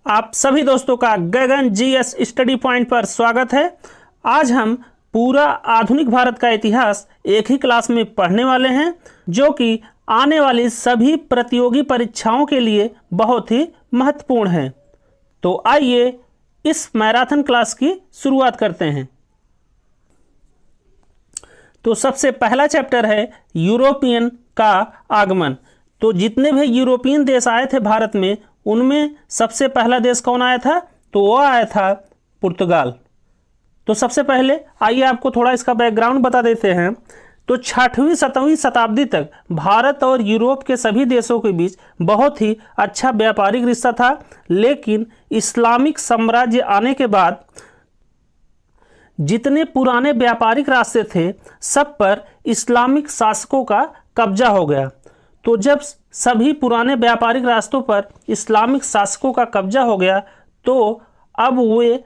आप सभी दोस्तों का गगन जीएस स्टडी पॉइंट पर स्वागत है। आज हम पूरा आधुनिक भारत का इतिहास एक ही क्लास में पढ़ने वाले हैं, जो कि आने वाली सभी प्रतियोगी परीक्षाओं के लिए बहुत ही महत्वपूर्ण है। तो आइए इस मैराथन क्लास की शुरुआत करते हैं। तो सबसे पहला चैप्टर है यूरोपियन का आगमन। तो जितने भी यूरोपियन देश आए थे भारत में, उनमें सबसे पहला देश कौन आया था? तो वो आया था पुर्तगाल। तो सबसे पहले आइए आपको थोड़ा इसका बैकग्राउंड बता देते हैं। तो 6वीं 7वीं शताब्दी तक भारत और यूरोप के सभी देशों के बीच बहुत ही अच्छा व्यापारिक रिश्ता था, लेकिन इस्लामिक साम्राज्य आने के बाद जितने पुराने व्यापारिक रास्ते थे, सब पर इस्लामिक शासकों का कब्जा हो गया। तो जब सभी पुराने व्यापारिक रास्तों पर इस्लामिक शासकों का कब्जा हो गया, तो अब वे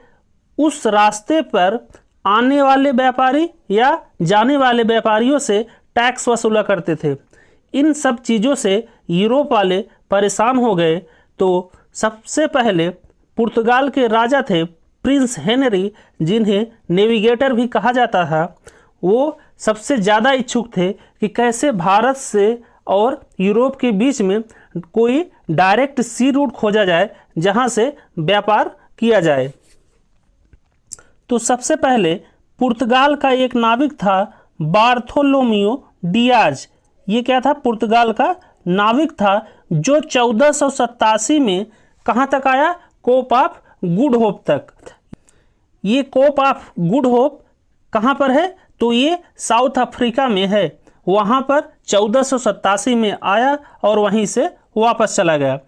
उस रास्ते पर आने वाले व्यापारी या जाने वाले व्यापारियों से टैक्स वसूला करते थे। इन सब चीज़ों से यूरोप वाले परेशान हो गए। तो सबसे पहले पुर्तगाल के राजा थे प्रिंस हेनरी, जिन्हें नेविगेटर भी कहा जाता था। वो सबसे ज़्यादा इच्छुक थे कि कैसे भारत से और यूरोप के बीच में कोई डायरेक्ट सी रूट खोजा जाए, जहां से व्यापार किया जाए। तो सबसे पहले पुर्तगाल का एक नाविक था बार्थोलोमियो डियाज। ये क्या था? पुर्तगाल का नाविक था, जो 1487 में कहाँ तक आया? कोप ऑफ गुड होप तक। ये कोप ऑफ गुड होप कहाँ पर है? तो ये साउथ अफ्रीका में है। वहाँ पर 1487 में आया और वहीं से वापस चला गया।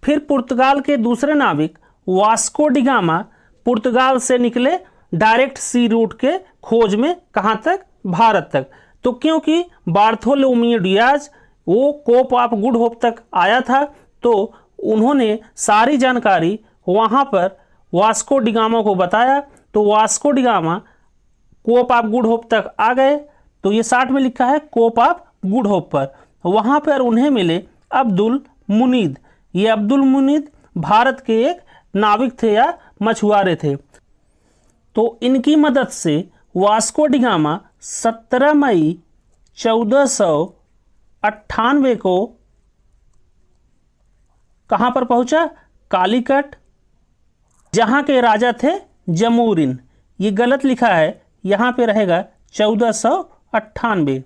फिर पुर्तगाल के दूसरे नाविक वास्को डिगामा पुर्तगाल से निकले डायरेक्ट सी रूट के खोज में। कहाँ तक? भारत तक। तो क्योंकि बार्थोलोमियो डियाज वो कोप ऑफ गुड होप तक आया था, तो उन्होंने सारी जानकारी वहाँ पर वास्को डिगामा को बताया। तो Vasco da Gama Cape of Good Hope तक आ गए। तो ये 60 में लिखा है कोप ऑफ गुड होप पर। वहाँ पर उन्हें मिले अब्दुल मुनीद। ये अब्दुल मुनीद भारत के एक नाविक थे या मछुआरे थे। तो इनकी मदद से वास्को डिगामा 17 मई 1498 को कहाँ पर पहुँचा? कालीकट, जहाँ के राजा थे जमूरिन। ये गलत लिखा है, यहाँ पे रहेगा 1498।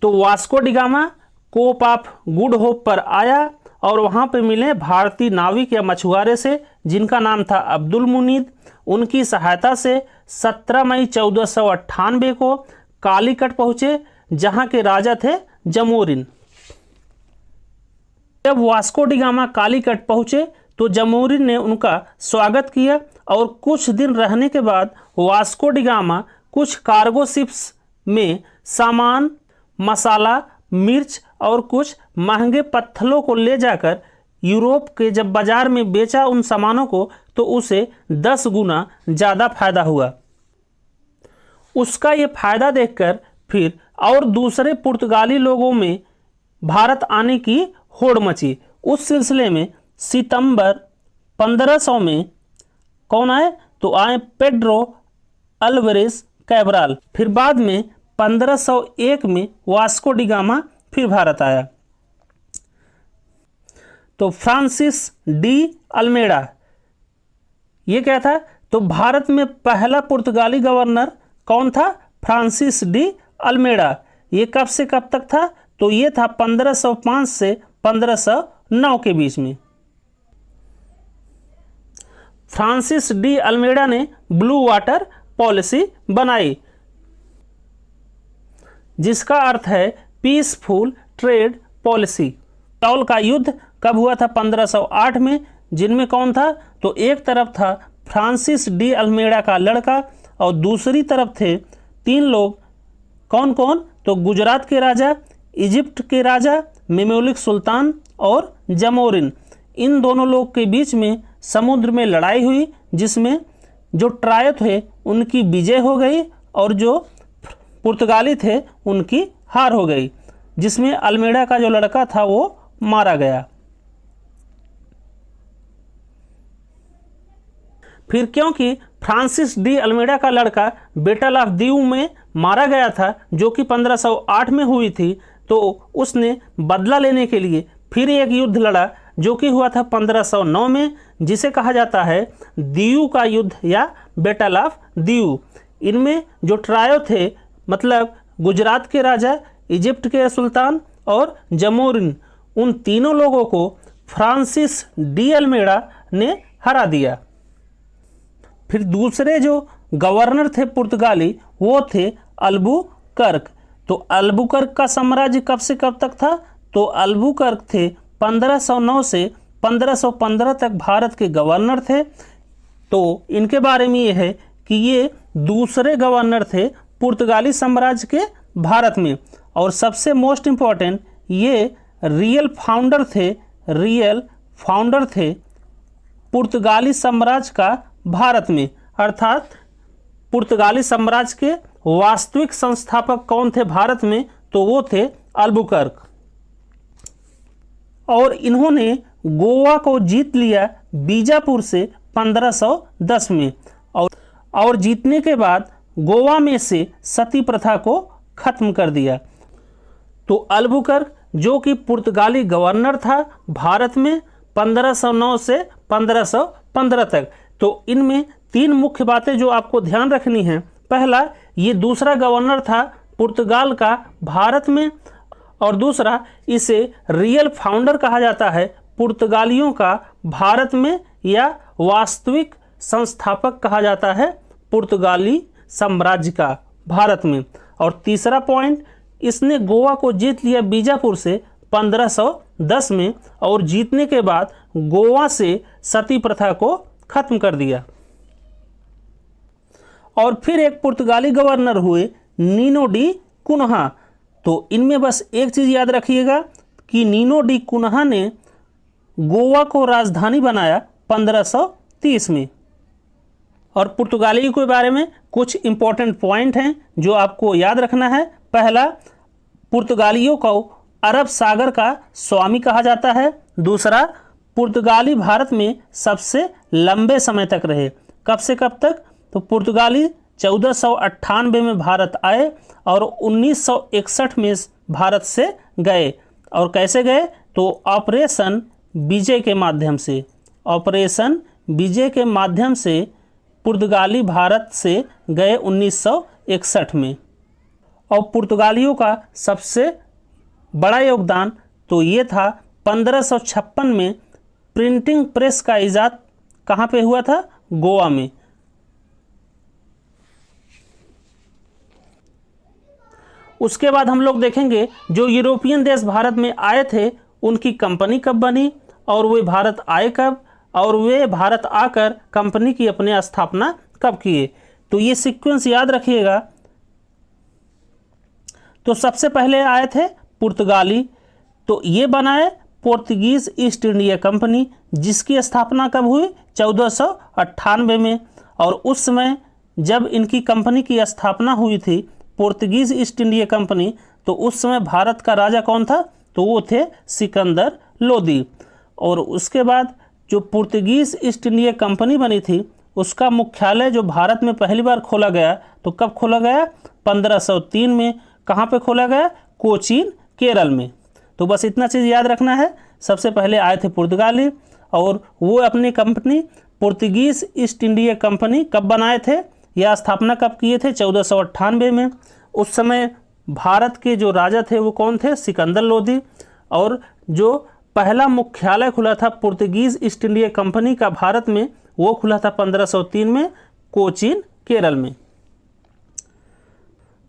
तो Vasco da Gama Cape of Good Hope पर आया और वहाँ पे मिले भारतीय नाविक या मछुआरे से, जिनका नाम था अब्दुल मुनीद। उनकी सहायता से 17 मई 1498 को कालीकट पहुँचे, जहाँ के राजा थे जमूरिन। जब वास्को डिगामा कालीकट पहुँचे तो जमूरिन ने उनका स्वागत किया और कुछ दिन रहने के बाद वास्को डिगामा कुछ कार्गो शिप्स में सामान, मसाला, मिर्च और कुछ महंगे पत्थरों को ले जाकर यूरोप के जब बाजार में बेचा उन सामानों को, तो उसे 10 गुना ज़्यादा फायदा हुआ। उसका ये फायदा देखकर फिर और दूसरे पुर्तगाली लोगों में भारत आने की होड़ मची। उस सिलसिले में सितंबर 1500 में कौन आए? तो आए पेड्रो अल्वारेज कैब्राल। फिर बाद में 1501 में वास्को डिगामा फिर भारत आया। तो फ्रांसिस डी अल्मेडा, ये क्या था? तो भारत में पहला पुर्तगाली गवर्नर कौन था? Francis de Almeida. ये कब से कब तक था? तो ये था 1505 से 1509 के बीच में। फ्रांसिस डी अल्मेडा ने ब्लू वाटर पॉलिसी बनाई, जिसका अर्थ है पीसफुल ट्रेड पॉलिसी। टॉल का युद्ध कब हुआ था? 1508 में। जिनमें कौन था? तो एक तरफ था फ्रांसिस डी अल्मेडा का लड़का और दूसरी तरफ थे 3 लोग। कौन कौन? तो गुजरात के राजा, इजिप्ट के राजा मेमोलिक सुल्तान और जमोरिन। इन दोनों लोग के बीच में समुद्र में लड़ाई हुई, जिसमें जो ट्राय थे उनकी विजय हो गई और जो पुर्तगाली थे उनकी हार हो गई, जिसमें अल्मेडा का जो लड़का था वो मारा गया। फिर क्योंकि फ्रांसिस डी अल्मेडा का लड़का बैटल ऑफ दीव में मारा गया था, जो कि 1508 में हुई थी, तो उसने बदला लेने के लिए फिर एक युद्ध लड़ा, जो कि हुआ था 1509 में, जिसे कहा जाता है दीव का युद्ध या बैटल ऑफ दीव। इनमें जो ट्रायो थे, मतलब गुजरात के राजा, इजिप्ट के सुल्तान और जमोरिन, उन तीनों लोगों को फ्रांसिस डी अल्मेडा ने हरा दिया। फिर दूसरे जो गवर्नर थे पुर्तगाली, वो थे अल्बुकर्क। तो अल्बुकर्क का साम्राज्य कब से कब तक था? तो अल्बुकर्क थे 1509 से 1515 तक भारत के गवर्नर थे। तो इनके बारे में ये है कि ये दूसरे गवर्नर थे पुर्तगाली साम्राज्य के भारत में, और सबसे मोस्ट इम्पॉर्टेंट ये रियल फाउंडर थे पुर्तगाली साम्राज्य का भारत में। अर्थात पुर्तगाली साम्राज्य के वास्तविक संस्थापक कौन थे भारत में? तो वो थे अल्बुकर्क। और इन्होंने गोवा को जीत लिया बीजापुर से 1510 में, और जीतने के बाद गोवा में से सती प्रथा को खत्म कर दिया। तो अल्बुकर्क, जो कि पुर्तगाली गवर्नर था भारत में 1509 से 1515 तक, तो इनमें तीन मुख्य बातें जो आपको ध्यान रखनी है। पहला, ये दूसरा गवर्नर था पुर्तगाल का भारत में, और दूसरा, इसे रियल फाउंडर कहा जाता है पुर्तगालियों का भारत में, या वास्तविक संस्थापक कहा जाता है पुर्तगाली साम्राज्य का भारत में। और तीसरा पॉइंट, इसने गोवा को जीत लिया बीजापुर से 1510 में, और जीतने के बाद गोवा से सती प्रथा को खत्म कर दिया। और फिर एक पुर्तगाली गवर्नर हुए नीनो डी कुन्हा। तो इनमें बस एक चीज़ याद रखिएगा कि नीनो डी कुन्हा ने गोवा को राजधानी बनाया 1530 में। और पुर्तगाली के बारे में कुछ इंपॉर्टेंट पॉइंट हैं जो आपको याद रखना है। पहला, पुर्तगालियों को अरब सागर का स्वामी कहा जाता है। दूसरा, पुर्तगाली भारत में सबसे लंबे समय तक रहे। कब से कब तक? तो पुर्तगाली 1498 में भारत आए और 1961 में भारत से गए। और कैसे गए? तो ऑपरेशन विजय के माध्यम से पुर्तगाली भारत से गए 1961 में। और पुर्तगालियों का सबसे बड़ा योगदान तो ये था 1556 में प्रिंटिंग प्रेस का इजाद कहाँ पे हुआ था? गोवा में। उसके बाद हम लोग देखेंगे जो यूरोपियन देश भारत में आए थे उनकी कंपनी कब बनी, और वे भारत आए कब, और वे भारत आकर कंपनी की अपने स्थापना कब किए। तो ये सीक्वेंस याद रखिएगा। तो सबसे पहले आए थे पुर्तगाली, तो ये बनाए पोर्तुगीज ईस्ट इंडिया कंपनी, जिसकी स्थापना कब हुई? 1498 में। और उस समय जब इनकी कंपनी की स्थापना हुई थी पोर्तुगीज ईस्ट इंडिया कंपनी, तो उस समय भारत का राजा कौन था? तो वो थे सिकंदर लोदी। और उसके बाद जो पुर्तगीज ईस्ट इंडिया कंपनी बनी थी उसका मुख्यालय जो भारत में पहली बार खोला गया, तो कब खोला गया? 1503 में। कहाँ पे खोला गया? कोचीन, केरल में। तो बस इतना चीज़ याद रखना है। सबसे पहले आए थे पुर्तगाली, और वो अपनी company Portuguese east India company कब बनाए थे या स्थापना कब किए थे? 1498 में। उस समय भारत के जो राजा थे वो कौन थे? सिकंदर लोदी। और जो पहला मुख्यालय खुला था पुर्तगीज ईस्ट इंडिया कंपनी का भारत में, वो खुला था 1503 में कोचीन, केरल में।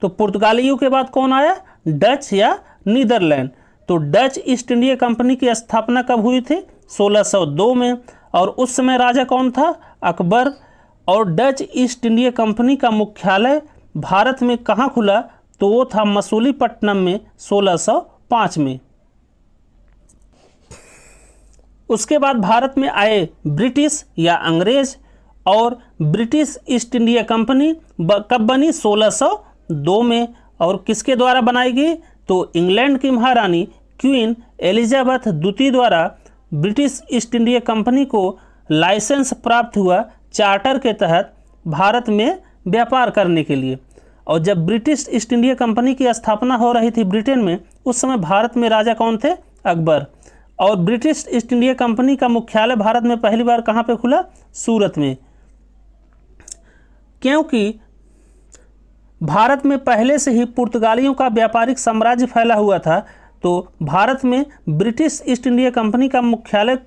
तो पुर्तगालियों के बाद कौन आया? डच या नीदरलैंड। तो डच ईस्ट इंडिया कंपनी की स्थापना कब हुई थी? 1602 में। और उस समय राजा कौन था? अकबर। और डच ईस्ट इंडिया कंपनी का मुख्यालय भारत में कहाँ खुला? तो वो था मसूलीपट्टनम में 1605 में। उसके बाद भारत में आए ब्रिटिश या अंग्रेज, और ब्रिटिश ईस्ट इंडिया कंपनी कब बनी? 1602 में। और किसके द्वारा बनाई गई? तो इंग्लैंड की महारानी क्वीन एलिजाबेथ द्वितीय द्वारा ब्रिटिश ईस्ट इंडिया कंपनी को लाइसेंस प्राप्त हुआ चार्टर के तहत भारत में व्यापार करने के लिए। और जब ब्रिटिश ईस्ट इंडिया कंपनी की स्थापना हो रही थी ब्रिटेन में, उस समय भारत में राजा कौन थे? अकबर। और ब्रिटिश ईस्ट इंडिया कंपनी का मुख्यालय भारत में पहली बार कहाँ पे खुला? सूरत में। क्योंकि भारत में पहले से ही पुर्तगालियों का व्यापारिक साम्राज्य फैला हुआ था, तो भारत में ब्रिटिश ईस्ट इंडिया कंपनी का मुख्यालय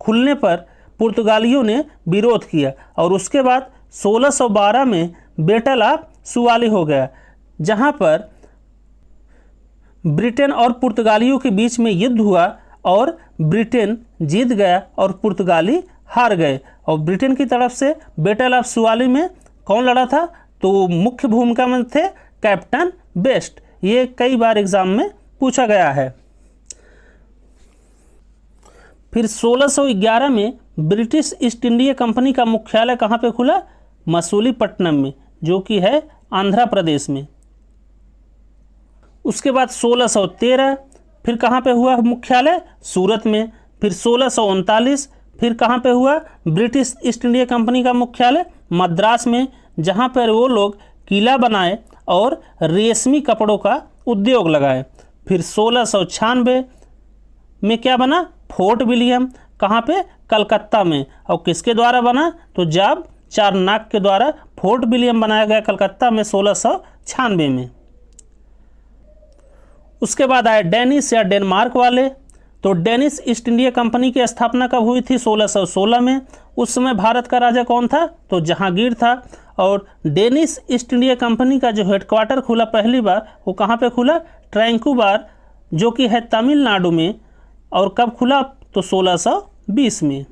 खुलने पर पुर्तगालियों ने विरोध किया और उसके बाद 1612 में बैटल ऑफ सुवाली हो गया, जहां पर ब्रिटेन और पुर्तगालियों के बीच में युद्ध हुआ और ब्रिटेन जीत गया और पुर्तगाली हार गए। और ब्रिटेन की तरफ से बैटल ऑफ सुवाली में कौन लड़ा था? तो मुख्य भूमिका में थे कैप्टन बेस्ट। ये कई बार एग्जाम में पूछा गया है। फिर 1611 में ब्रिटिश ईस्ट इंडिया कंपनी का मुख्यालय कहाँ पे खुला? मसूलीपट्टनम में, जो कि है आंध्र प्रदेश में। उसके बाद 1613 फिर कहाँ पे हुआ मुख्यालय? सूरत में। फिर 1639 फिर कहाँ पे हुआ? ब्रिटिश ईस्ट इंडिया कंपनी का मुख्यालय मद्रास में, जहाँ पर वो लोग किला बनाए और रेशमी कपड़ों का उद्योग लगाए। फिर 1696 में क्या बना? Fort William. कहाँ पे? कलकत्ता में। और किसके द्वारा बना? तो जाब चारनाक के द्वारा फोर्ट विलियम बनाया गया कलकत्ता में 1696 में। उसके बाद आए डेनिश या डेनमार्क वाले। तो डेनिश ईस्ट इंडिया कंपनी की स्थापना कब हुई थी? 1616 में। उस समय भारत का राजा कौन था? तो जहांगीर था। और डेनिश ईस्ट इंडिया कंपनी का जो हेडक्वार्टर खुला पहली बार, वो कहाँ पे खुला? ट्रैंकुबार, जो कि है तमिलनाडु में। और कब खुला? तो 1620 में।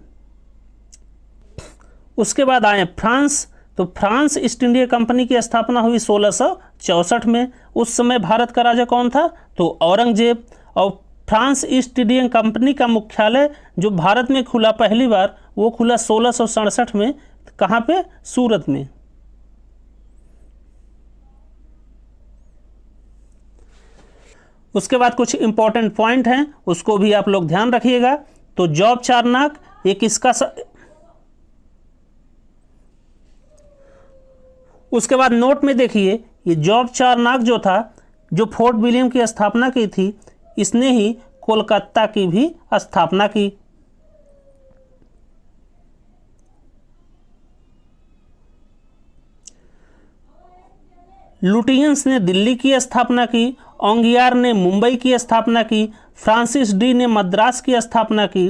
उसके बाद आए फ्रांस। तो फ्रांस ईस्ट इंडिया कंपनी की स्थापना हुई 1664 में। उस समय भारत का राजा कौन था? तो औरंगजेब। और फ्रांस ईस्ट इंडिया कंपनी का मुख्यालय जो भारत में खुला पहली बार, वो खुला 1667 में। कहाँ पे? सूरत में। उसके बाद कुछ इंपॉर्टेंट पॉइंट हैं, उसको भी आप लोग ध्यान रखिएगा। तो जॉब चारनाक ये किसका उसके बाद नोट में देखिए, ये जॉब चारनाक जो था, जो फोर्ट विलियम की स्थापना की थी, इसने ही कोलकाता की भी स्थापना की। लुटियंस ने दिल्ली की स्थापना की, ओंगियार ने मुंबई की स्थापना की, फ्रांसिस डी ने मद्रास की स्थापना की,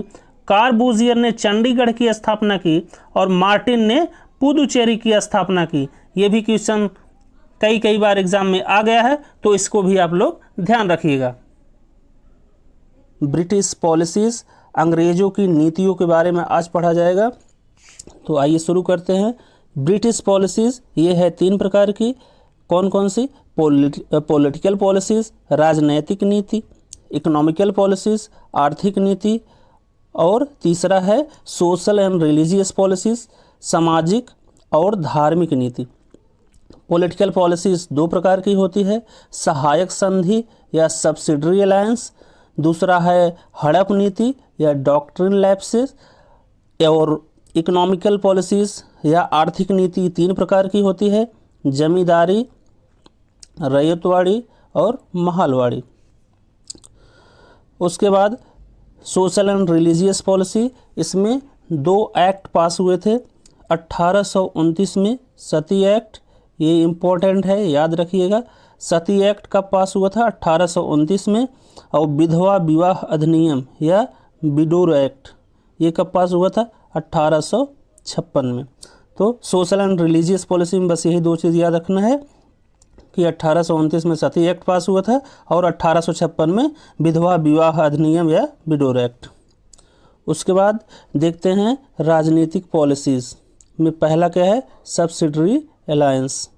कार्बूजियर ने चंडीगढ़ की स्थापना की और मार्टिन ने पुदुचेरी की स्थापना की। ये भी क्वेश्चन कई बार एग्जाम में आ गया है, तो इसको भी आप लोग ध्यान रखिएगा। ब्रिटिश पॉलिसीज, अंग्रेजों की नीतियों के बारे में आज पढ़ा जाएगा। तो आइए शुरू करते हैं। ब्रिटिश पॉलिसीज ये है 3 प्रकार की। कौन कौन सी? पॉलिटिकल पॉलिसीज, राजनैतिक नीति, इकोनॉमिकल पॉलिसीज, आर्थिक नीति, और तीसरा है सोशल एंड रिलीजियस पॉलिसीज, सामाजिक और धार्मिक नीति। पॉलिटिकल पॉलिसीज 2 प्रकार की होती है, सहायक संधि या सब्सिडरी अलायंस, दूसरा है हड़प नीति या डॉक्ट्रिन लैप्सेस, और इकोनॉमिकल पॉलिसीज या आर्थिक नीति 3 प्रकार की होती है, जमींदारी, रैयतवाड़ी और महलवाड़ी। उसके बाद सोशल एंड रिलीजियस पॉलिसी, इसमें 2 एक्ट पास हुए थे 1829 में। सती एक्ट, ये इम्पोर्टेंट है, याद रखिएगा। सती एक्ट कब पास हुआ था? 1829 में। और विधवा विवाह अधिनियम या विडोर एक्ट, ये कब पास हुआ था? 1856 में। तो सोशल एंड रिलीजियस पॉलिसी में बस यही 2 चीज़ याद रखना है कि 1829 में सती एक्ट पास हुआ था और 1856 में विधवा विवाह अधिनियम या विडोर एक्ट। उसके बाद देखते हैं राजनीतिक पॉलिसीज़ में पहला क्या है? Subsidiary alliance.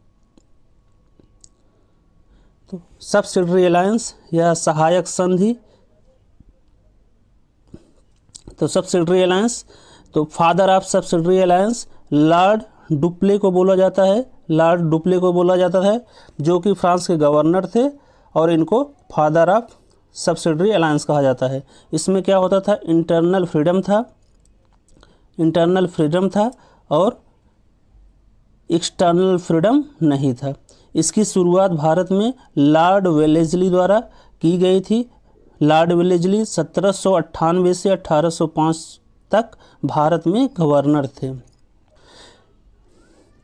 तो सब्सिडरी अलायंस या सहायक संधि। तो सब्सिडरी अलायंस, तो father of subsidiary alliance Lord Dupleix को बोला जाता है। लॉर्ड डुप्ले को बोला जाता है, जो कि फ्रांस के गवर्नर थे, और इनको फादर ऑफ सब्सिडरी अलायंस कहा जाता है। इसमें क्या होता था? इंटरनल फ्रीडम था, इंटरनल फ्रीडम था और एक्सटर्नल फ्रीडम नहीं था। इसकी शुरुआत भारत में लॉर्ड वेलेस्ली द्वारा की गई थी। लॉर्ड वेलेस्ली 1798 से 1805 तक भारत में गवर्नर थे।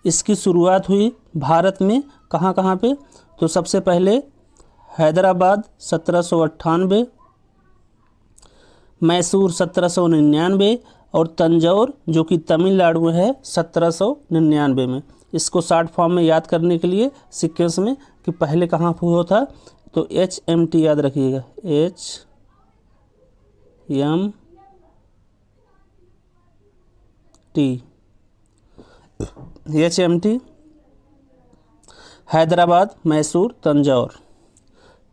इसकी शुरुआत हुई भारत में कहाँ कहाँ पे, तो सबसे पहले हैदराबाद 1798, मैसूर 1799 और तंजौर जो कि तमिलनाडु में है 1799 में। इसको शॉर्ट फॉर्म में याद करने के लिए सीक्वेंस में कि पहले कहाँ पे हुआ था, तो HMT याद रखिएगा, HMT हैदराबाद, मैसूर, तंजौर।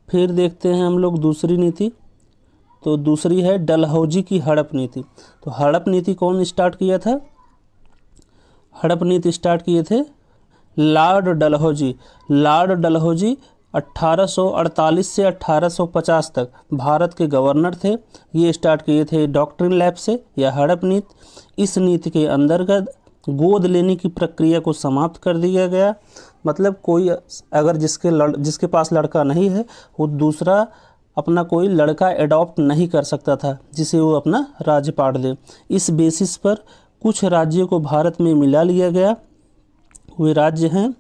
फिर देखते हैं हम लोग दूसरी नीति, तो दूसरी है डलहौजी की हड़प नीति। तो हड़प नीति कौन स्टार्ट किया था? हड़प नीति स्टार्ट किए थे लॉर्ड डलहौजी। लॉर्ड डलहौजी 1848 से 1850 तक भारत के गवर्नर थे। ये स्टार्ट किए थे डॉक्ट्रिन लैब से या हड़प नीति। इस नीति के अंतर्गत गोद लेने की प्रक्रिया को समाप्त कर दिया गया। मतलब कोई अगर जिसके पास लड़का नहीं है वो दूसरा अपना कोई लड़का एडॉप्ट नहीं कर सकता था जिसे वो अपना राज्य पाट दे। इस बेसिस पर कुछ राज्यों को भारत में मिला लिया गया। वे राज्य हैं,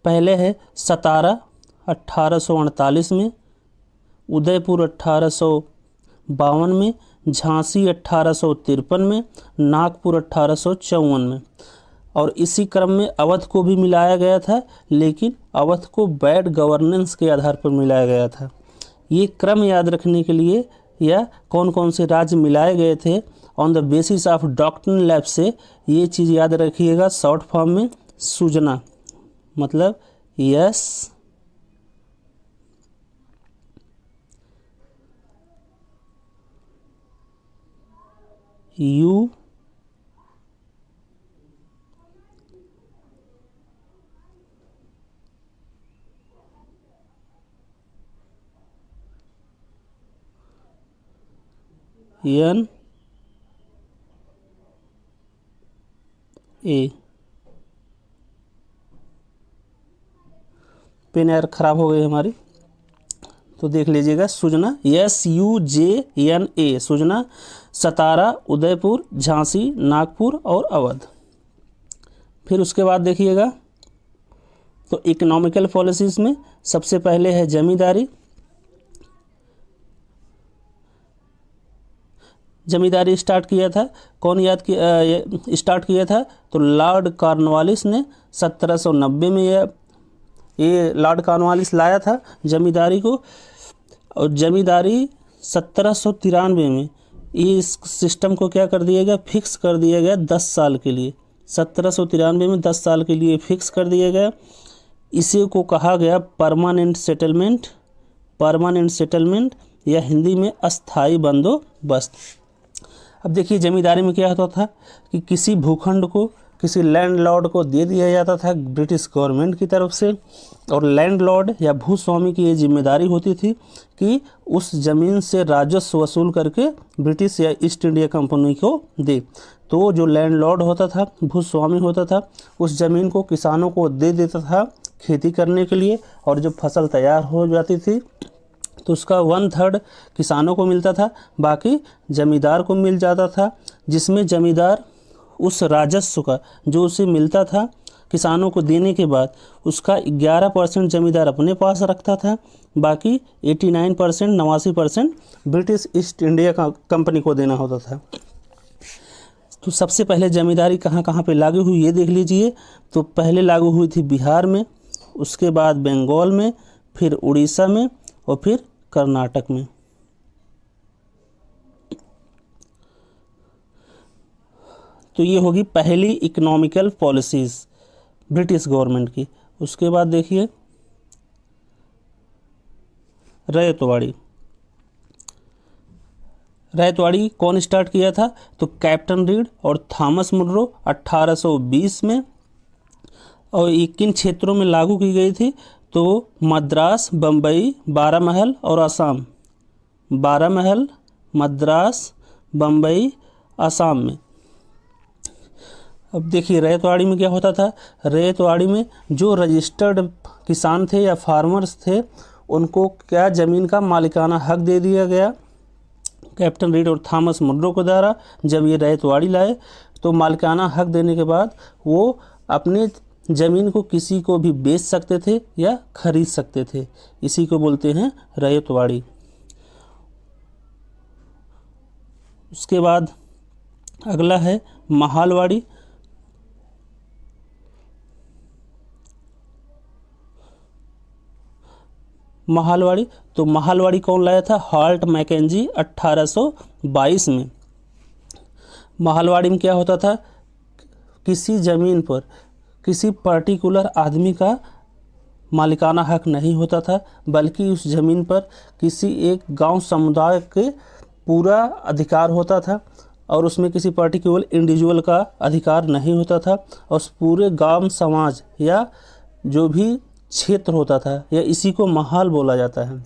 पहले है सतारा 1848 में, उदयपुर 1852 में, झांसी 1853 में, नागपुर 1854 में। और इसी क्रम में अवध को भी मिलाया गया था, लेकिन अवध को बैड गवर्नेंस के आधार पर मिलाया गया था। ये क्रम याद रखने के लिए या कौन कौन से राज्य मिलाए गए थे on the basis of doctrine lab से, ये चीज़ याद रखिएगा शॉर्ट फॉर्म में सूजना, मतलब SUNA। पेन यार खराब हो गई हमारी, तो देख लीजिएगा सुजना, SUJNA, सुजना, सतारा, उदयपुर, झांसी, नागपुर और अवध। फिर उसके बाद देखिएगा तो इकोनॉमिकल पॉलिसीज़ में सबसे पहले है जमींदारी। जमींदारी स्टार्ट किया था, कौन स्टार्ट किया था, तो लॉर्ड कॉर्नवालिस ने 1790 में ये लॉर्ड कॉर्नवालिस लाया था जमींदारी को। और जमींदारी 1793 में इस सिस्टम को क्या कर दिया गया, फिक्स कर दिया गया 10 साल के लिए। 1793 में 10 साल के लिए फिक्स कर दिया गया। इसी को कहा गया परमानेंट सेटलमेंट। परमानेंट सेटलमेंट या हिंदी में अस्थाई बंदोबस्त। अब देखिए जमींदारी में क्या होता था कि किसी भूखंड को किसी लैंडलॉर्ड को दे दिया जाता था ब्रिटिश गवर्नमेंट की तरफ से, और लैंडलॉर्ड या भूस्वामी की ये जिम्मेदारी होती थी कि उस ज़मीन से राजस्व वसूल करके ब्रिटिश या ईस्ट इंडिया कंपनी को दे। तो जो लैंडलॉर्ड होता था, भूस्वामी होता था, उस ज़मीन को किसानों को दे देता था खेती करने के लिए, और जब फसल तैयार हो जाती थी तो उसका 1/3 किसानों को मिलता था, बाकी जमींदार को मिल जाता था, जिसमें जमींदार उस राजस्व का जो उसे मिलता था किसानों को देने के बाद उसका 11% जमींदार अपने पास रखता था, बाकी 89% 89% ब्रिटिश ईस्ट इंडिया कंपनी को देना होता था। तो सबसे पहले जमींदारी कहाँ कहाँ पे लागू हुई ये देख लीजिए। तो पहले लागू हुई थी बिहार में, उसके बाद बंगाल में, फिर उड़ीसा में और फिर कर्नाटक में। तो ये होगी पहली इकोनॉमिकल पॉलिसीज़ ब्रिटिश गवर्नमेंट की। उसके बाद देखिए रैयतवाड़ी। रैयतवाड़ी कौन स्टार्ट किया था, तो कैप्टन रीड और थॉमस मुनरो 1820 में। और ये किन क्षेत्रों में लागू की गई थी, तो मद्रास, बम्बई, बारामहल और असम। बारामहल, मद्रास, बम्बई, असम में। अब देखिए रैयतवाड़ी में क्या होता था, रैयतवाड़ी में जो रजिस्टर्ड किसान थे या फार्मर्स थे उनको क्या ज़मीन का मालिकाना हक दे दिया गया कैप्टन रीड और थॉमस मुनरो के द्वारा। जब ये रैयतवाड़ी लाए तो मालिकाना हक देने के बाद वो अपने ज़मीन को किसी को भी बेच सकते थे या खरीद सकते थे, इसी को बोलते हैं रैयतवाड़ी। उसके बाद अगला है महालवाड़ी। महालवाड़ी तो महालवाड़ी कौन लाया था, हाल्ट मैकेंजी 1822 में। महालवाड़ी में क्या होता था, किसी ज़मीन पर किसी पर्टिकुलर आदमी का मालिकाना हक नहीं होता था, बल्कि उस ज़मीन पर किसी एक गांव समुदाय के पूरा अधिकार होता था और उसमें किसी पर्टिकुलर इंडिविजुअल का अधिकार नहीं होता था। और उस पूरे गांव समाज या जो भी क्षेत्र होता था या इसी को महाल बोला जाता है,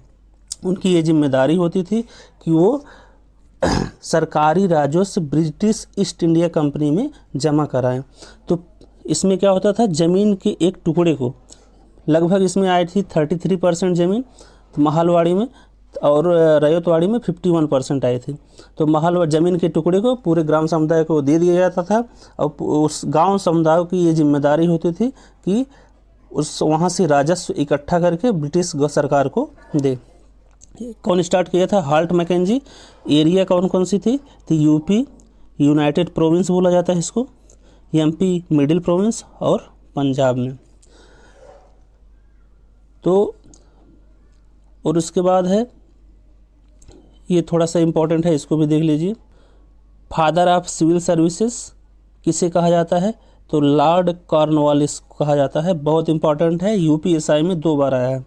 उनकी ये जिम्मेदारी होती थी कि वो सरकारी राजस्व ब्रिटिश ईस्ट इंडिया कंपनी में जमा कराएं। तो इसमें क्या होता था, ज़मीन के एक टुकड़े को लगभग इसमें आई थी 33% ज़मीन तो महालवाड़ी में, और रैयतवाड़ी में 51% आई थी। तो महालवाड़ी ज़मीन के टुकड़े को पूरे ग्राम समुदाय को दे दिया जाता था और उस गांव समुदाय की ये जिम्मेदारी होती थी कि उस वहाँ से राजस्व इकट्ठा करके ब्रिटिश सरकार को दे। कौन स्टार्ट किया था, हाल्ट मैकेंजी। एरिया कौन कौन सी थी, तो यूपी यूनाइटेड प्रोविंस बोला जाता है इसको, एमपी मिडिल प्रोविंस और पंजाब में। तो और उसके बाद है, ये थोड़ा सा इम्पोर्टेंट है, इसको भी देख लीजिए। फादर ऑफ सिविल सर्विसेज किसे कहा जाता है, तो लॉर्ड कॉर्नवालिस कहा जाता है। बहुत इंपॉर्टेंट है, यूपीएसआई में 2 बार आया है।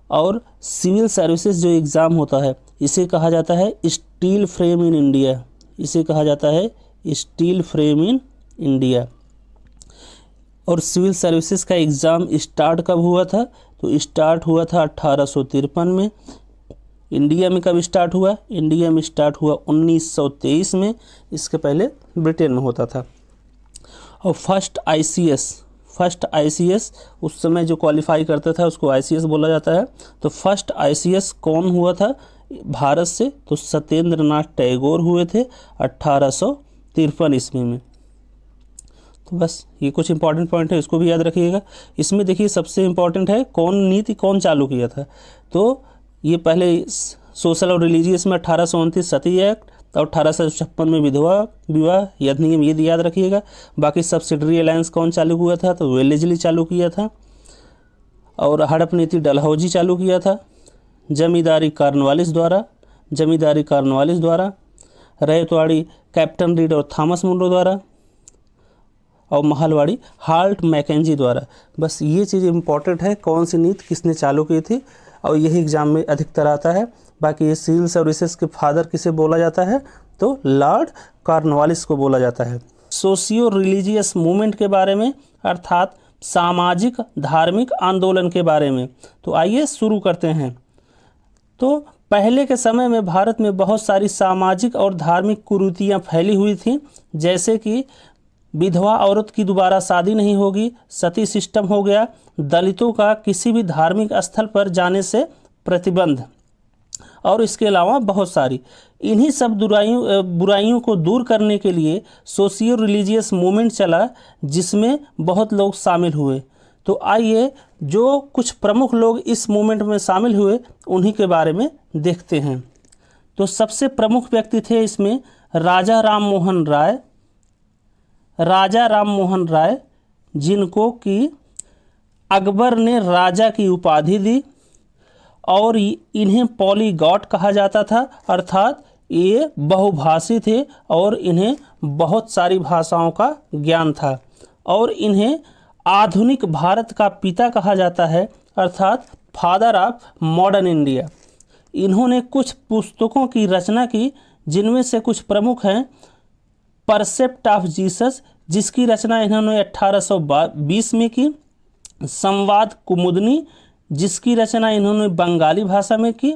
और सिविल सर्विसेज जो एग्ज़ाम होता है इसे कहा जाता है स्टील फ्रेम इन इंडिया, इसे कहा जाता है स्टील फ्रेम इन इंडिया। और सिविल सर्विसेज का एग्ज़ाम स्टार्ट कब हुआ था, तो स्टार्ट हुआ था 1853 में। इंडिया में कब स्टार्ट हुआ, इंडिया में स्टार्ट हुआ 1923 में, इसके पहले ब्रिटेन में होता था। और फर्स्ट आईसीएस उस समय जो क्वालिफाई करता था उसको आईसीएस बोला जाता है। तो फर्स्ट आईसीएस कौन हुआ था भारत से, तो सत्येंद्र नाथ टैगोर हुए थे 1853 ईस्वी में। तो बस ये कुछ इंपॉर्टेंट पॉइंट है, इसको भी याद रखिएगा। इसमें देखिए सबसे इम्पॉर्टेंट है कौन नीति कौन चालू किया था, तो ये पहले सोशल और रिलीजियस में 1829 सती एक्ट और 1856 में विधवा विवाह अधिनियम, ये याद रखिएगा। बाकी सब्सिडरी अलायंस कौन चालू हुआ था, तो वेलेस्ली चालू किया था। और हड़प नीति डलहौजी चालू किया था। जमींदारी कॉर्नवालिस द्वारा। रैयतवाड़ी कैप्टन रीड और थॉमस मुनरो द्वारा। और महालवाड़ी हाल्ट मैकेंजी द्वारा। बस ये चीज़ इंपॉर्टेंट है, कौन सी नीति किसने चालू की थी, और यही एग्जाम में अधिकतर आता है। बाकी ये सिविल सर्विसेज के फादर किसे बोला जाता है, तो लॉर्ड कॉर्नवालिस को बोला जाता है। सोशियो रिलीजियस मूवमेंट के बारे में, अर्थात सामाजिक धार्मिक आंदोलन के बारे में, तो आइए शुरू करते हैं। तो पहले के समय में भारत में बहुत सारी सामाजिक और धार्मिक कुरीतियाँ फैली हुई थीं, जैसे कि विधवा औरत की दोबारा शादी नहीं होगी, सती सिस्टम हो गया, दलितों का किसी भी धार्मिक स्थल पर जाने से प्रतिबंध, और इसके अलावा बहुत सारी। इन्हीं सब बुराइयों को दूर करने के लिए सोशियो रिलीजियस मूवमेंट चला, जिसमें बहुत लोग शामिल हुए। तो आइए जो कुछ प्रमुख लोग इस मूवमेंट में शामिल हुए उन्हीं के बारे में देखते हैं। तो सबसे प्रमुख व्यक्ति थे इसमें राजा राम मोहन राय, जिनको कि अकबर ने राजा की उपाधि दी, और इन्हें पॉलीगॉट कहा जाता था, अर्थात ये बहुभाषी थे और इन्हें बहुत सारी भाषाओं का ज्ञान था। और इन्हें आधुनिक भारत का पिता कहा जाता है, अर्थात फादर ऑफ मॉडर्न इंडिया। इन्होंने कुछ पुस्तकों की रचना की, जिनमें से कुछ प्रमुख हैं परसेप्ट ऑफ जीसस, जिसकी रचना इन्होंने 1820 में की। संवाद कुमुदनी, जिसकी रचना इन्होंने बंगाली भाषा में की।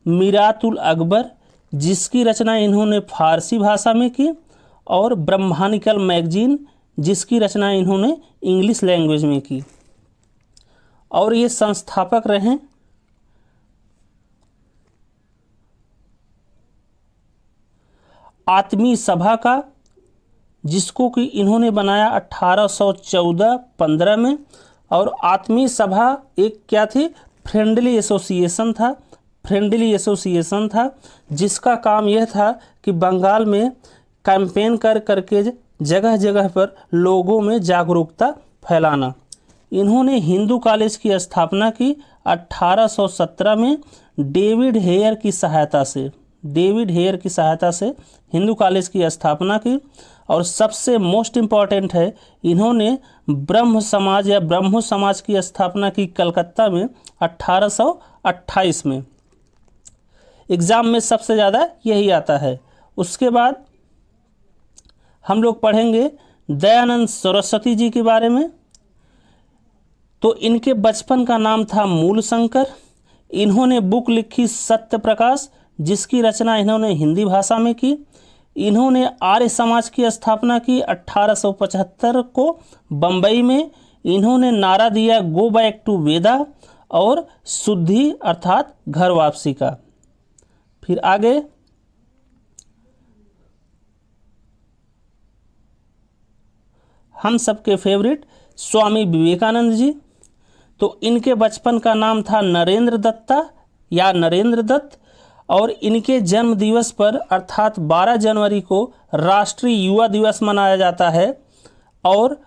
मीरातुल अकबर, जिसकी रचना इन्होंने फारसी भाषा में की, और ब्रह्मानिकल मैगजीन, जिसकी रचना इन्होंने इंग्लिश लैंग्वेज में की। और ये संस्थापक रहे आत्मीय सभा का, जिसको कि इन्होंने बनाया 1814-15 में। और आत्मीय सभा एक क्या थी? फ्रेंडली एसोसिएशन था, फ्रेंडली एसोसिएशन था, जिसका काम यह था कि बंगाल में कैंपेन कर करके जगह जगह पर लोगों में जागरूकता फैलाना। इन्होंने हिंदू कॉलेज की स्थापना की 1817 में डेविड हेयर की सहायता से, डेविड हेयर की सहायता से हिंदू कॉलेज की स्थापना की। और सबसे मोस्ट इम्पॉर्टेंट है, इन्होंने ब्रह्म समाज या ब्रह्मो समाज की स्थापना की कलकत्ता में 1828 में। एग्ज़ाम में सबसे ज़्यादा यही आता है। उसके बाद हम लोग पढ़ेंगे दयानंद सरस्वती जी के बारे में। तो इनके बचपन का नाम था मूलशंकर। इन्होंने बुक लिखी सत्य प्रकाश, जिसकी रचना इन्होंने हिंदी भाषा में की। इन्होंने आर्य समाज की स्थापना की 1875 को बम्बई में। इन्होंने नारा दिया गो बैक टू वेदा और शुद्धि अर्थात घर वापसी का। फिर आगे हम सबके फेवरेट स्वामी विवेकानंद जी। तो इनके बचपन का नाम था नरेंद्र दत्ता या नरेंद्र दत्त। और इनके जन्म दिवस पर अर्थात 12 जनवरी को राष्ट्रीय युवा दिवस मनाया जाता है। और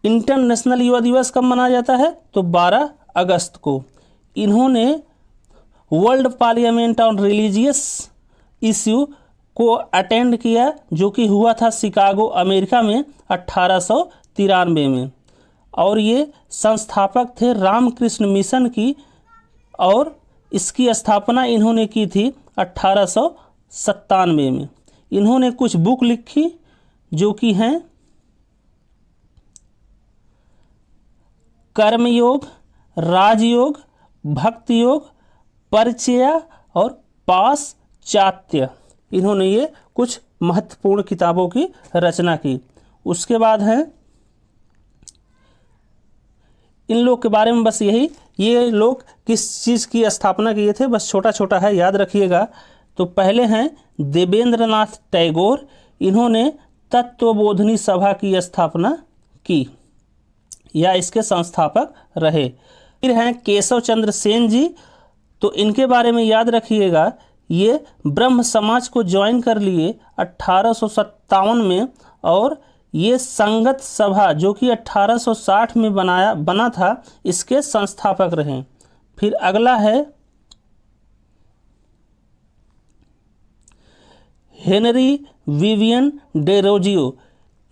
इंटरनेशनल युवा दिवस कब मनाया जाता है? तो 12 अगस्त को। इन्होंने world parliament on religious issue को अटेंड किया, जो कि हुआ था शिकागो अमेरिका में 1893 में। और ये संस्थापक थे रामकृष्ण मिशन की, और इसकी स्थापना इन्होंने की थी 1897 में। इन्होंने कुछ बुक लिखी जो कि हैं कर्मयोग, राजयोग, भक्ति योग, परिचय और पाश्चात्य। इन्होंने ये कुछ महत्वपूर्ण किताबों की रचना की। उसके बाद हैं इन लोग के बारे में बस यही, ये लोग किस चीज़ की स्थापना किए थे बस छोटा छोटा है, याद रखिएगा। तो पहले हैं देवेंद्रनाथ टैगोर। इन्होंने तत्वबोधिनी सभा की स्थापना की या इसके संस्थापक रहे। फिर हैं केशव चंद्र सेन जी। तो इनके बारे में याद रखिएगा, ये ब्रह्म समाज को ज्वाइन कर लिए 1857 में। और ये संगत सभा जो कि 1860 में बना था, इसके संस्थापक रहे। फिर अगला है हेनरी विवियन डेरोजियो।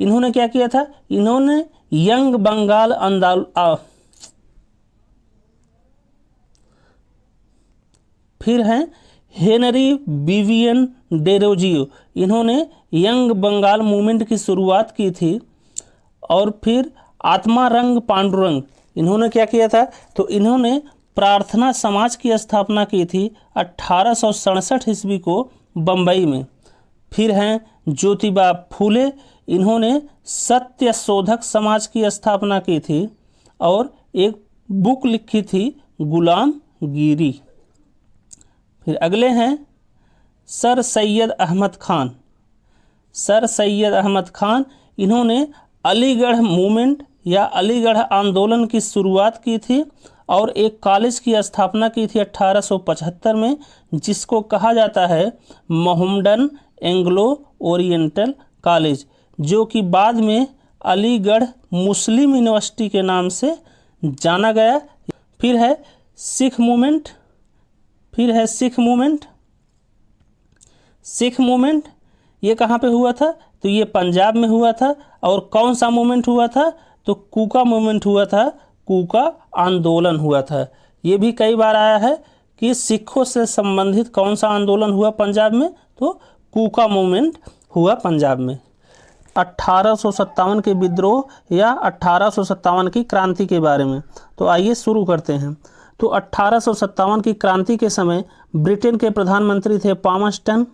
इन्होंने क्या किया था? इन्होंने यंग बंगाल आंदोलन। फिर हैं हेनरी विवियन डेरोजियो। इन्होंने यंग बंगाल मूवमेंट की शुरुआत की थी। और फिर आत्मा रंग पांडुरंग। इन्होंने क्या किया था? तो इन्होंने प्रार्थना समाज की स्थापना की थी 1867 ईस्वी को बम्बई में। फिर हैं ज्योतिबा फूले। इन्होंने सत्य शोधक समाज की स्थापना की थी और एक बुक लिखी थी गुलामगिरी। फिर अगले हैं सर सैयद अहमद खान। सर सैयद अहमद खान, इन्होंने अलीगढ़ मूवमेंट या अलीगढ़ आंदोलन की शुरुआत की थी और एक कॉलेज की स्थापना की थी 1875 में, जिसको कहा जाता है मोहम्मडन एंग्लो ओरिएंटल कॉलेज, जो कि बाद में अलीगढ़ मुस्लिम यूनिवर्सिटी के नाम से जाना गया। फिर है सिख मूवमेंट। सिख मूवमेंट ये कहाँ पे हुआ था? तो ये पंजाब में हुआ था। और कौन सा मूवमेंट हुआ था? तो कूका मूवमेंट हुआ था, कूका आंदोलन हुआ था। ये भी कई बार आया है कि सिखों से संबंधित कौन सा आंदोलन हुआ पंजाब में? तो कूका मूवमेंट हुआ पंजाब में। 1857 के विद्रोह या 1857 की क्रांति के बारे में। तो आइए शुरू करते हैं। तो 1857 की क्रांति के समय ब्रिटेन के प्रधानमंत्री थे पामस्टन,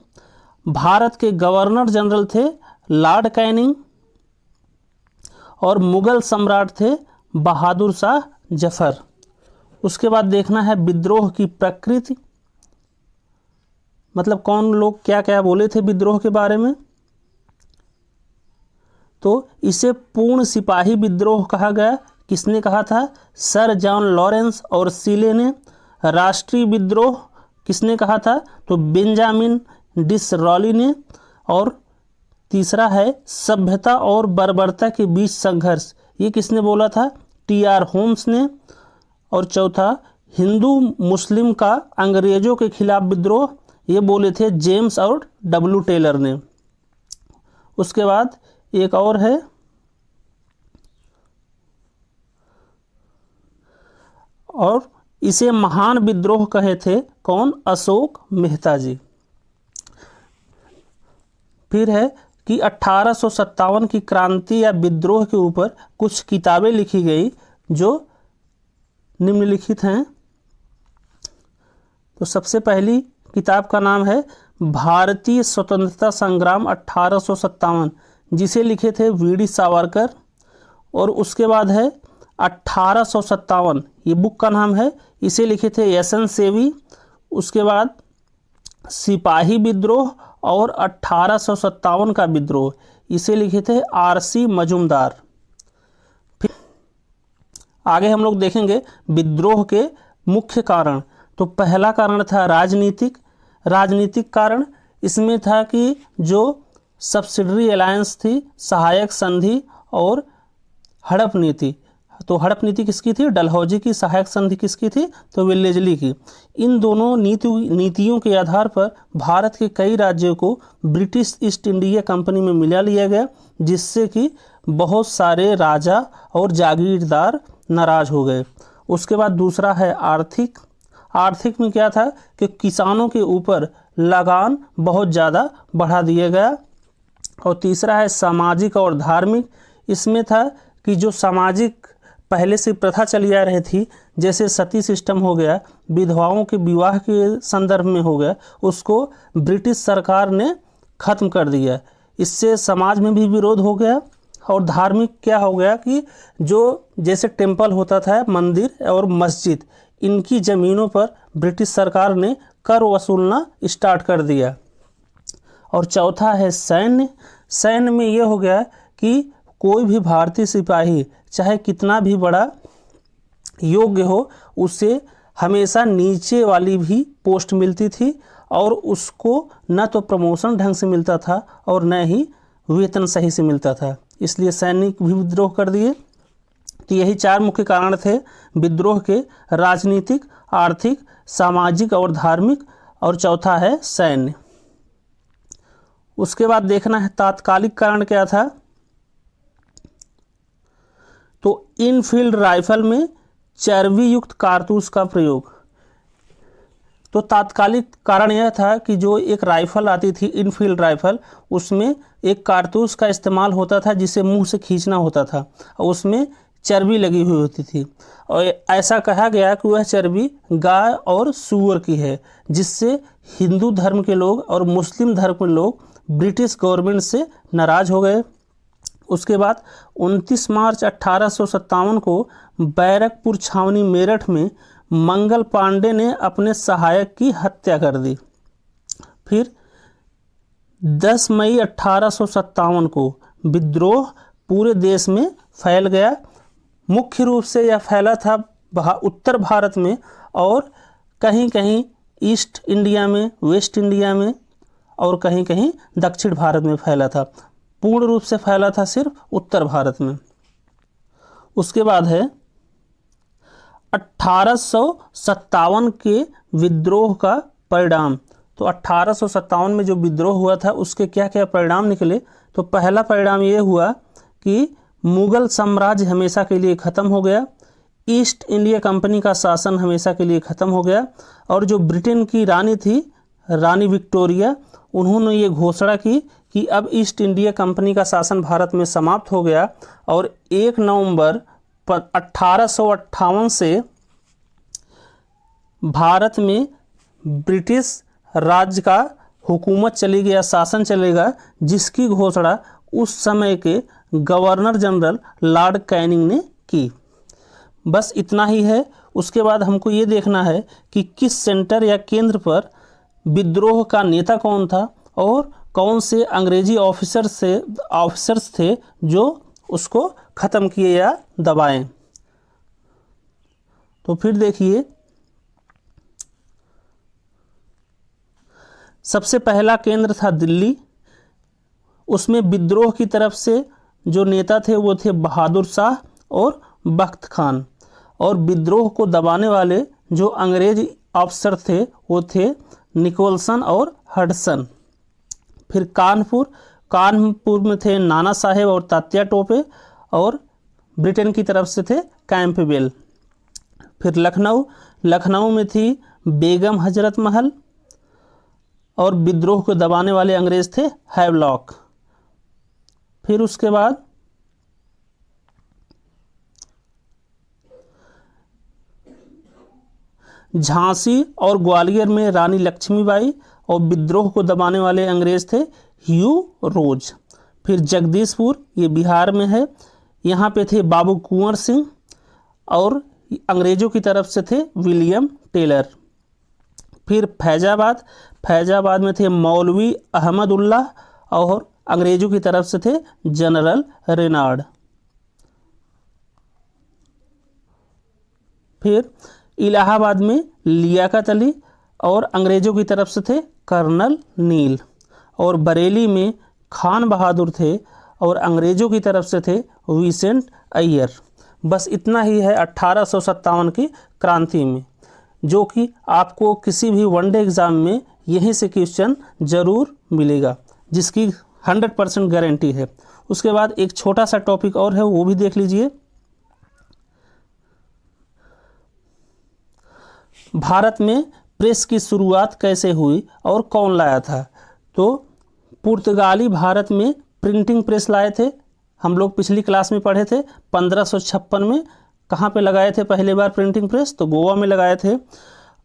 भारत के गवर्नर जनरल थे लॉर्ड कैनिंग और मुगल सम्राट थे बहादुर शाह जफर। उसके बाद देखना है विद्रोह की प्रकृति, मतलब कौन लोग क्या क्या बोले थे विद्रोह के बारे में। तो इसे पूर्ण सिपाही विद्रोह कहा गया। किसने कहा था? सर जॉन लॉरेंस और सीले ने। राष्ट्रीय विद्रोह किसने कहा था? तो बेंजामिन डिसराली ने। और तीसरा है सभ्यता और बर्बरता के बीच संघर्ष, ये किसने बोला था? टी.आर. होम्स ने। और चौथा हिंदू मुस्लिम का अंग्रेजों के खिलाफ विद्रोह, ये बोले थे जेम्स और डब्ल्यू टेलर ने। उसके बाद एक और है और इसे महान विद्रोह कहे थे कौन? अशोक मेहता जी। फिर है कि 1857 की क्रांति या विद्रोह के ऊपर कुछ किताबें लिखी गई जो निम्नलिखित हैं। तो सबसे पहली किताब का नाम है भारतीय स्वतंत्रता संग्राम 1857, जिसे लिखे थे वी.डी. सावरकर। और उसके बाद है 1857, ये बुक का नाम है, इसे लिखे थे एस.एन. सेवी। उसके बाद सिपाही विद्रोह और 1857 का विद्रोह, इसे लिखे थे आर.सी. मजूमदार। फिर आगे हम लोग देखेंगे विद्रोह के मुख्य कारण। तो पहला कारण था राजनीतिक कारण। इसमें था कि जो सब्सिडरी अलायंस थी, सहायक संधि और हड़प नीति। तो हड़प नीति किसकी थी? डलहौजी की। सहायक संधि किसकी थी? तो वेल्लेजली की। इन दोनों नीतियों के आधार पर भारत के कई राज्यों को ब्रिटिश ईस्ट इंडिया कंपनी में मिला लिया गया, जिससे कि बहुत सारे राजा और जागीरदार नाराज हो गए। उसके बाद दूसरा है आर्थिक में क्या था कि किसानों के ऊपर लगान बहुत ज़्यादा बढ़ा दिया गया। और तीसरा है सामाजिक और धार्मिक। इसमें था कि जो सामाजिक पहले से प्रथा चली आ रही थी, जैसे सती सिस्टम हो गया, विधवाओं के विवाह के संदर्भ में हो गया, उसको ब्रिटिश सरकार ने ख़त्म कर दिया। इससे समाज में भी विरोध हो गया। और धार्मिक क्या हो गया कि जो जैसे टेम्पल होता था, मंदिर और मस्जिद, इनकी ज़मीनों पर ब्रिटिश सरकार ने कर वसूलना स्टार्ट कर दिया। और चौथा है सैन्य में ये हो गया कि कोई भी भारतीय सिपाही चाहे कितना भी बड़ा योग्य हो, उसे हमेशा नीचे वाली भी पोस्ट मिलती थी और उसको न तो प्रमोशन ढंग से मिलता था और न ही वेतन सही से मिलता था। इसलिए सैनिक भी विद्रोह कर दिए। तो यही चार मुख्य कारण थे विद्रोह के: राजनीतिक, आर्थिक, सामाजिक और धार्मिक, और चौथा है सैन्य। उसके बाद देखना है तात्कालिक कारण क्या था। तो इनफील्ड राइफल में चर्बी युक्त कारतूस का प्रयोग। तो तात्कालिक कारण यह था कि जो एक राइफल आती थी इनफील्ड राइफल, उसमें एक कारतूस का इस्तेमाल होता था जिसे मुंह से खींचना होता था और उसमें चर्बी लगी हुई होती थी। और ऐसा कहा गया कि वह चर्बी गाय और सूअर की है, जिससे हिंदू धर्म के लोग और मुस्लिम धर्म के लोग ब्रिटिश गवर्नमेंट से नाराज़ हो गए। उसके बाद 29 मार्च 1857 को बैरकपुर छावनी मेरठ में मंगल पांडे ने अपने सहायक की हत्या कर दी। फिर 10 मई 1857 को विद्रोह पूरे देश में फैल गया। मुख्य रूप से यह फैला था उत्तर भारत में और कहीं कहीं ईस्ट इंडिया में, वेस्ट इंडिया में और कहीं कहीं दक्षिण भारत में फैला था। पूर्ण रूप से फैला था सिर्फ उत्तर भारत में। उसके बाद है 1857 के विद्रोह का परिणाम। तो 1857 में जो विद्रोह हुआ था उसके क्या क्या परिणाम निकले। तो पहला परिणाम ये हुआ कि मुगल साम्राज्य हमेशा के लिए ख़त्म हो गया, ईस्ट इंडिया कंपनी का शासन हमेशा के लिए ख़त्म हो गया। और जो ब्रिटेन की रानी थी, रानी विक्टोरिया, उन्होंने ये घोषणा की कि अब ईस्ट इंडिया कंपनी का शासन भारत में समाप्त हो गया और 1 नवंबर 1858 से भारत में ब्रिटिश राज्य का हुकूमत चलेगी या शासन चलेगा, जिसकी घोषणा उस समय के गवर्नर जनरल लॉर्ड कैनिंग ने की। बस इतना ही है। उसके बाद हमको ये देखना है कि किस सेंटर या केंद्र पर विद्रोह का नेता कौन था और कौन से अंग्रेजी ऑफिसर्स थे जो उसको ख़त्म किए या दबाएं। तो फिर देखिए, सबसे पहला केंद्र था दिल्ली। उसमें विद्रोह की तरफ से जो नेता थे वो थे बहादुर शाह और बख्त खान, और विद्रोह को दबाने वाले जो अंग्रेज अफसर थे वो थे निकोलसन और हडसन। फिर कानपुर में थे नाना साहेब और तात्या टोपे, और ब्रिटेन की तरफ से थे कैंपबेल। फिर लखनऊ में थी बेगम हजरत महल, और विद्रोह को दबाने वाले अंग्रेज थे हैवलॉक। फिर उसके बाद झांसी और ग्वालियर में रानी लक्ष्मीबाई, और विद्रोह को दबाने वाले अंग्रेज थे ह्यू रोज। फिर जगदीशपुर, ये बिहार में है, यहाँ पे थे बाबू कुंवर सिंह, और अंग्रेजों की तरफ से थे विलियम टेलर। फिर फैजाबाद में थे मौलवी अहमदुल्लाह, और अंग्रेजों की तरफ से थे जनरल रेनार्ड। फिर इलाहाबाद में लियाकत अली, और अंग्रेजों की तरफ से थे कर्नल नील। और बरेली में खान बहादुर थे, और अंग्रेजों की तरफ से थे विसेंट अय्यर। बस इतना ही है 1857 की क्रांति में, जो कि आपको किसी भी वनडे एग्ज़ाम में यहीं से क्वेश्चन ज़रूर मिलेगा, जिसकी 100% गारंटी है। उसके बाद एक छोटा सा टॉपिक और है, वो भी देख लीजिए। भारत में प्रेस की शुरुआत कैसे हुई और कौन लाया था? तो पुर्तगाली भारत में प्रिंटिंग प्रेस लाए थे। हम लोग पिछली क्लास में पढ़े थे 1556 में कहाँ पे लगाए थे पहली बार प्रिंटिंग प्रेस, तो गोवा में लगाए थे।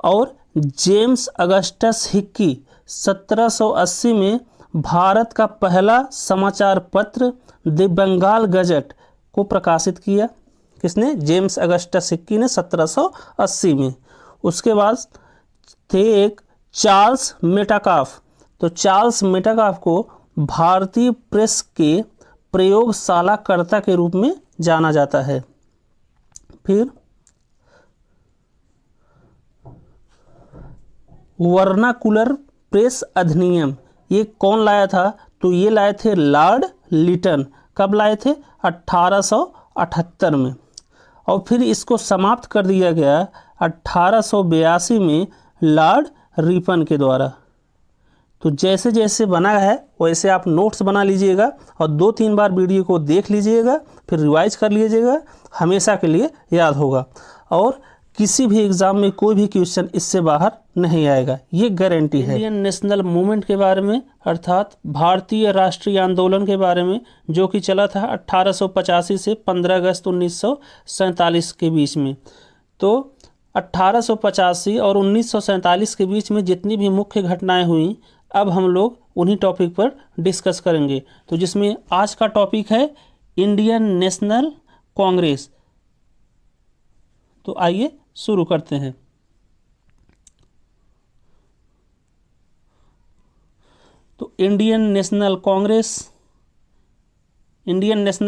और जेम्स अगस्टस हिक्की 1780 में भारत का पहला समाचार पत्र द बंगाल गजट को प्रकाशित किया। किसने? जेम्स अगस्टस हिक्की ने 1780 में। उसके बाद थे एक चार्ल्स मेटाकाफ। तो चार्ल्स मेटाकाफ को भारतीय प्रेस के प्रयोगशालाकर्ता के रूप में जाना जाता है। फिर वर्नाकुलर प्रेस अधिनियम, ये कौन लाया था? तो ये लाए थे लॉर्ड लिटन। कब लाए थे? 1878 में। और फिर इसको समाप्त कर दिया गया 1882 में लॉर्ड रिपन के द्वारा। तो जैसे जैसे बना है वैसे आप नोट्स बना लीजिएगा और 2-3 बार वीडियो को देख लीजिएगा, फिर रिवाइज कर लीजिएगा, हमेशा के लिए याद होगा। और किसी भी एग्ज़ाम में कोई भी क्वेश्चन इससे बाहर नहीं आएगा, ये गारंटी है। इंडियन नेशनल मूवमेंट के बारे में, अर्थात भारतीय राष्ट्रीय आंदोलन के बारे में, जो कि चला था 1885 से 15 अगस्त 1947 के बीच में। तो 1885 और 1947 के बीच में जितनी भी मुख्य घटनाएं हुई, अब हम लोग उन्हीं टॉपिक पर डिस्कस करेंगे। तो जिसमें आज का टॉपिक है इंडियन नेशनल कांग्रेस। तो आइए शुरू करते हैं। तो इंडियन नेशनल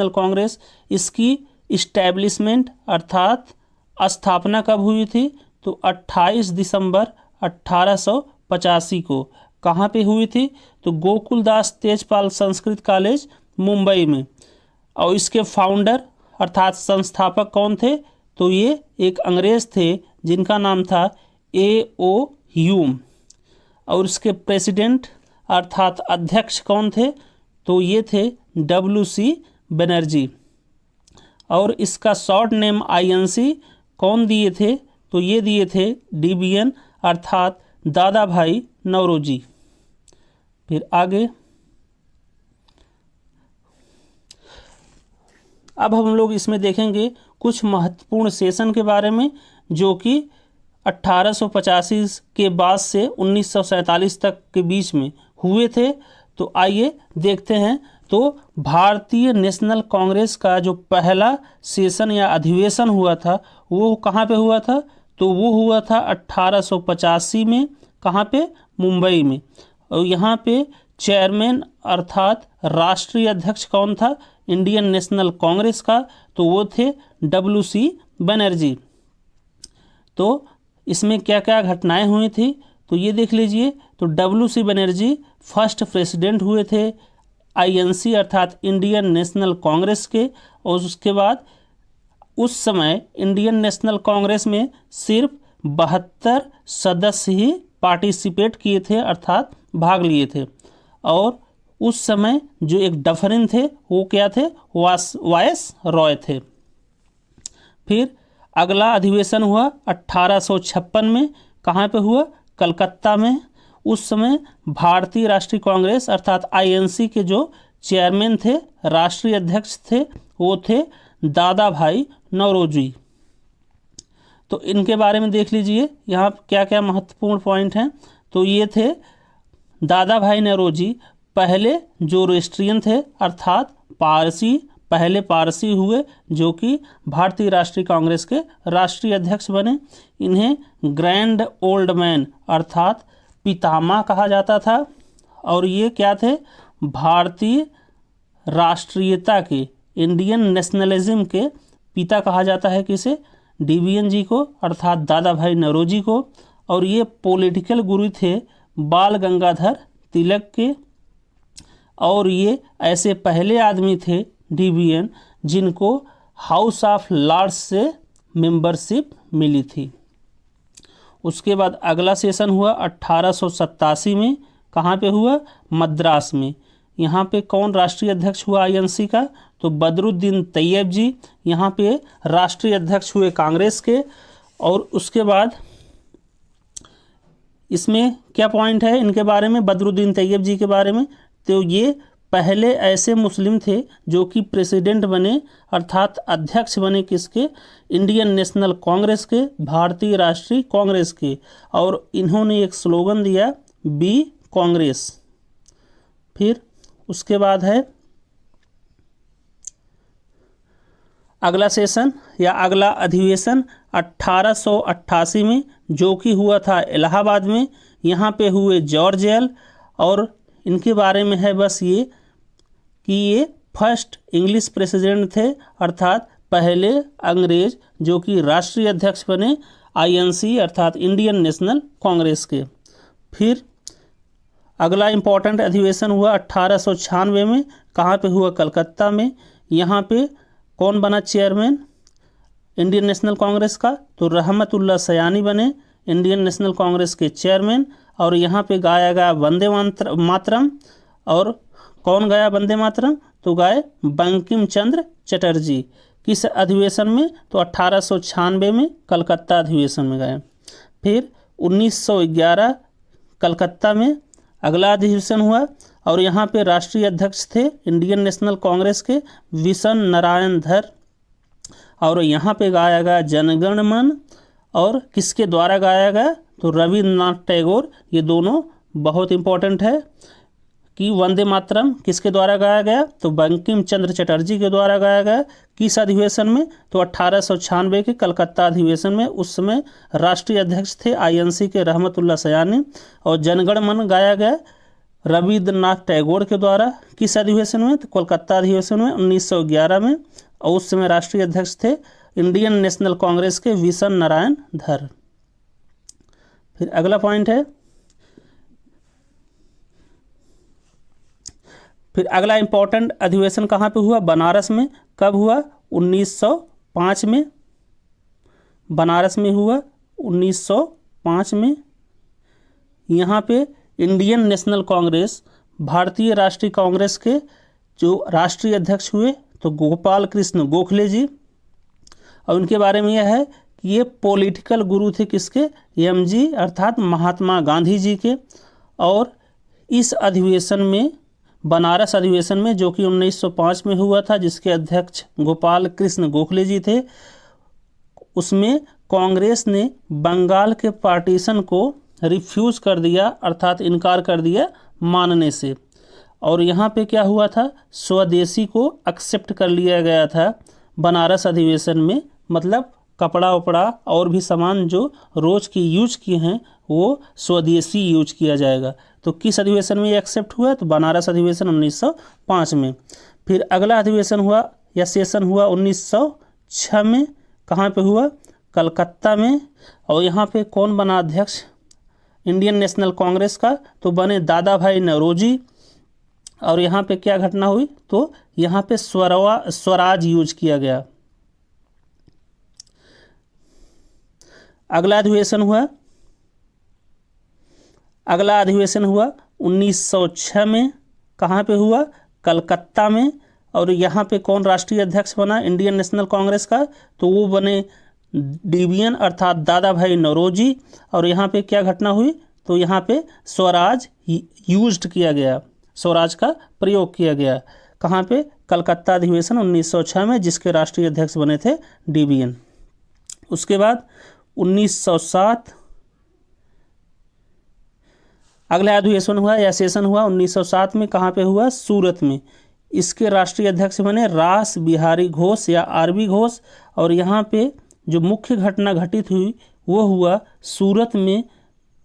कांग्रेस इसकी इस्टेब्लिशमेंट अर्थात स्थापना कब हुई थी? तो 28 दिसंबर 1885 को। कहाँ पे हुई थी? तो गोकुलदास तेजपाल संस्कृत कॉलेज मुंबई में। और इसके फाउंडर अर्थात संस्थापक कौन थे? तो ये एक अंग्रेज थे जिनका नाम था A.O. ह्यूम। और इसके प्रेसिडेंट अर्थात अध्यक्ष कौन थे? तो ये थे W.C. बनर्जी। और इसका शॉर्ट नेम INC कौन दिए थे? तो ये दिए थे DBN अर्थात दादा भाई नौरोजी। फिर आगे अब हम लोग इसमें देखेंगे कुछ महत्वपूर्ण सेशन के बारे में, जो कि 1885 के बाद से 1947 तक के बीच में हुए थे। तो आइए देखते हैं। तो भारतीय नेशनल कांग्रेस का जो पहला सेशन या अधिवेशन हुआ था वो कहाँ पे हुआ था? तो वो हुआ था 1885 में। कहाँ पे? मुंबई में। और यहाँ पे चेयरमैन अर्थात राष्ट्रीय अध्यक्ष कौन था इंडियन नेशनल कांग्रेस का? तो वो थे WC बनर्जी। तो इसमें क्या क्या घटनाएं हुई थी तो ये देख लीजिए। तो WC बनर्जी फर्स्ट प्रेसिडेंट हुए थे INC अर्थात इंडियन नेशनल कांग्रेस के। और उसके बाद उस समय इंडियन नेशनल कांग्रेस में सिर्फ 72 सदस्य ही पार्टिसिपेट किए थे अर्थात भाग लिए थे। और उस समय जो एक डफरिन थे वो क्या थे? वायस रॉय थे। फिर अगला अधिवेशन हुआ 1856 में। कहाँ पे हुआ? कलकत्ता में। उस समय भारतीय राष्ट्रीय कांग्रेस अर्थात INC के जो चेयरमैन थे, राष्ट्रीय अध्यक्ष थे, वो थे दादा भाई नौरोजी। तो इनके बारे में देख लीजिए यहाँ क्या क्या महत्वपूर्ण पॉइंट हैं। तो ये थे दादा भाई नौरोजी पहले जोरोस्ट्रियन थे अर्थात पारसी, पहले पारसी हुए जो कि भारतीय राष्ट्रीय कांग्रेस के राष्ट्रीय अध्यक्ष बने। इन्हें ग्रैंड ओल्ड मैन अर्थात पितामह कहा जाता था। और ये क्या थे? भारतीय राष्ट्रीयता के, इंडियन नेशनलिज्म के पिता कहा जाता है किसे? DBN जी को अर्थात दादा भाई नौरोजी को। और ये पॉलिटिकल गुरु थे बाल गंगाधर तिलक के। और ये ऐसे पहले आदमी थे DBN जिनको हाउस ऑफ लॉर्ड्स से मेंबरशिप मिली थी। उसके बाद अगला सेशन हुआ 1887 में। कहाँ पे हुआ? मद्रास में। यहाँ पे कौन राष्ट्रीय अध्यक्ष हुआ INC का? तो बदरुद्दीन तैयब जी यहाँ पे राष्ट्रीय अध्यक्ष हुए कांग्रेस के। और उसके बाद इसमें क्या पॉइंट है इनके बारे में, बदरुद्दीन तैयब जी के बारे में? तो ये पहले ऐसे मुस्लिम थे जो कि प्रेसिडेंट बने अर्थात अध्यक्ष बने किसके? इंडियन नेशनल कांग्रेस के, भारतीय राष्ट्रीय कांग्रेस के। और इन्होंने एक स्लोगन दिया बी कांग्रेस। फिर उसके बाद है अगला सेशन या अगला अधिवेशन 1888 में जो कि हुआ था इलाहाबाद में। यहाँ पे हुए जॉर्ज एल। और इनके बारे में है बस ये कि ये फर्स्ट इंग्लिश प्रेसिडेंट थे अर्थात पहले अंग्रेज जो कि राष्ट्रीय अध्यक्ष बने INC अर्थात इंडियन नेशनल कांग्रेस के। फिर अगला इम्पॉर्टेंट अधिवेशन हुआ 1896 में। कहाँ पे हुआ? कलकत्ता में। यहाँ पे कौन बना चेयरमैन इंडियन नेशनल कांग्रेस का? तो रहमतुल्लाह सयानी बने इंडियन नेशनल कांग्रेस के चेयरमैन। और यहाँ पे गाया गया वंदे मातरम। और कौन गाया वंदे मातरम? तो गाए बंकिम चंद्र चटर्जी। किस अधिवेशन में? तो 1896 में कलकत्ता अधिवेशन में गए। फिर 1911 कलकत्ता में अगला अधिवेशन हुआ। और यहाँ पे राष्ट्रीय अध्यक्ष थे इंडियन नेशनल कांग्रेस के विशन नारायण धर। और यहाँ पे गाया गया जनगण मन। और किसके द्वारा गाया गया? तो रविन्द्रनाथ टैगोर। ये दोनों बहुत इंपॉर्टेंट है कि वंदे मातरम किसके द्वारा गाया गया? तो बंकिम चंद्र चटर्जी के द्वारा गाया गया। किस अधिवेशन में? तो 1896 के कलकत्ता अधिवेशन में। उस समय राष्ट्रीय अध्यक्ष थे INC के रहमतुल्लाह सयानी। और जनगण मन गाया गया रविन्द्रनाथ टैगोर के द्वारा। किस अधिवेशन में? तो कोलकाता अधिवेशन में 1911 में। और उस समय राष्ट्रीय अध्यक्ष थे इंडियन नेशनल कांग्रेस के विशन नारायण धर। फिर अगला पॉइंट है, फिर अगला इंपॉर्टेंट अधिवेशन कहाँ पे हुआ? बनारस में। कब हुआ? 1905 में। बनारस में हुआ 1905 में। यहाँ पे इंडियन नेशनल कांग्रेस, भारतीय राष्ट्रीय कांग्रेस के जो राष्ट्रीय अध्यक्ष हुए तो गोपाल कृष्ण गोखले जी। और उनके बारे में यह है कि ये पॉलिटिकल गुरु थे किसके? MG अर्थात महात्मा गांधी जी के। और इस अधिवेशन में, बनारस अधिवेशन में जो कि 1905 में हुआ था, जिसके अध्यक्ष गोपाल कृष्ण गोखले जी थे, उसमें कांग्रेस ने बंगाल के पार्टीशन को रिफ्यूज़ कर दिया, अर्थात इनकार कर दिया मानने से। और यहाँ पे क्या हुआ था, स्वदेशी को एक्सेप्ट कर लिया गया था बनारस अधिवेशन में, मतलब कपड़ा वपड़ा और भी सामान जो रोज़ की यूज किए हैं वो स्वदेशी यूज किया जाएगा। तो किस अधिवेशन में ये एक्सेप्ट हुआ, तो बनारस अधिवेशन 1905 में। फिर अगला अधिवेशन हुआ या सेशन हुआ 1906 में, कहाँ पे हुआ, कलकत्ता में। और यहाँ पे कौन बना अध्यक्ष इंडियन नेशनल कांग्रेस का, तो बने दादा भाई नौरोजी। और यहाँ पे क्या घटना हुई, तो यहाँ पे स्वराज यूज किया गया। अगला अधिवेशन हुआ 1906 में, कहाँ पे हुआ, कलकत्ता में। और यहाँ पे कौन राष्ट्रीय अध्यक्ष बना इंडियन नेशनल कांग्रेस का, तो वो बने DBN अर्थात दादा भाई नौरोजी। और यहाँ पे क्या घटना हुई, तो यहाँ पे स्वराज यूज्ड किया गया, स्वराज का प्रयोग किया गया। कहाँ पे, कलकत्ता अधिवेशन 1906 में, जिसके राष्ट्रीय अध्यक्ष बने थे DBN। उसके बाद 1907 अगला अधिवेशन हुआ या सेशन हुआ 1907 में, कहाँ पे हुआ, सूरत में। इसके राष्ट्रीय अध्यक्ष बने रास बिहारी घोष या RB घोष। और यहाँ पे जो मुख्य घटना घटित हुई वो हुआ सूरत में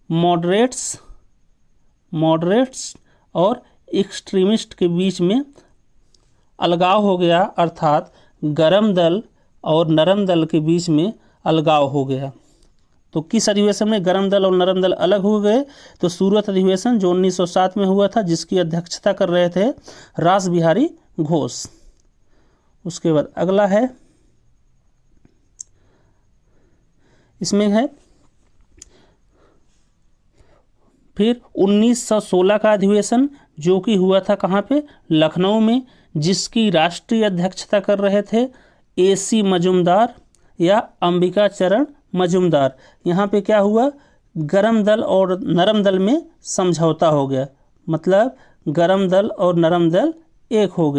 मॉडरेट्स और एक्सट्रीमिस्ट के बीच में अलगाव हो गया, अर्थात गरम दल और नरम दल के बीच में अलगाव हो गया। तो किस अधिवेशन में गरम दल और नरम दल अलग हो गए, तो सूरत अधिवेशन जो 1907 में हुआ था, जिसकी अध्यक्षता कर रहे थे रास बिहारी घोष। उसके बाद अगला है, इसमें है फिर 1916 का अधिवेशन, जो कि हुआ था कहाँ पे, लखनऊ में, जिसकी राष्ट्रीय अध्यक्षता कर रहे थे AC मजुमदार या अंबिका चरण मजुमदार। यहाँ पे क्या हुआ, गरम दल और नरम दल में समझौता हो गया, मतलब गरम दल और नरम दल एक हो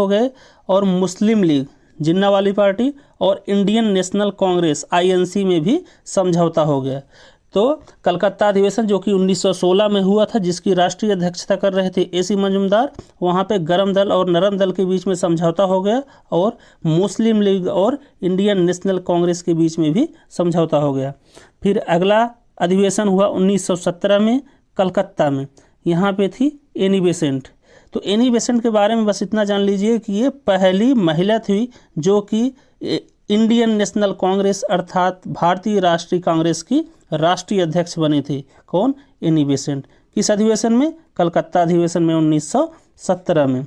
गए, और मुस्लिम लीग जिन्ना वाली पार्टी और इंडियन नेशनल कांग्रेस INC में भी समझौता हो गया। तो कलकत्ता अधिवेशन जो कि 1916 में हुआ था, जिसकी राष्ट्रीय अध्यक्षता कर रहे थे AC मजुमदार, वहाँ पे गरम दल और नरम दल के बीच में समझौता हो गया और मुस्लिम लीग और इंडियन नेशनल कांग्रेस के बीच में भी समझौता हो गया। फिर अगला अधिवेशन हुआ 1917 में कलकत्ता में, यहाँ पे थी एनी बेसेंट। तो एनी बेसेंट के बारे में बस इतना जान लीजिए कि ये पहली महिला थी जो कि इंडियन नेशनल कांग्रेस अर्थात भारतीय राष्ट्रीय कांग्रेस की राष्ट्रीय अध्यक्ष बनी थी। कौन, एनी बेसेंट। किस अधिवेशन में, कलकत्ता अधिवेशन में 1917 में।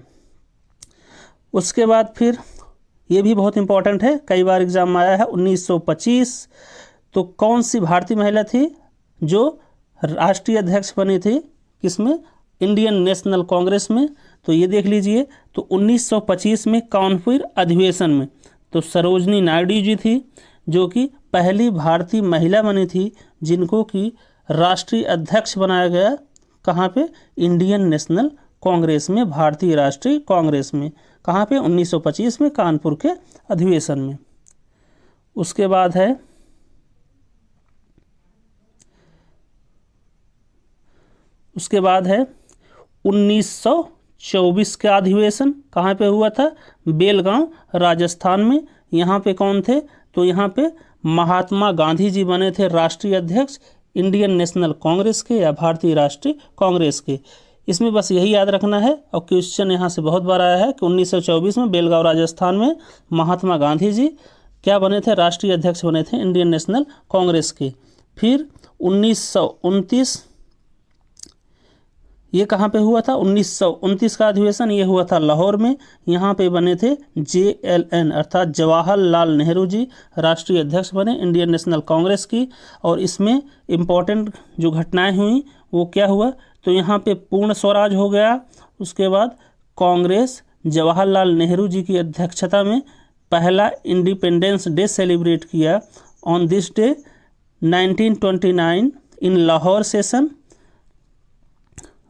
उसके बाद फिर ये भी बहुत इंपॉर्टेंट है, कई बार एग्जाम में आया है, 1925। तो कौन सी भारतीय महिला थी जो राष्ट्रीय अध्यक्ष बनी थी, किसमें, इंडियन नेशनल कांग्रेस में, तो ये देख लीजिए। तो 1925 में कानपुर अधिवेशन में तो सरोजनी नायडू जी थी, जो कि पहली भारतीय महिला बनी थी जिनको कि राष्ट्रीय अध्यक्ष बनाया गया, कहाँ पे, इंडियन नेशनल कांग्रेस में, भारतीय राष्ट्रीय कांग्रेस में। कहाँ पे, 1925 में कानपुर के अधिवेशन में। उसके बाद है 1924 का अधिवेशन, कहाँ पे हुआ था, बेलगांव राजस्थान में। यहाँ पे कौन थे, तो यहाँ पे महात्मा गांधी जी बने थे राष्ट्रीय अध्यक्ष इंडियन नेशनल कांग्रेस के या भारतीय राष्ट्रीय कांग्रेस के। इसमें बस यही याद रखना है, और क्वेश्चन यहाँ से बहुत बार आया है कि 1924 में बेलगांव राजस्थान में महात्मा गांधी जी क्या बने थे, राष्ट्रीय अध्यक्ष बने थे इंडियन नेशनल कांग्रेस के। फिर 1929 ये कहाँ पे हुआ था, 1929 का अधिवेशन ये हुआ था लाहौर में। यहाँ पे बने थे JLN अर्थात जवाहरलाल नेहरू जी राष्ट्रीय अध्यक्ष बने इंडियन नेशनल कांग्रेस की। और इसमें इम्पॉर्टेंट जो घटनाएं हुई वो क्या हुआ, तो यहाँ पे पूर्ण स्वराज हो गया। उसके बाद कांग्रेस जवाहरलाल नेहरू जी की अध्यक्षता में पहला इंडिपेंडेंस डे सेलिब्रेट किया on this day 1929 in Lahore session,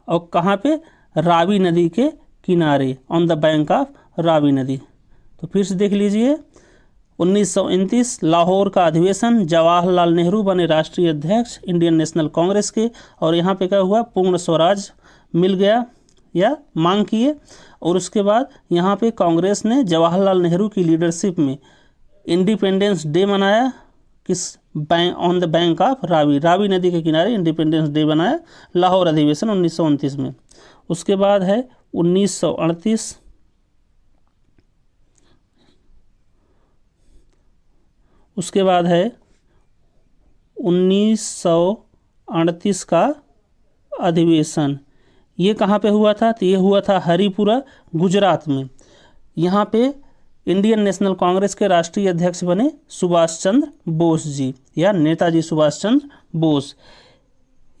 और कहाँ पे, रावी नदी के किनारे, on the bank of Ravi नदी। तो फिर से देख लीजिए, 1929 लाहौर का अधिवेशन, जवाहरलाल नेहरू बने राष्ट्रीय अध्यक्ष इंडियन नेशनल कांग्रेस के, और यहाँ पे क्या हुआ, पूर्ण स्वराज मिल गया या मांग किए। और उसके बाद यहाँ पे कांग्रेस ने जवाहरलाल नेहरू की लीडरशिप में इंडिपेंडेंस डे मनाया, किस bank, on the bank of Ravi, Ravi नदी के किनारे इंडिपेंडेंस डे बनाया, लाहौर अधिवेशन 1929 में। उसके बाद है 1938, उसके बाद है 1938 का अधिवेशन। ये कहाँ पे हुआ था, तो ये हुआ था हरिपुरा, गुजरात में। यहाँ पे इंडियन नेशनल कांग्रेस के राष्ट्रीय अध्यक्ष बने सुभाष चंद्र बोस जी या नेताजी सुभाष चंद्र बोस।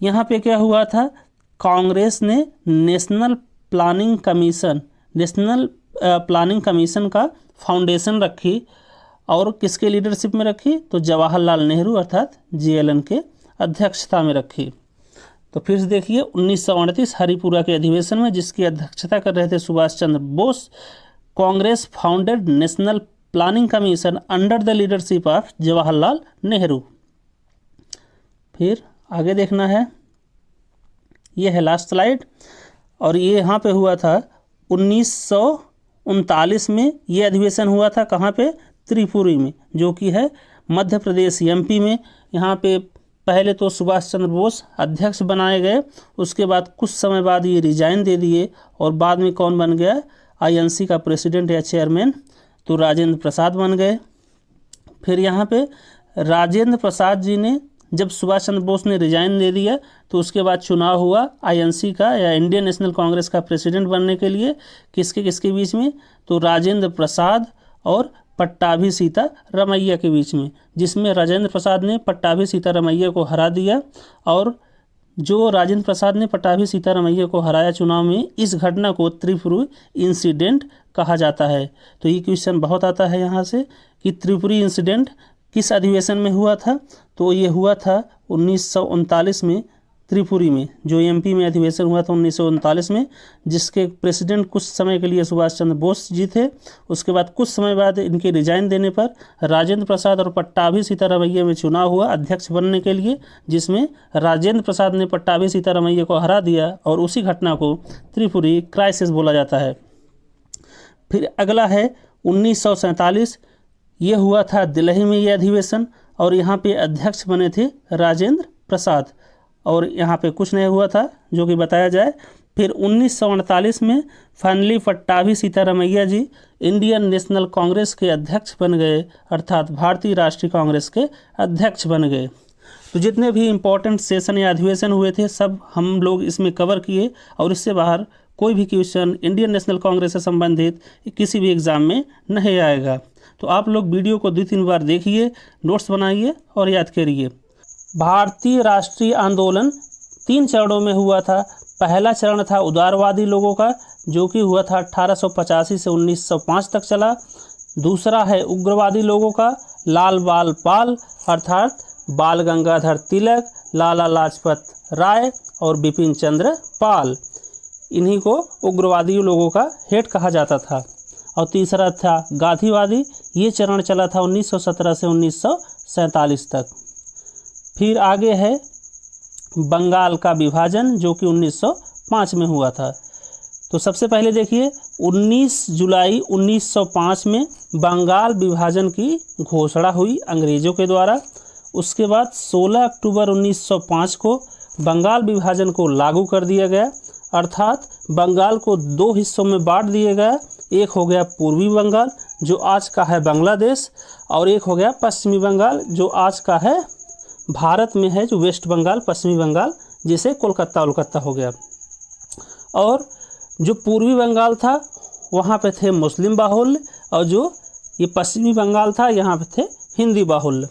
यहाँ पे क्या हुआ था, कांग्रेस ने नेशनल प्लानिंग कमीशन का फाउंडेशन रखी, और किसके लीडरशिप में रखी, तो जवाहरलाल नेहरू अर्थात JLN के अध्यक्षता में रखी। तो फिर से देखिए 1938 हरिपुरा के अधिवेशन में, जिसकी अध्यक्षता कर रहे थे Subhash Chandra Bose, Congress founded national planning commission under the leadership of Jawaharlal Nehru. फिर आगे देखना है, ये है लास्ट स्लाइड, और ये यहाँ पे हुआ था 1939 में। ये अधिवेशन हुआ था कहाँ पे, त्रिपुरी में, जो कि है मध्य प्रदेश MP में। यहाँ पे पहले तो सुभाष चंद्र बोस अध्यक्ष बनाए गए, उसके बाद कुछ समय बाद ये रिजाइन दे दिए, और बाद में कौन बन गया, INC का प्रेसिडेंट या चेयरमैन, तो राजेंद्र प्रसाद बन गए। फिर यहाँ पे राजेंद्र प्रसाद जी ने, जब सुभाष चंद्र बोस ने रिजाइन दे दिया, तो उसके बाद चुनाव हुआ INC का या इंडियन नेशनल कांग्रेस का प्रेसिडेंट बनने के लिए। किसके किसके बीच में, तो राजेंद्र प्रसाद और पट्टाभी सीतारमैया के बीच में, जिसमें राजेंद्र प्रसाद ने पट्टाभी सीतारमैया को हरा दिया। और जो राजेंद्र प्रसाद ने पट्टाभी सीतारमैया को हराया चुनाव में, इस घटना को त्रिपुरी इंसिडेंट कहा जाता है। तो ये क्वेश्चन बहुत आता है यहाँ से कि त्रिपुरी इंसिडेंट किस अधिवेशन में हुआ था, तो ये हुआ था 1939 में त्रिपुरी में, जो MP में अधिवेशन हुआ था 1939 में, जिसके प्रेसिडेंट कुछ समय के लिए सुभाष चंद्र बोस जी थे। उसके बाद कुछ समय बाद इनके रिजाइन देने पर राजेंद्र प्रसाद और पट्टाभी सीतारमैया में चुनाव हुआ अध्यक्ष बनने के लिए, जिसमें राजेंद्र प्रसाद ने पट्टाभी सीतारमैया को हरा दिया, और उसी घटना को त्रिपुरी क्राइसिस बोला जाता है। फिर अगला है 1947, ये हुआ था दिल्ली में ये अधिवेशन, और यहाँ पे अध्यक्ष बने थे राजेंद्र प्रसाद, और यहाँ पे कुछ नहीं हुआ था जो कि बताया जाए। फिर 1948 में फाइनली पट्टाभी सीतारमैया जी इंडियन नेशनल कांग्रेस के अध्यक्ष बन गए, अर्थात भारतीय राष्ट्रीय कांग्रेस के अध्यक्ष बन गए। तो जितने भी इम्पोर्टेंट सेशन या अधिवेशन हुए थे सब हम लोग इसमें कवर किए, और इससे बाहर कोई भी क्वेश्चन इंडियन नेशनल कांग्रेस से संबंधित किसी भी एग्ज़ाम में नहीं आएगा। तो आप लोग वीडियो को 2-3 बार देखिए, नोट्स बनाइए और याद करिए। भारतीय राष्ट्रीय आंदोलन 3 चरणों में हुआ था। पहला चरण था उदारवादी लोगों का, जो कि हुआ था 1885 से 1905 तक चला। दूसरा है उग्रवादी लोगों का, लाल बाल पाल अर्थात बाल गंगाधर तिलक, लाला लाजपत राय और बिपिन चंद्र पाल, इन्हीं को उग्रवादी लोगों का हेड कहा जाता था। और तीसरा था गांधीवादी, ये चरण चला था 1917 से 1947 तक। फिर आगे है बंगाल का विभाजन, जो कि 1905 में हुआ था। तो सबसे पहले देखिए 19 जुलाई 1905 में बंगाल विभाजन की घोषणा हुई अंग्रेज़ों के द्वारा। उसके बाद 16 अक्टूबर 1905 को बंगाल विभाजन को लागू कर दिया गया, अर्थात बंगाल को 2 हिस्सों में बांट दिया गया। एक हो गया पूर्वी बंगाल जो आज का है बांग्लादेश, और एक हो गया पश्चिमी बंगाल जो आज का है भारत में है, जो वेस्ट बंगाल पश्चिमी बंगाल, जिसे कोलकाता हो गया। और जो पूर्वी बंगाल था वहाँ पे थे मुस्लिम बाहुल्य, और जो ये पश्चिमी बंगाल था यहाँ पे थे हिंदी बाहुल्य।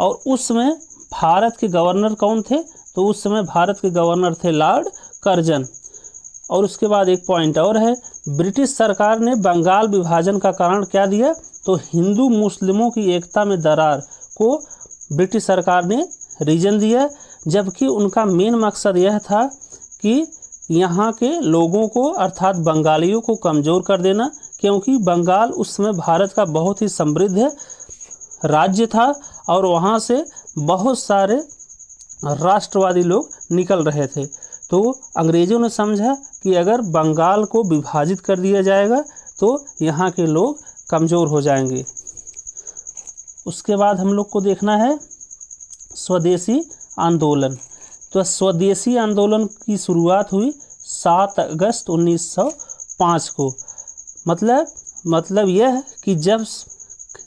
और उस समय भारत के गवर्नर कौन थे, तो उस समय भारत के गवर्नर थे लॉर्ड कर्जन। और उसके बाद एक पॉइंट और है, ब्रिटिश सरकार ने बंगाल विभाजन का कारण क्या दिया, तो हिंदू मुस्लिमों की एकता में दरार को ब्रिटिश सरकार ने रीजन दिया, जबकि उनका मेन मकसद यह था कि यहाँ के लोगों को अर्थात बंगालियों को कमज़ोर कर देना, क्योंकि बंगाल उस समय भारत का बहुत ही समृद्ध राज्य था और वहाँ से बहुत सारे राष्ट्रवादी लोग निकल रहे थे। तो अंग्रेज़ों ने समझा कि अगर बंगाल को विभाजित कर दिया जाएगा तो यहाँ के लोग कमज़ोर हो जाएंगे। उसके बाद हम लोग को देखना है स्वदेशी आंदोलन। तो स्वदेशी आंदोलन की शुरुआत हुई 7 अगस्त 1905 को। मतलब यह कि जब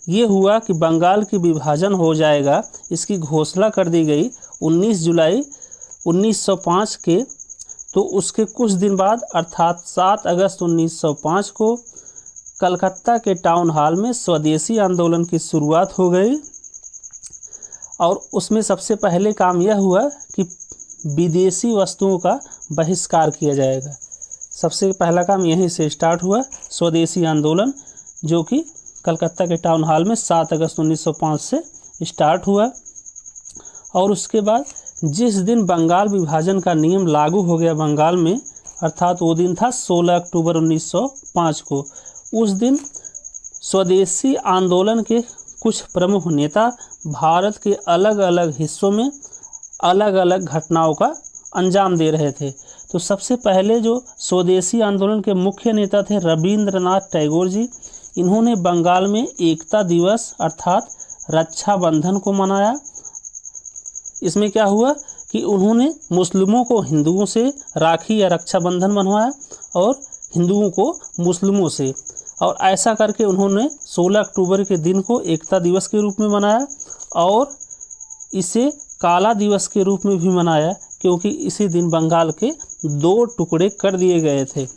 ये हुआ कि बंगाल की विभाजन हो जाएगा, इसकी घोषणा कर दी गई 19 जुलाई 1905 के, तो उसके कुछ दिन बाद अर्थात 7 अगस्त 1905 को कलकत्ता के टाउन हॉल में स्वदेशी आंदोलन की शुरुआत हो गई। और उसमें सबसे पहले काम यह हुआ कि विदेशी वस्तुओं का बहिष्कार किया जाएगा। सबसे पहला काम यहीं से स्टार्ट हुआ, स्वदेशी आंदोलन, जो कि कलकत्ता के टाउन हॉल में 7 अगस्त 1905 से स्टार्ट हुआ। और उसके बाद जिस दिन बंगाल विभाजन का नियम लागू हो गया बंगाल में, अर्थात वो दिन था 16 अक्टूबर 1905 को, उस दिन स्वदेशी आंदोलन के कुछ प्रमुख नेता भारत के अलग अलग हिस्सों में अलग अलग घटनाओं का अंजाम दे रहे थे। तो सबसे पहले जो स्वदेशी आंदोलन के मुख्य नेता थे रविंद्रनाथ टैगोर जी, इन्होंने बंगाल में एकता दिवस अर्थात रक्षाबंधन को मनाया। इसमें क्या हुआ कि उन्होंने मुस्लिमों को हिंदुओं से राखी या रक्षाबंधन बनवाया और हिंदुओं को मुस्लिमों से, और ऐसा करके उन्होंने 16 अक्टूबर के दिन को एकता दिवस के रूप में मनाया और इसे काला दिवस के रूप में भी मनाया, क्योंकि इसी दिन बंगाल के 2 टुकड़े कर दिए गए थे।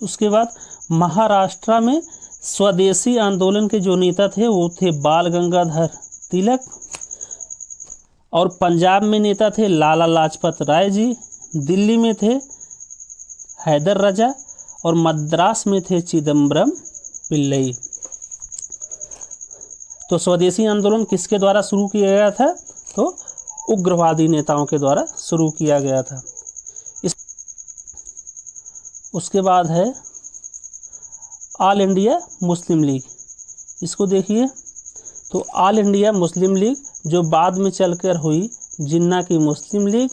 उसके बाद महाराष्ट्र में स्वदेशी आंदोलन के जो नेता थे वो थे बाल गंगाधर तिलक, और पंजाब में नेता थे लाला लाजपत राय जी, दिल्ली में थे हैदर राजा और मद्रास में थे चिदम्बरम पिल्लई। तो स्वदेशी आंदोलन किसके द्वारा शुरू किया गया था? तो उग्रवादी नेताओं के द्वारा शुरू किया गया था। उसके बाद है ऑल इंडिया मुस्लिम लीग। इसको देखिए, तो ऑल इंडिया मुस्लिम लीग जो बाद में चलकर हुई जिन्ना की मुस्लिम लीग,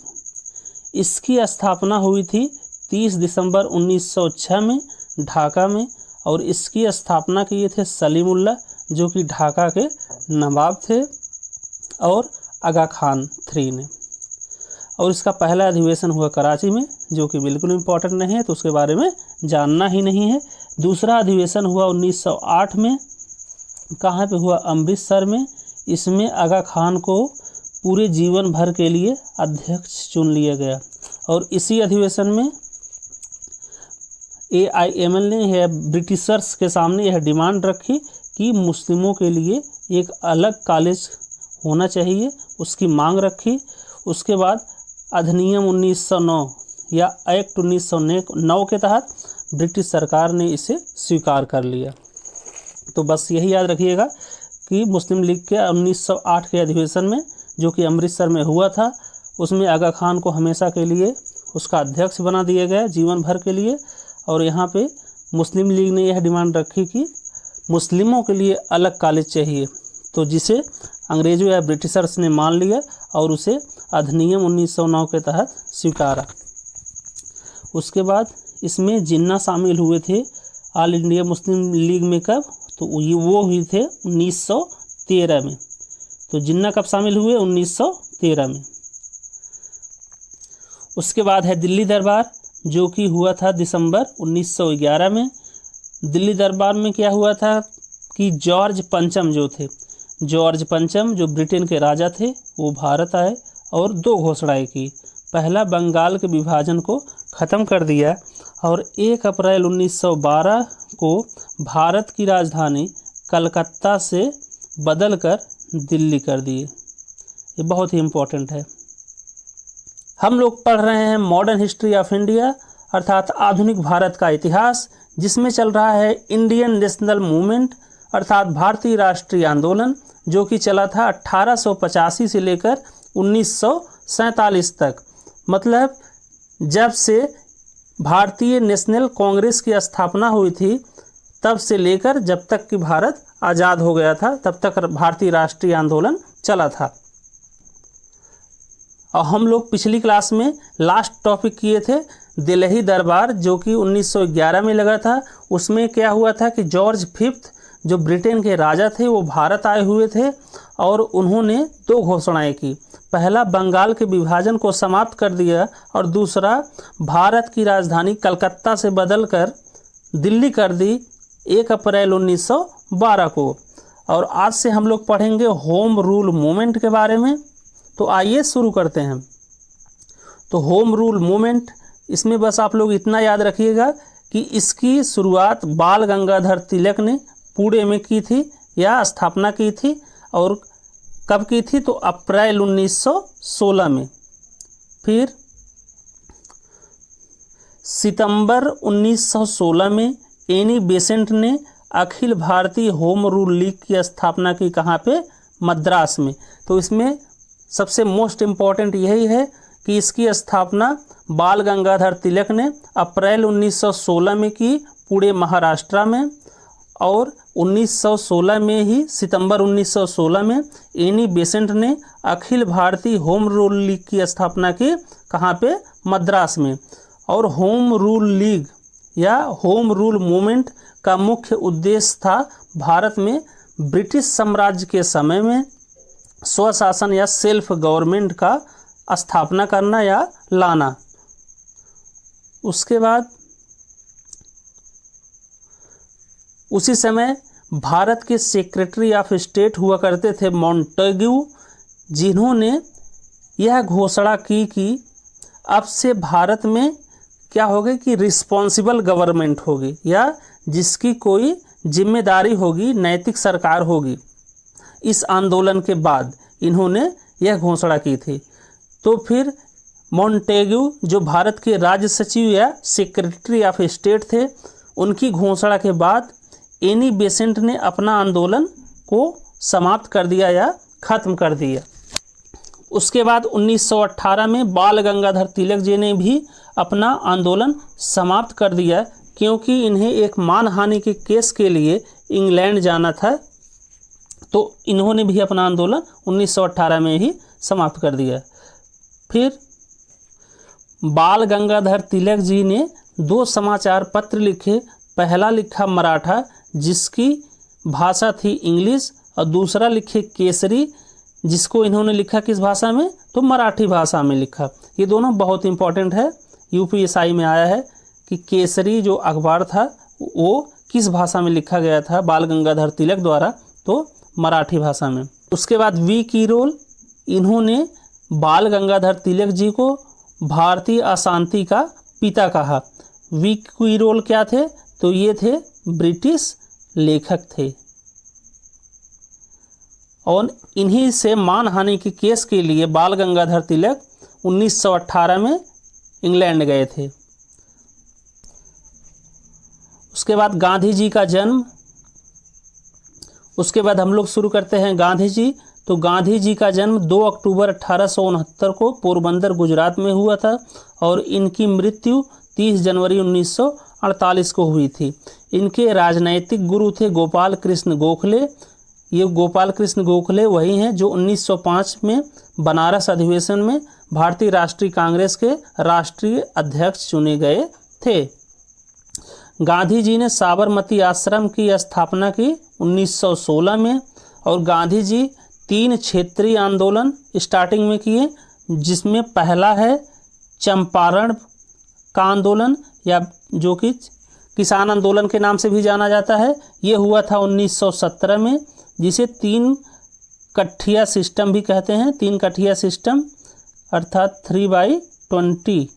इसकी स्थापना हुई थी 30 दिसंबर 1906 में ढाका में, और इसकी स्थापना किए थे सलीमुल्लाह जो कि ढाका के नवाब थे, और आगा खान III ने। और इसका पहला अधिवेशन हुआ कराची में, जो कि बिल्कुल इम्पोर्टेंट नहीं है, तो उसके बारे में जानना ही नहीं है। दूसरा अधिवेशन हुआ 1908 में, कहाँ पे हुआ? अमृतसर में। इसमें आगा खान को पूरे जीवन भर के लिए अध्यक्ष चुन लिया गया, और इसी अधिवेशन में AIML ने यह ब्रिटिशर्स के सामने यह डिमांड रखी कि मुस्लिमों के लिए एक अलग कॉलेज होना चाहिए, उसकी मांग रखी। उसके बाद अधिनियम 1909 या एक्ट 1909 के तहत ब्रिटिश सरकार ने इसे स्वीकार कर लिया। तो बस यही याद रखिएगा कि मुस्लिम लीग के 1908 के अधिवेशन में, जो कि अमृतसर में हुआ था, उसमें आगा खान को हमेशा के लिए उसका अध्यक्ष बना दिया गया जीवन भर के लिए। और यहाँ पे मुस्लिम लीग ने यह डिमांड रखी कि मुस्लिमों के लिए अलग कॉलेज चाहिए, तो जिसे अंग्रेज़ों या ब्रिटिशर्स ने मान लिया और उसे अधिनियम 1909 के तहत स्वीकारा। उसके बाद इसमें जिन्ना शामिल हुए थे ऑल इंडिया मुस्लिम लीग में। कब? तो वो हुए थे 1913 में। तो जिन्ना कब शामिल हुए? 1913 में। उसके बाद है दिल्ली दरबार, जो कि हुआ था दिसंबर 1911 में। दिल्ली दरबार में क्या हुआ था कि जॉर्ज पंचम जो थे, जॉर्ज पंचम जो ब्रिटेन के राजा थे, वो भारत आए और 2 घोषणाएं की। पहला, बंगाल के विभाजन को ख़त्म कर दिया, और 1 अप्रैल 1912 को भारत की राजधानी कलकत्ता से बदलकर दिल्ली कर दिए। ये बहुत ही इम्पोर्टेंट है। हम लोग पढ़ रहे हैं मॉडर्न हिस्ट्री ऑफ इंडिया, अर्थात आधुनिक भारत का इतिहास, जिसमें चल रहा है इंडियन नेशनल मूवमेंट अर्थात भारतीय राष्ट्रीय आंदोलन, जो कि चला था 1885 से लेकर 1947 तक। मतलब जब से भारतीय नेशनल कांग्रेस की स्थापना हुई थी, तब से लेकर जब तक कि भारत आज़ाद हो गया था, तब तक भारतीय राष्ट्रीय आंदोलन चला था। और हम लोग पिछली क्लास में लास्ट टॉपिक किए थे दिल्ली दरबार, जो कि 1911 में लगा था। उसमें क्या हुआ था कि जॉर्ज फिफ्थ जो ब्रिटेन के राजा थे वो भारत आए हुए थे और उन्होंने दो घोषणाएं की। पहला, बंगाल के विभाजन को समाप्त कर दिया और दूसरा, भारत की राजधानी कलकत्ता से बदलकर दिल्ली कर दी 1 अप्रैल 1912 को। और आज से हम लोग पढ़ेंगे होम रूल मूवमेंट के बारे में। तो आइए शुरू करते हैं। तो होम रूल मूवमेंट, इसमें बस आप लोग इतना याद रखिएगा कि इसकी शुरुआत बाल गंगाधर तिलक ने पुणे में की थी या स्थापना की थी। और कब की थी? तो अप्रैल 1916 में। फिर सितंबर 1916 में एनी बेसेंट ने Akhil Bharatiya home rule league की स्थापना की। कहाँ पे? मद्रास में। तो इसमें सबसे मोस्ट इम्पॉर्टेंट यही है कि इसकी स्थापना बाल गंगाधर तिलक ने अप्रैल 1916 में की पुणे महाराष्ट्र में। और 1916 में ही, सितंबर 1916 में एनी बेसेंट ने Akhil Bharatiya home rule league की स्थापना की। कहाँ पे? मद्रास में। और होम रूल लीग या होम रूल मूवमेंट का मुख्य उद्देश्य था भारत में ब्रिटिश साम्राज्य के समय में स्वशासन या सेल्फ गवर्नमेंट का स्थापना करना या लाना। उसके बाद उसी समय भारत के सेक्रेटरी ऑफ स्टेट हुआ करते थे मॉन्टेग्यू, जिन्होंने यह घोषणा की कि अब से भारत में क्या होगी कि रिस्पॉन्सिबल गवर्नमेंट होगी या जिसकी कोई जिम्मेदारी होगी, नैतिक सरकार होगी। इस आंदोलन के बाद इन्होंने यह घोषणा की थी। तो फिर मॉन्टेग्यू जो भारत के राज्य सचिव या सेक्रेटरी ऑफ स्टेट थे, उनकी घोषणा के बाद एनी बेसेंट ने अपना आंदोलन को समाप्त कर दिया या ख़त्म कर दिया। उसके बाद 1918 में बाल गंगाधर तिलक जी ने भी अपना आंदोलन समाप्त कर दिया, क्योंकि इन्हें एक मानहानि के केस के लिए इंग्लैंड जाना था। तो इन्होंने भी अपना आंदोलन 1918 में ही समाप्त कर दिया। फिर बाल गंगाधर तिलक जी ने 2 समाचार पत्र लिखे। पहला लिखा मराठा, जिसकी भाषा थी इंग्लिश, और दूसरा लिखे केसरी, जिसको इन्होंने लिखा किस भाषा में? तो मराठी भाषा में लिखा। ये दोनों बहुत इंपॉर्टेंट है, यूपीएसआई में आया है कि केसरी जो अखबार था वो किस भाषा में लिखा गया था बाल गंगाधर तिलक द्वारा? तो मराठी भाषा में। उसके बाद वी कीरोल, इन्होंने बाल गंगाधर तिलक जी को भारतीय अशांति का पिता कहा। वी कीरोल क्या थे? तो ये थे ब्रिटिश लेखक थे और इन्हीं से मानहानि के केस के लिए बाल गंगाधर तिलक 1918 में इंग्लैंड गए थे। उसके बाद गांधी जी का जन्म। उसके बाद हम लोग शुरू करते हैं गांधी जी। तो गांधी जी का जन्म 2 अक्टूबर 1869 को पोरबंदर गुजरात में हुआ था और इनकी मृत्यु 30 जनवरी 1948 को हुई थी। इनके राजनैतिक गुरु थे गोपाल कृष्ण गोखले। ये गोपाल कृष्ण गोखले वही हैं जो 1905 में बनारस अधिवेशन में भारतीय राष्ट्रीय कांग्रेस के राष्ट्रीय अध्यक्ष चुने गए थे। गांधी जी ने साबरमती आश्रम की स्थापना की 1916 में और गांधी जी 3 क्षेत्रीय आंदोलन स्टार्टिंग में किए, जिसमें पहला है चंपारण का आंदोलन या जो कि किसान आंदोलन के नाम से भी जाना जाता है। ये हुआ था 1917 में, जिसे 3 कठिया सिस्टम भी कहते हैं। 3 कठिया सिस्टम अर्थात 3/20।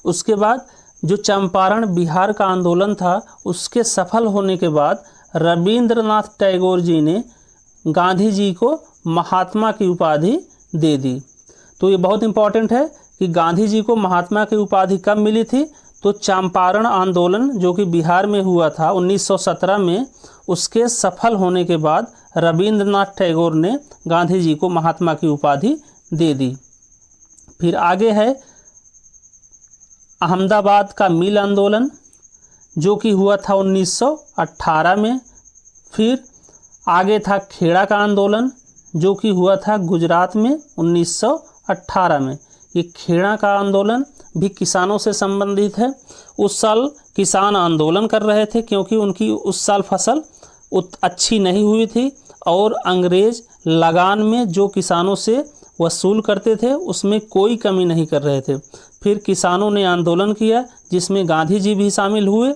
उसके बाद जो चंपारण बिहार का आंदोलन था, उसके सफल होने के बाद रविंद्रनाथ टैगोर जी ने गांधी जी को महात्मा की उपाधि दे दी। तो ये बहुत इम्पॉर्टेंट है कि गांधी जी को महात्मा की उपाधि कब मिली थी? तो चंपारण आंदोलन जो कि बिहार में हुआ था 1917 में, उसके सफल होने के बाद रविंद्रनाथ टैगोर ने गांधी जी को महात्मा की उपाधि दे दी। फिर आगे है अहमदाबाद का मिल आंदोलन। जो कि हुआ था 1918 में। फिर आगे था खेड़ा का आंदोलन जो कि हुआ था गुजरात में 1918 में। ये खेड़ा का आंदोलन भी किसानों से संबंधित है। उस साल किसान आंदोलन कर रहे थे क्योंकि उनकी उस साल फसल अच्छी नहीं हुई थी और अंग्रेज लगान में जो किसानों से वसूल करते थे उसमें कोई कमी नहीं कर रहे थे। फिर किसानों ने आंदोलन किया जिसमें गांधी जी भी शामिल हुए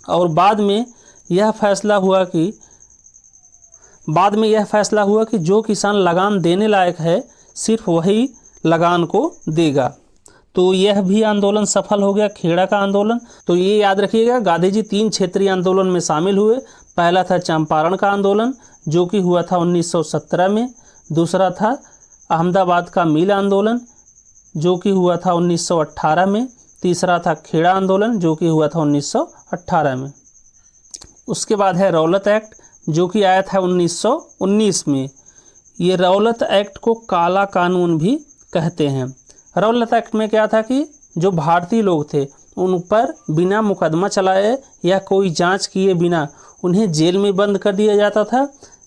और बाद में यह फैसला हुआ कि जो किसान लगान देने लायक है सिर्फ वही लगान को देगा। तो यह भी आंदोलन सफल हो गया, खेड़ा का आंदोलन। तो ये याद रखिएगा, गांधी जी 3 क्षेत्रीय आंदोलन में शामिल हुए। पहला था चंपारण का आंदोलन जो कि हुआ था 1917 में। दूसरा था अहमदाबाद का मिल आंदोलन जो कि हुआ था 1918 में। तीसरा था खेड़ा आंदोलन जो कि हुआ था 1918 में। उसके बाद है रौलत एक्ट जो कि आया था 1919 में। ये रौलत एक्ट को काला कानून भी कहते हैं। रौलत एक्ट में क्या था कि जो भारतीय लोग थे उन पर बिना मुकदमा चलाए या कोई जांच किए बिना उन्हें जेल में बंद कर दिया जाता था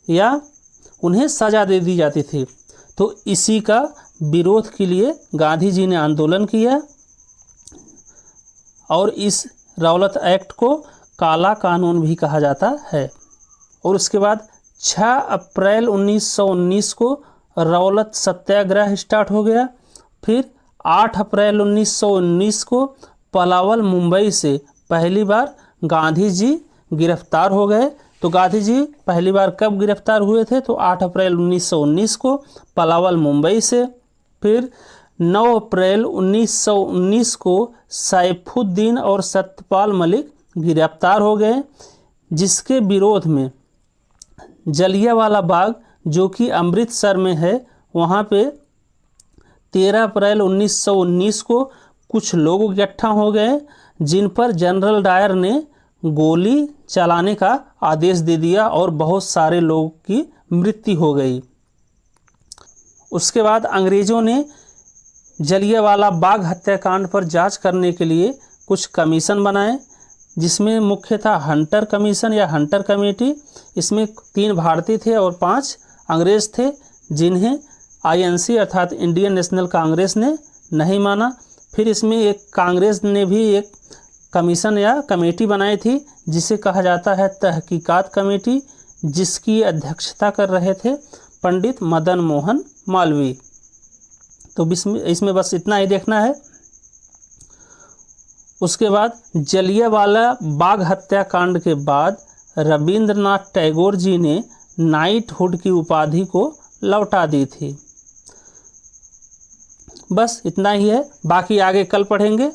या उन्हें सज़ा दे दी जाती थी। तो इसी का विरोध के लिए गांधी जी ने आंदोलन किया और इस रौलत एक्ट को काला कानून भी कहा जाता है। और उसके बाद 6 अप्रैल 1919 को रौलत सत्याग्रह स्टार्ट हो गया। फिर 8 अप्रैल 1919 को पलावल मुंबई से पहली बार गांधी जी गिरफ्तार हो गए। तो गांधी जी पहली बार कब गिरफ्तार हुए थे? तो 8 अप्रैल 1919 को पलावल मुंबई से। फिर 9 अप्रैल 1919 को सैफुद्दीन और सत्यपाल मलिक गिरफ्तार हो गए, जिसके विरोध में जलियांवाला बाग जो कि अमृतसर में है वहाँ पे 13 अप्रैल 1919 को कुछ लोग इकट्ठा हो गए जिन पर जनरल डायर ने गोली चलाने का आदेश दे दिया और बहुत सारे लोगों की मृत्यु हो गई। उसके बाद अंग्रेज़ों ने जलियांवाला बाग हत्याकांड पर जांच करने के लिए कुछ कमीशन बनाए, जिसमें मुख्य था हंटर कमीशन या हंटर कमेटी। इसमें 3 भारतीय थे और 5 अंग्रेज़ थे, जिन्हें INC अर्थात इंडियन नेशनल कांग्रेस ने नहीं माना। फिर इसमें एक कांग्रेस ने भी एक कमीशन या कमेटी बनाई थी जिसे कहा जाता है तहकीकात कमेटी, जिसकी अध्यक्षता कर रहे थे पंडित मदन मोहन मालवीय। तो इसमें बस इतना ही देखना है। उसके बाद जलियांवाला बाग हत्याकांड के बाद रविंद्रनाथ टैगोर जी ने नाइटहुड की उपाधि को लौटा दी थी। बस इतना ही है, बाकी आगे कल पढ़ेंगे।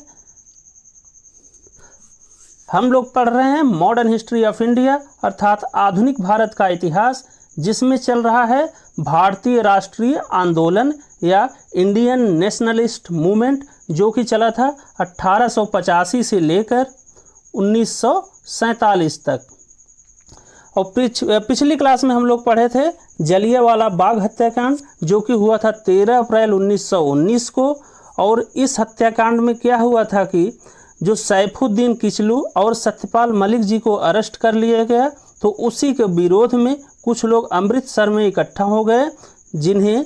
हम लोग पढ़ रहे हैं मॉडर्न हिस्ट्री ऑफ इंडिया अर्थात आधुनिक भारत का इतिहास, जिसमें चल रहा है भारतीय राष्ट्रीय आंदोलन या इंडियन नेशनलिस्ट मूवमेंट, जो कि चला था 1885 से लेकर 1947 तक। और पिछली क्लास में हम लोग पढ़े थे जलियांवाला बाग हत्याकांड जो कि हुआ था 13 अप्रैल 1919 को। और इस हत्याकांड में क्या हुआ था कि जो सैफुद्दीन किचलू और सत्यपाल मलिक जी को अरेस्ट कर लिया गया, तो उसी के विरोध में कुछ लोग अमृतसर में इकट्ठा हो गए, जिन्हें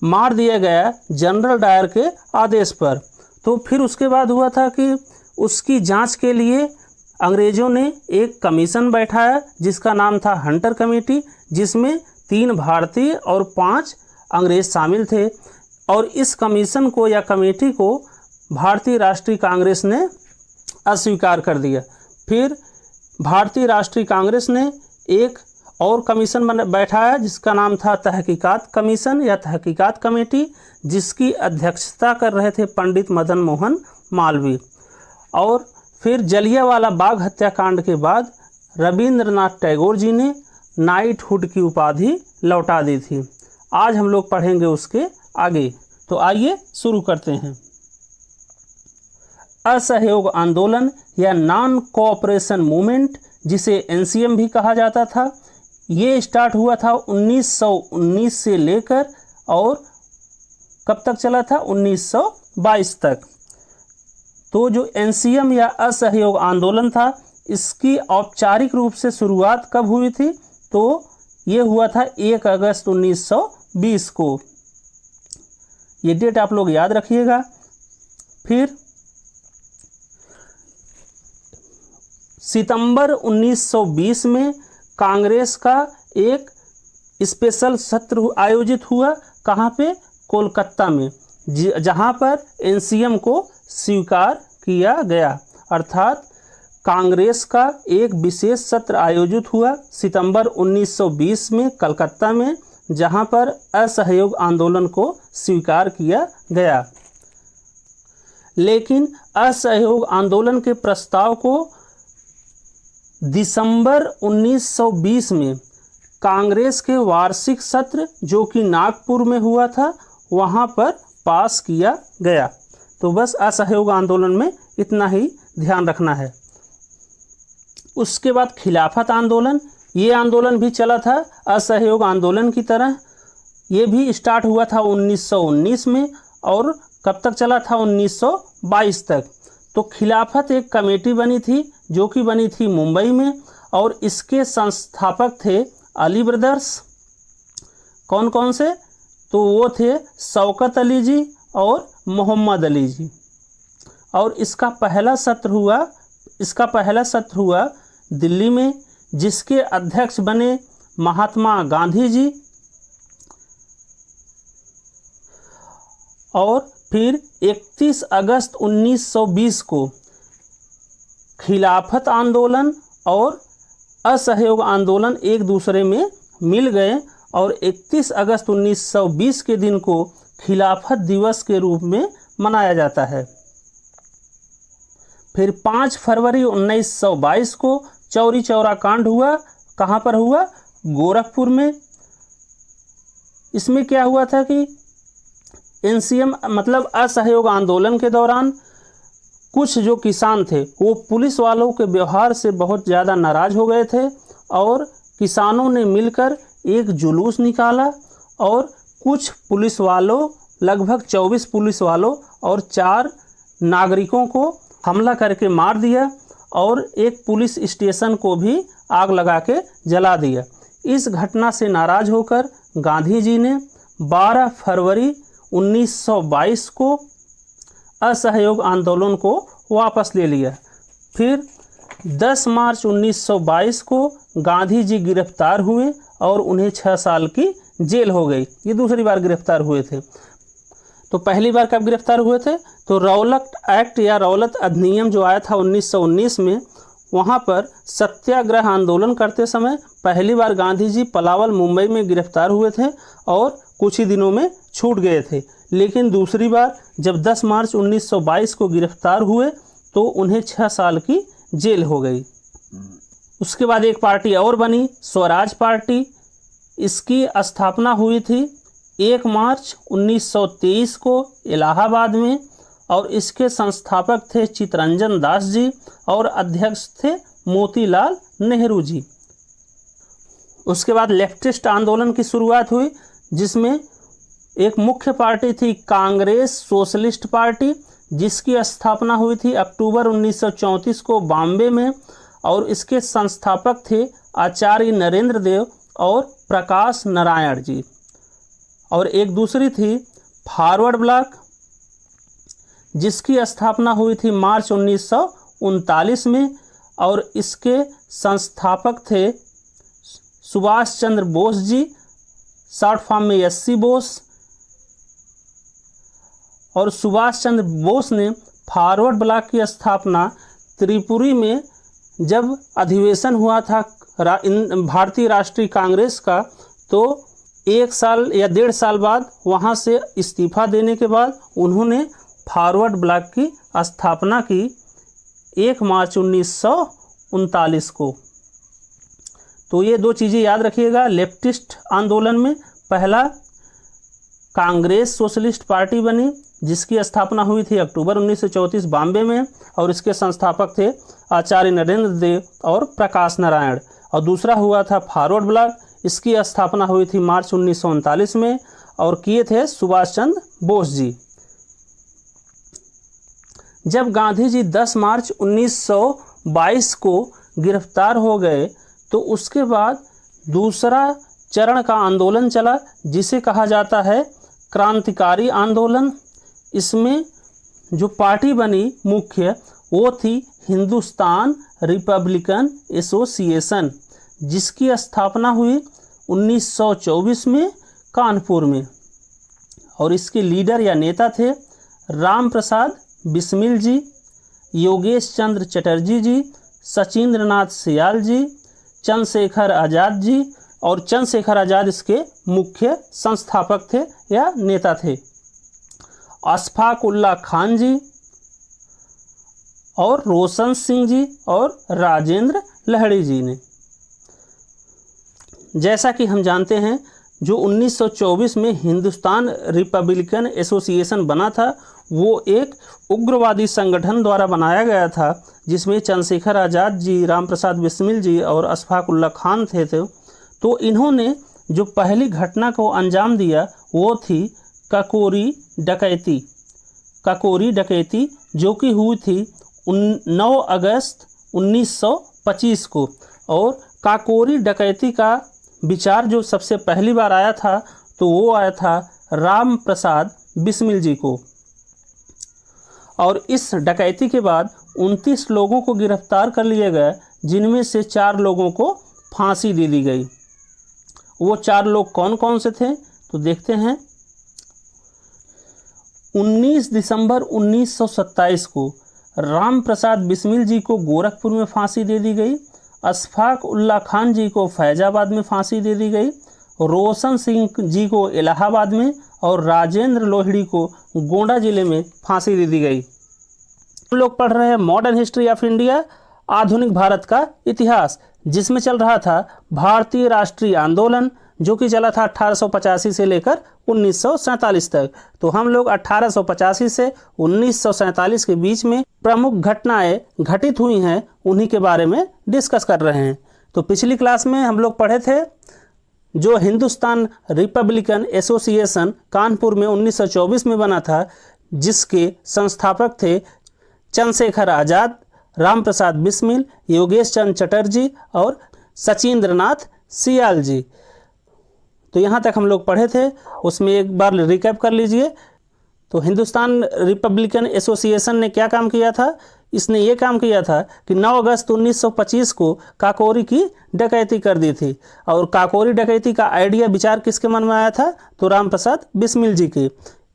मार दिया गया जनरल डायर के आदेश पर। तो फिर उसके बाद हुआ था कि उसकी जांच के लिए अंग्रेज़ों ने एक कमीशन बैठाया जिसका नाम था हंटर कमेटी, जिसमें 3 भारतीय और 5 अंग्रेज़ शामिल थे। और इस कमीशन को या कमेटी को भारतीय राष्ट्रीय कांग्रेस ने अस्वीकार कर दिया। फिर भारतीय राष्ट्रीय कांग्रेस ने एक और कमीशन बैठाया जिसका नाम था तहकीकात कमीशन या तहकीकात कमेटी, जिसकी अध्यक्षता कर रहे थे पंडित मदन मोहन मालवीय। और फिर जलियांवाला बाग हत्याकांड के बाद रविंद्रनाथ टैगोर जी ने नाइटहुड की उपाधि लौटा दी थी। आज हम लोग पढ़ेंगे उसके आगे। तो आइए शुरू करते हैं। असहयोग आंदोलन या नॉन कोऑपरेशन मूवमेंट, जिसे NCM भी कहा जाता था, ये स्टार्ट हुआ था 1919 से लेकर और कब तक चला था? 1922 तक। तो जो NCM या असहयोग आंदोलन था इसकी औपचारिक रूप से शुरुआत कब हुई थी? तो ये हुआ था 1 अगस्त 1920 को। ये डेट आप लोग याद रखिएगा। फिर सितंबर 1920 में कांग्रेस का एक स्पेशल सत्र आयोजित हुआ। कहाँ पे? कोलकाता में, जहाँ पर एनसीएम को स्वीकार किया गया। अर्थात कांग्रेस का एक विशेष सत्र आयोजित हुआ सितंबर 1920 में कलकत्ता में, जहाँ पर असहयोग आंदोलन को स्वीकार किया गया। लेकिन असहयोग आंदोलन के प्रस्ताव को दिसंबर 1920 में कांग्रेस के वार्षिक सत्र, जो कि नागपुर में हुआ था, वहाँ पर पास किया गया। तो बस असहयोग आंदोलन में इतना ही ध्यान रखना है। उसके बाद खिलाफत आंदोलन, ये आंदोलन भी चला था असहयोग आंदोलन की तरह। ये भी स्टार्ट हुआ था 1919 में और कब तक चला था? 1922 तक। तो खिलाफत एक कमेटी बनी थी, जो कि बनी थी मुंबई में, और इसके संस्थापक थे अली ब्रदर्स। कौन कौन से? तो वो थे शौकत अली जी और मोहम्मद अली जी। और इसका पहला सत्र हुआ दिल्ली में, जिसके अध्यक्ष बने महात्मा गांधी जी। और फिर 31 अगस्त 1920 को खिलाफत आंदोलन और असहयोग आंदोलन एक दूसरे में मिल गए और 31 अगस्त 1920 के दिन को खिलाफत दिवस के रूप में मनाया जाता है। फिर 5 फरवरी 1922 को चौरी चौरा कांड हुआ। कहाँ पर हुआ? गोरखपुर में। इसमें क्या हुआ था कि एनसीएम मतलब असहयोग आंदोलन के दौरान कुछ जो किसान थे वो पुलिस वालों के व्यवहार से बहुत ज़्यादा नाराज़ हो गए थे और किसानों ने मिलकर एक जुलूस निकाला और कुछ पुलिस वालों, लगभग 24 पुलिस वालों और 4 नागरिकों को हमला करके मार दिया और एक पुलिस स्टेशन को भी आग लगा के जला दिया। इस घटना से नाराज़ होकर गांधी जी ने 12 फरवरी 1922 को असहयोग आंदोलन को वापस ले लिया। फिर 10 मार्च 1922 को गांधी जी गिरफ्तार हुए और उन्हें 6 साल की जेल हो गई। ये दूसरी बार गिरफ्तार हुए थे। तो पहली बार कब गिरफ्तार हुए थे? तो रौलट एक्ट या रौलत अधिनियम जो आया था 1919 में, वहाँ पर सत्याग्रह आंदोलन करते समय पहली बार गांधी जी पलावल मुंबई में गिरफ्तार हुए थे और कुछ ही दिनों में छूट गए थे। लेकिन दूसरी बार जब 10 मार्च 1922 को गिरफ्तार हुए तो उन्हें 6 साल की जेल हो गई। उसके बाद एक पार्टी और बनी, स्वराज पार्टी। इसकी स्थापना हुई थी 1 मार्च 1923 को इलाहाबाद में और इसके संस्थापक थे चित्तरंजन दास जी और अध्यक्ष थे मोतीलाल नेहरू जी। उसके बाद लेफ्टिस्ट आंदोलन की शुरुआत हुई, जिसमें एक मुख्य पार्टी थी कांग्रेस सोशलिस्ट पार्टी, जिसकी स्थापना हुई थी अक्टूबर 1934 को बॉम्बे में और इसके संस्थापक थे आचार्य नरेंद्र देव और प्रकाश नारायण जी। और एक दूसरी थी फॉरवर्ड ब्लॉक, जिसकी स्थापना हुई थी मार्च 1939 में और इसके संस्थापक थे सुभाष चंद्र बोस जी, शॉर्ट फॉर्म में एससी बोस। और सुभाष चंद्र बोस ने फॉरवर्ड ब्लॉक की स्थापना त्रिपुरी में जब अधिवेशन हुआ था भारतीय राष्ट्रीय कांग्रेस का, तो 1 साल या 1.5 साल बाद वहां से इस्तीफा देने के बाद उन्होंने फॉरवर्ड ब्लॉक की स्थापना की 1 मार्च 1939 को। तो ये 2 चीज़ें याद रखिएगा। लेफ्टिस्ट आंदोलन में पहला कांग्रेस सोशलिस्ट पार्टी बनी, जिसकी स्थापना हुई थी अक्टूबर 1934 बॉम्बे में और इसके संस्थापक थे आचार्य नरेंद्र देव और प्रकाश नारायण। और दूसरा हुआ था फॉरवर्ड ब्लॉक, इसकी स्थापना हुई थी मार्च 1939 में और किए थे सुभाष चंद्र बोस जी। जब गांधी जी 10 मार्च 22 को गिरफ्तार हो गए। तो उसके बाद दूसरा चरण का आंदोलन चला जिसे कहा जाता है क्रांतिकारी आंदोलन। इसमें जो पार्टी बनी मुख्य वो थी हिंदुस्तान रिपब्लिकन एसोसिएशन, जिसकी स्थापना हुई 1924 में कानपुर में। और इसके लीडर या नेता थे राम प्रसाद बिस्मिल जी, योगेश चंद्र चटर्जी जी, सचिंद्र नाथ सियाल जी, चंद्रशेखर आज़ाद जी। और चंद्रशेखर आज़ाद इसके मुख्य संस्थापक थे या नेता थे। अशफाक उल्लाह खान जी और रोशन सिंह जी और राजेंद्र लहड़ी जी ने। जैसा कि हम जानते हैं जो 1924 में हिंदुस्तान रिपब्लिकन एसोसिएशन बना था वो एक उग्रवादी संगठन द्वारा बनाया गया था, जिसमें चंद्रशेखर आज़ाद जी, राम प्रसाद बिस्मिल जी और अशफाक उल्लाह खान थे। तो इन्होंने जो पहली घटना को अंजाम दिया वो थी काकोरी डकैती, जो कि हुई थी 9 अगस्त 1925 को। और काकोरी डकैती का विचार जो सबसे पहली बार आया था तो वो आया था राम प्रसाद बिस्मिल जी को। और इस डकैती के बाद 29 लोगों को गिरफ्तार कर लिया गया, जिनमें से 4 लोगों को फांसी दे दी गई। वो 4 लोग कौन कौन से थे तो देखते हैं। 19 दिसंबर 1927 को राम प्रसाद बिस्मिल जी को गोरखपुर में फांसी दे दी गई, अशफाक उल्लाह खान जी को फैजाबाद में फांसी दे दी गई, रोशन सिंह जी को इलाहाबाद में और राजेंद्र लोहड़ी को गोंडा जिले में फांसी दे दी गई। हम लोग पढ़ रहे हैं मॉडर्न हिस्ट्री ऑफ इंडिया, आधुनिक भारत का इतिहास, जिसमें चल रहा था भारतीय राष्ट्रीय आंदोलन, जो कि चला था 1885 से लेकर 1947 तक। तो हम लोग 1885 से 1947 के बीच में प्रमुख घटनाएं घटित हुई हैं उन्हीं के बारे में डिस्कस कर रहे हैं। तो पिछली क्लास में हम लोग पढ़े थे जो हिंदुस्तान रिपब्लिकन एसोसिएशन कानपुर में 1924 में बना था, जिसके संस्थापक थे चंद्रशेखर आज़ाद, राम प्रसाद बिस्मिल, योगेश चंद्र चटर्जी और सचिंद्र नाथ सियाल जी। तो यहाँ तक हम लोग पढ़े थे, उसमें एक बार रिकैप कर लीजिए। तो हिंदुस्तान रिपब्लिकन एसोसिएशन ने क्या काम किया था? इसने ये काम किया था कि 9 अगस्त 1925 को काकोरी की डकैती कर दी थी। और काकोरी डकैती का आइडिया, विचार किसके मन में आया था? तो राम प्रसाद बिस्मिल जी के।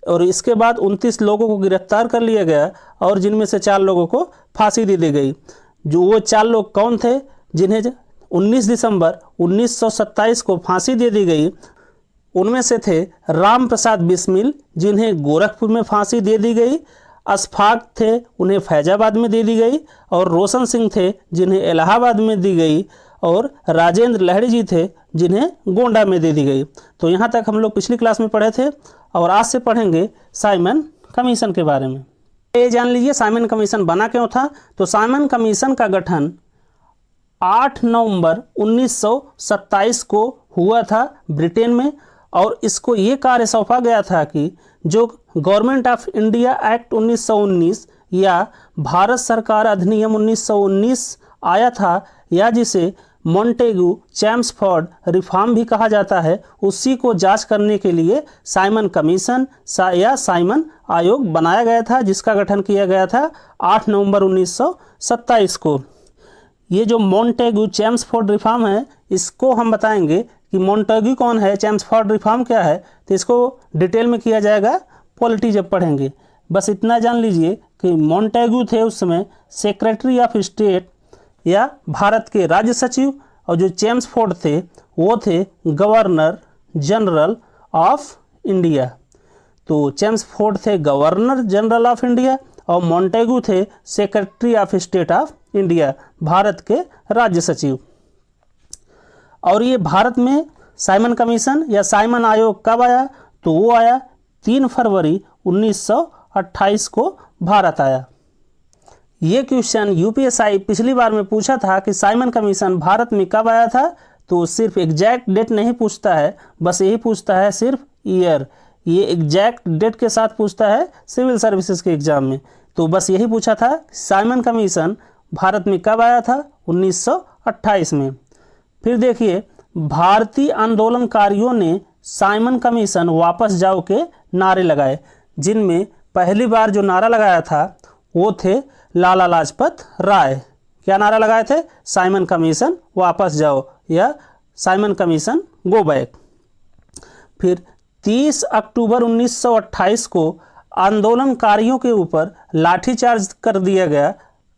और इसके बाद 29 लोगों को गिरफ्तार कर लिया गया और जिनमें से 4 लोगों को फांसी दे दी गई। जो वो 4 लोग कौन थे जिन्हें 19 दिसंबर 1927 को फांसी दे दी गई? उनमें से थे राम प्रसाद बिस्मिल, जिन्हें गोरखपुर में फांसी दे दी गई, अशफाक थे, उन्हें फैजाबाद में दे दी गई, और रोशन सिंह थे जिन्हें इलाहाबाद में दी गई, और राजेंद्र लहड़ी जी थे जिन्हें गोंडा में दे दी गई। तो यहाँ तक हम लोग पिछली क्लास में पढ़े थे और आज से पढ़ेंगे साइमन कमीशन के बारे में। ये जान लीजिए साइमन कमीशन बना क्यों था। तो साइमन कमीशन का गठन 8 नवंबर 1927 को हुआ था ब्रिटेन में, और इसको ये कार्य सौंपा गया था कि जो गवर्नमेंट ऑफ इंडिया एक्ट 1919 या भारत सरकार अधिनियम 1919 आया था, या जिसे मॉन्टेगू चैम्सफोर्ड रिफॉर्म भी कहा जाता है, उसी को जांच करने के लिए साइमन कमीशन या साइमन आयोग बनाया गया था, जिसका गठन किया गया था 8 नवंबर 1927 को। ये जो मॉन्टेगू चैम्सफोर्ड रिफॉर्म है, इसको हम बताएंगे कि मॉन्टेगू कौन है, चैम्सफोर्ड रिफॉर्म क्या है, तो इसको डिटेल में किया जाएगा पॉलिटी जब पढ़ेंगे। बस इतना जान लीजिए कि मॉन्टेगू थे उस समय सेक्रेटरी ऑफ स्टेट या भारत के राज्य सचिव, और जो चैम्सफोर्ड थे वो थे गवर्नर जनरल ऑफ इंडिया। तो चैम्सफोर्ड थे गवर्नर जनरल ऑफ इंडिया और मॉन्टेगू थे secretary of state of India, Bharat के राज्य सचिव। और ये भारत में साइमन कमीशन या साइमन आयोग कब आया? तो वो आया 3 फरवरी 1928 को भारत आया। ये क्वेश्चन यूपीएससी पिछली बार में पूछा था कि साइमन कमीशन भारत में कब आया था, तो सिर्फ एग्जैक्ट डेट नहीं पूछता है, बस यही पूछता है सिर्फ ईयर। ये एग्जैक्ट डेट के साथ पूछता है सिविल सर्विसेज के एग्जाम में। तो बस यही पूछा था साइमन कमीशन भारत में कब आया था? 1928 में। फिर देखिए, भारतीय आंदोलनकारियों ने साइमन कमीशन वापस जाओ के नारे लगाए, जिनमें पहली बार जो नारा लगाया था वो थे लाला लाजपत राय। क्या नारा लगाए थे? साइमन कमीशन वापस जाओ या साइमन कमीशन गो बैक। फिर 30 अक्टूबर 1928 को आंदोलनकारियों के ऊपर लाठीचार्ज कर दिया गया।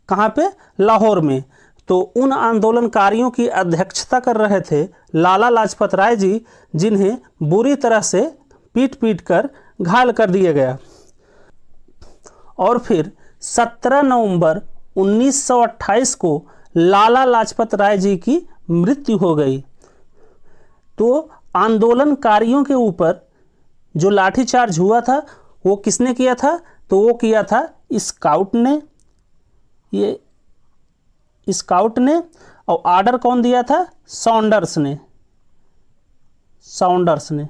कहाँ पे? लाहौर में। तो उन आंदोलनकारियों की अध्यक्षता कर रहे थे लाला लाजपत राय जी, जिन्हें बुरी तरह से पीट पीट कर घायल कर दिया गया। और फिर 17 नवंबर 1928 को लाला लाजपत राय जी की मृत्यु हो गई। तो आंदोलनकारियों के ऊपर जो लाठीचार्ज हुआ था वो किसने किया था? तो वो किया था स्काउट ने। ये स्काउट ने। और आर्डर कौन दिया था? सॉन्डर्स ने। सॉन्डर्स ने।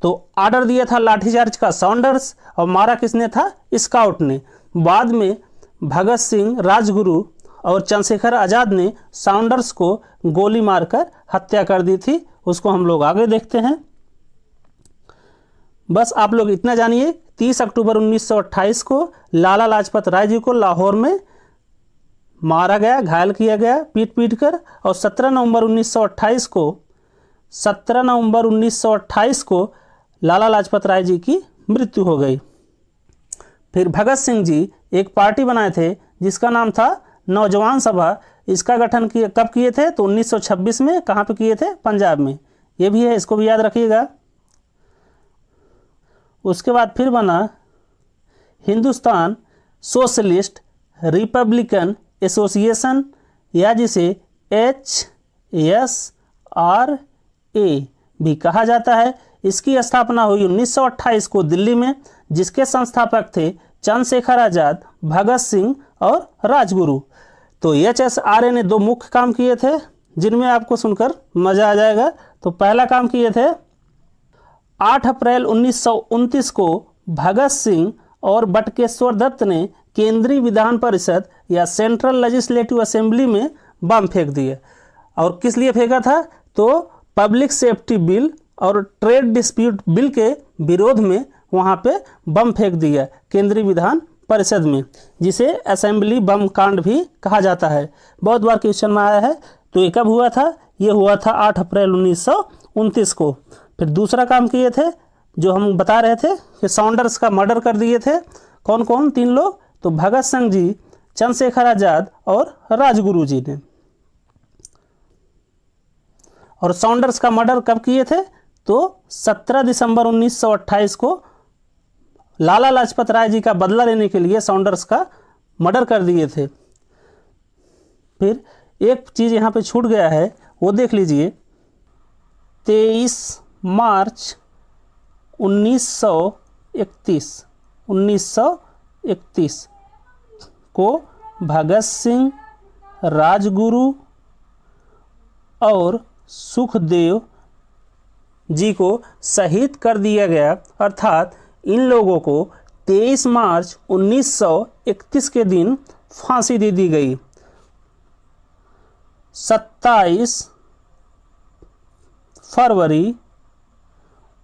तो आर्डर दिया था लाठीचार्ज का सॉन्डर्स और मारा किसने था? स्काउट ने। बाद में भगत सिंह, राजगुरु और चंद्रशेखर आज़ाद ने सॉन्डर्स को गोली मारकर हत्या कर दी थी। उसको हम लोग आगे देखते हैं। बस आप लोग इतना जानिए, 30 अक्टूबर 1928 को लाला लाजपत राय जी को लाहौर में मारा गया, घायल किया गया पीट पीट कर। और 17 नवंबर 1928 को लाला लाजपत राय जी की मृत्यु हो गई। फिर भगत सिंह जी एक पार्टी बनाए थे जिसका नाम था नौजवान सभा। इसका गठन कब किए थे? तो 1926 में। कहाँ पे किए थे? पंजाब में। ये भी है, इसको भी याद रखिएगा। उसके बाद फिर बना हिंदुस्तान सोशलिस्ट रिपब्लिकन एसोसिएशन, या जिसे HSRA भी कहा जाता है। इसकी स्थापना हुई 1928 को दिल्ली में, जिसके संस्थापक थे चंद्रशेखर आज़ाद, भगत सिंह और राजगुरु। तो HSRA ने 2 मुख्य काम किए थे, जिनमें आपको सुनकर मज़ा आ जाएगा। तो पहला काम किए थे, 8 अप्रैल 1929 को भगत सिंह और बटुकेश्वर दत्त ने केंद्रीय विधान परिषद या सेंट्रल लेजिस्लेटिव असेंबली में बम फेंक दिए। और किस लिए फेंका था? तो पब्लिक सेफ्टी बिल और ट्रेड डिस्प्यूट बिल के विरोध में वहाँ पे बम फेंक दिया केंद्रीय विधान परिषद में, जिसे असेंबली बम कांड भी कहा जाता है। बहुत बार क्वेश्चन में आया है। तो ये कब हुआ था? ये हुआ था 8 अप्रैल 1929 को। फिर दूसरा काम किए थे, जो हम बता रहे थे कि सॉन्डर्स का मर्डर कर दिए थे। कौन कौन? 3 लोग। तो भगत सिंह जी, चंद्रशेखर आज़ाद और राजगुरु जी ने। और सॉन्डर्स का मर्डर कब किए थे? तो 17 दिसंबर 1928 को लाला लाजपत राय जी का बदला लेने के लिए सॉन्डर्स का मर्डर कर दिए थे। फिर एक चीज़ यहाँ पे छूट गया है, वो देख लीजिए। 23 मार्च 1931 को भगत सिंह, राजगुरु और सुखदेव जी को शहीद कर दिया गया। अर्थात इन लोगों को 23 मार्च 1931 के दिन फांसी दे दी गई। 27 फरवरी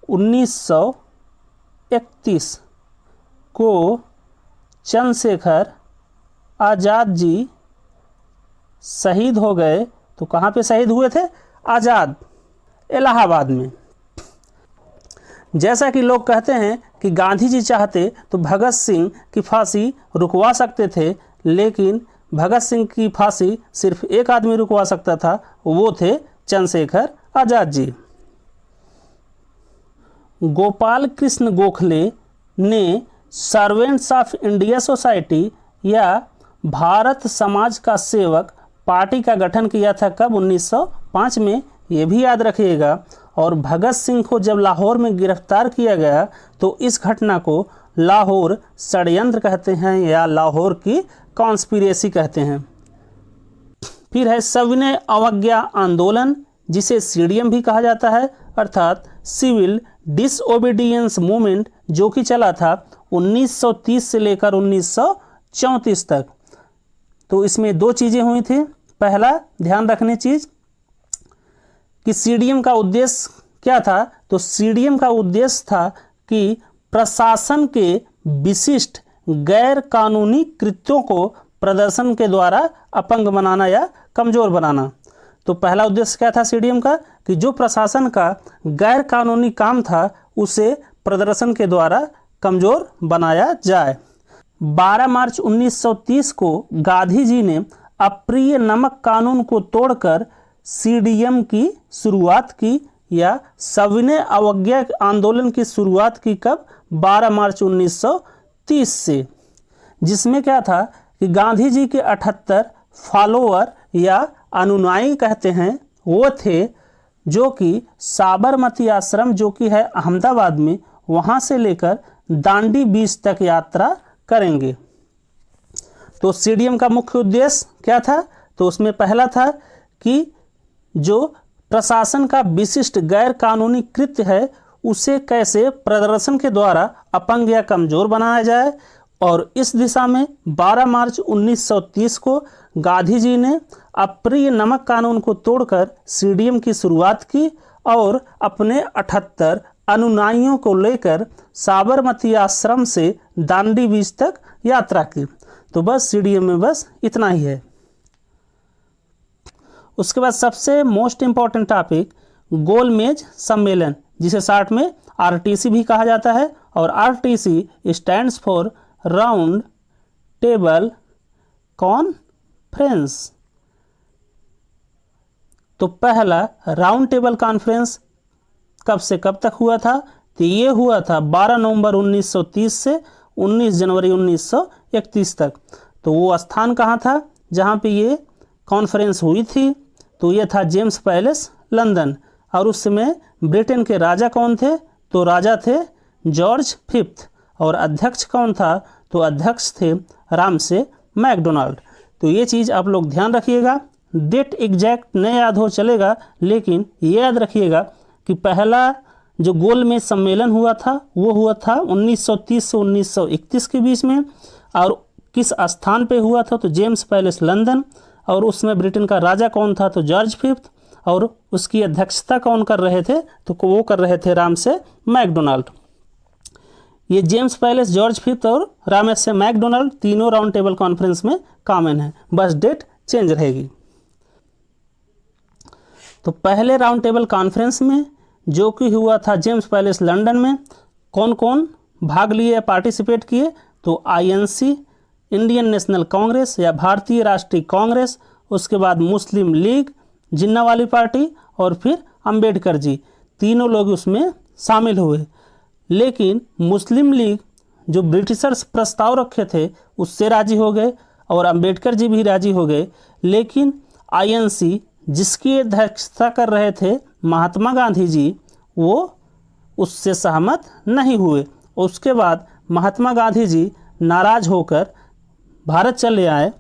1931 को चंद्रशेखर आज़ाद जी शहीद हो गए। तो कहाँ पे शहीद हुए थे? आज़ाद, इलाहाबाद में। जैसा कि लोग कहते हैं कि गांधी जी चाहते तो भगत सिंह की फांसी रुकवा सकते थे, लेकिन भगत सिंह की फांसी सिर्फ एक आदमी रुकवा सकता था, वो थे चंद्रशेखर आज़ाद जी। गोपाल कृष्ण गोखले ने सर्वेंट्स ऑफ इंडिया सोसाइटी या भारत समाज का सेवक पार्टी का गठन किया था। कब? 1905 में। ये भी याद रखिएगा। और भगत सिंह को जब लाहौर में गिरफ्तार किया गया तो इस घटना को लाहौर षड्यंत्र कहते हैं या लाहौर की कॉन्स्पिरेसी कहते हैं। फिर है सविनय अवज्ञा आंदोलन, जिसे सीडीएम भी कहा जाता है, अर्थात सिविल डिसओबीडियंस मूवमेंट, जो कि चला था 1930 से लेकर 1934 तक। तो इसमें दो चीज़ें हुई थी। पहला ध्यान रखने चीज़ कि सीडीएम का उद्देश्य क्या था, तो सीडीएम का उद्देश्य था कि प्रशासन के विशिष्ट गैर कानूनी कृत्यों को प्रदर्शन के द्वारा अपंग बनाना या कमज़ोर बनाना। तो पहला उद्देश्य क्या था सीडीएम का, कि जो प्रशासन का गैर कानूनी काम था उसे प्रदर्शन के द्वारा कमज़ोर बनाया जाए। 12 मार्च 1930 को गांधी जी ने अप्रिय नमक कानून को तोड़कर सीडीएम की शुरुआत की या सविनय अवज्ञा आंदोलन की शुरुआत की। कब? 12 मार्च 1930 से, जिसमें क्या था कि गांधी जी के 78 फॉलोअर या अनुयायी कहते हैं वो थे, जो कि साबरमती आश्रम जो कि है अहमदाबाद में, वहाँ से लेकर दांडी बीच तक यात्रा करेंगे। तो सीडीएम का मुख्य उद्देश्य क्या था, तो उसमें पहला था कि जो प्रशासन का विशिष्ट गैर कानूनी कृत्य है उसे कैसे प्रदर्शन के द्वारा अपंग या कमज़ोर बनाया जाए। और इस दिशा में 12 मार्च 1930 को गांधी जी ने अप्रिय नमक कानून को तोड़कर सीडीएम की शुरुआत की और अपने 78 अनुयायियों को लेकर साबरमती आश्रम से दांडी बीच तक यात्रा की। तो बस सीडीएम में बस इतना ही है। उसके बाद सबसे मोस्ट इम्पॉर्टेंट टॉपिक गोलमेज सम्मेलन, जिसे शॉर्ट में आरटीसी भी कहा जाता है, और RTC stands for round table conference. तो पहला राउंड टेबल कॉन्फ्रेंस कब से कब तक हुआ था, तो ये हुआ था 12 नवंबर 1930 से 19 जनवरी 1931 तक। तो वो स्थान कहाँ था जहाँ पे ये कॉन्फ्रेंस हुई थी, तो ये था जेम्स पैलेस लंदन। और उस समय ब्रिटेन के राजा कौन थे, तो राजा थे जॉर्ज फिफ्थ, और अध्यक्ष कौन था, तो अध्यक्ष थे रामसे मैकडोनाल्ड। तो ये चीज़ आप लोग ध्यान रखिएगा। डेट एग्जैक्ट नहीं याद हो चलेगा, लेकिन ये याद रखिएगा कि पहला जो गोलमेज सम्मेलन हुआ था वो हुआ था 1930 से 1931 के बीच में, और किस स्थान पे हुआ था, तो जेम्स पैलेस लंदन। और उसमें ब्रिटेन का राजा कौन था, तो जॉर्ज फिफ्थ, और उसकी अध्यक्षता कौन कर रहे थे, तो वो कर रहे थे रामसे मैकडोनाल्ड। ये जेम्स पैलेस, जॉर्ज फिफ्थ और रामसे मैकडोनाल्ड तीनों राउंड टेबल कॉन्फ्रेंस में कॉमन है, बस डेट चेंज रहेगी। तो पहले राउंड टेबल कॉन्फ्रेंस में जो कि हुआ था जेम्स पैलेस लंदन में, कौन कौन भाग लिए, पार्टिसिपेट किए, तो आईएनसी, इंडियन नेशनल कांग्रेस या भारतीय राष्ट्रीय कांग्रेस, उसके बाद मुस्लिम लीग, जिन्नावाली पार्टी, और फिर अंबेडकर जी, तीनों लोग उसमें शामिल हुए। लेकिन मुस्लिम लीग जो ब्रिटिशर्स प्रस्ताव रखे थे उससे राजी हो गए, और अंबेडकर जी भी राजी हो गए। लेकिन आईएनसी जिसकी अध्यक्षता कर रहे थे महात्मा गांधी जी, वो उससे सहमत नहीं हुए। उसके बाद महात्मा गांधी जी नाराज होकर भारत चले आए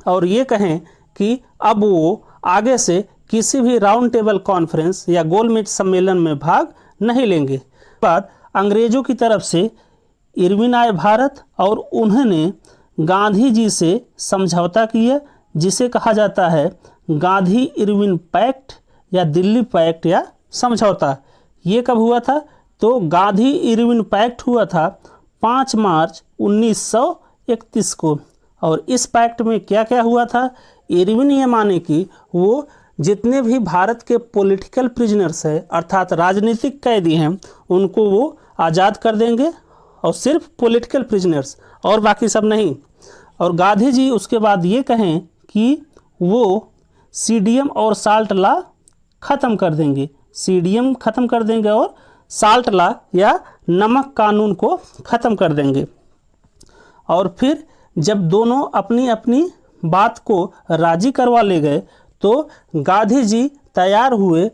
और ये कहें कि अब वो आगे से किसी भी राउंड टेबल कॉन्फ्रेंस या गोलमेज सम्मेलन में भाग नहीं लेंगे। बाद अंग्रेज़ों की तरफ से इरविन आए भारत, और उन्होंने गांधी जी से समझौता किया, जिसे कहा जाता है गांधी इरविन पैक्ट या दिल्ली पैक्ट या समझौता। ये कब हुआ था, तो गांधी इरविन पैक्ट हुआ था 5 मार्च 1931 को। और इस पैक्ट में क्या क्या हुआ था, इरविन ये माने कि वो जितने भी भारत के पॉलिटिकल प्रिजनर्स हैं, अर्थात राजनीतिक कैदी हैं, उनको वो आज़ाद कर देंगे, और सिर्फ पॉलिटिकल प्रिजनर्स, और बाकी सब नहीं। और गांधी जी उसके बाद ये कहें कि वो सीडीएम और साल्ट लॉ ख़त्म कर देंगे, सीडीएम ख़त्म कर देंगे और साल्ट लॉ या नमक कानून को ख़त्म कर देंगे। और फिर जब दोनों अपनी अपनी बात को राजी करवा ले गए, तो गांधी जी तैयार हुए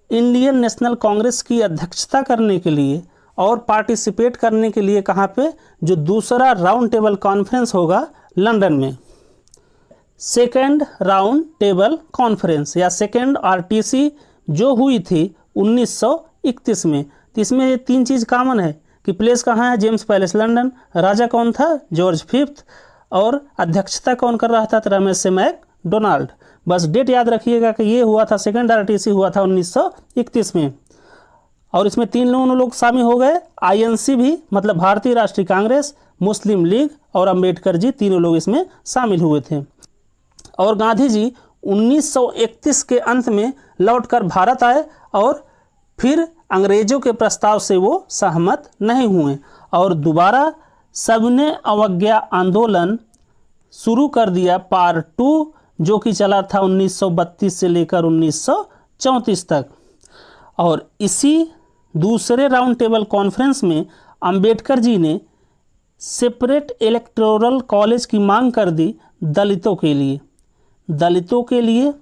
इंडियन नेशनल कांग्रेस की अध्यक्षता करने के लिए और पार्टिसिपेट करने के लिए। कहाँ पे, जो दूसरा राउंड टेबल कॉन्फ्रेंस होगा लंदन में, सेकेंड राउंड टेबल कॉन्फ्रेंस या सेकेंड आरटीसी जो हुई थी 1931 में। तो इसमें ये 3 चीज़ कॉमन है कि प्लेस कहाँ है, जेम्स पैलेस लंदन, राजा कौन था, जॉर्ज फिफ्थ, और अध्यक्षता कौन कर रहा था? तो रमेश मैकडोनाल्ड। बस डेट याद रखिएगा कि ये हुआ था, सेकेंड आरटीसी हुआ था 1931 में। और इसमें 3 लोग शामिल हो गए, आईएनसी भी, मतलब भारतीय राष्ट्रीय कांग्रेस, मुस्लिम लीग और अंबेडकर जी, तीनों लोग इसमें शामिल हुए थे। और गांधी जी 1931 के अंत में लौटकर भारत आए और फिर अंग्रेजों के प्रस्ताव से वो सहमत नहीं हुए और दोबारा सबने अवज्ञा आंदोलन शुरू कर दिया, पार्ट 2, जो कि चला था 1932 से लेकर 1934 तक। और इसी दूसरे राउंड टेबल कॉन्फ्रेंस में अंबेडकर जी ने सेपरेट इलेक्टोरल कॉलेज की मांग कर दी दलितों के लिए। दलितों के लिए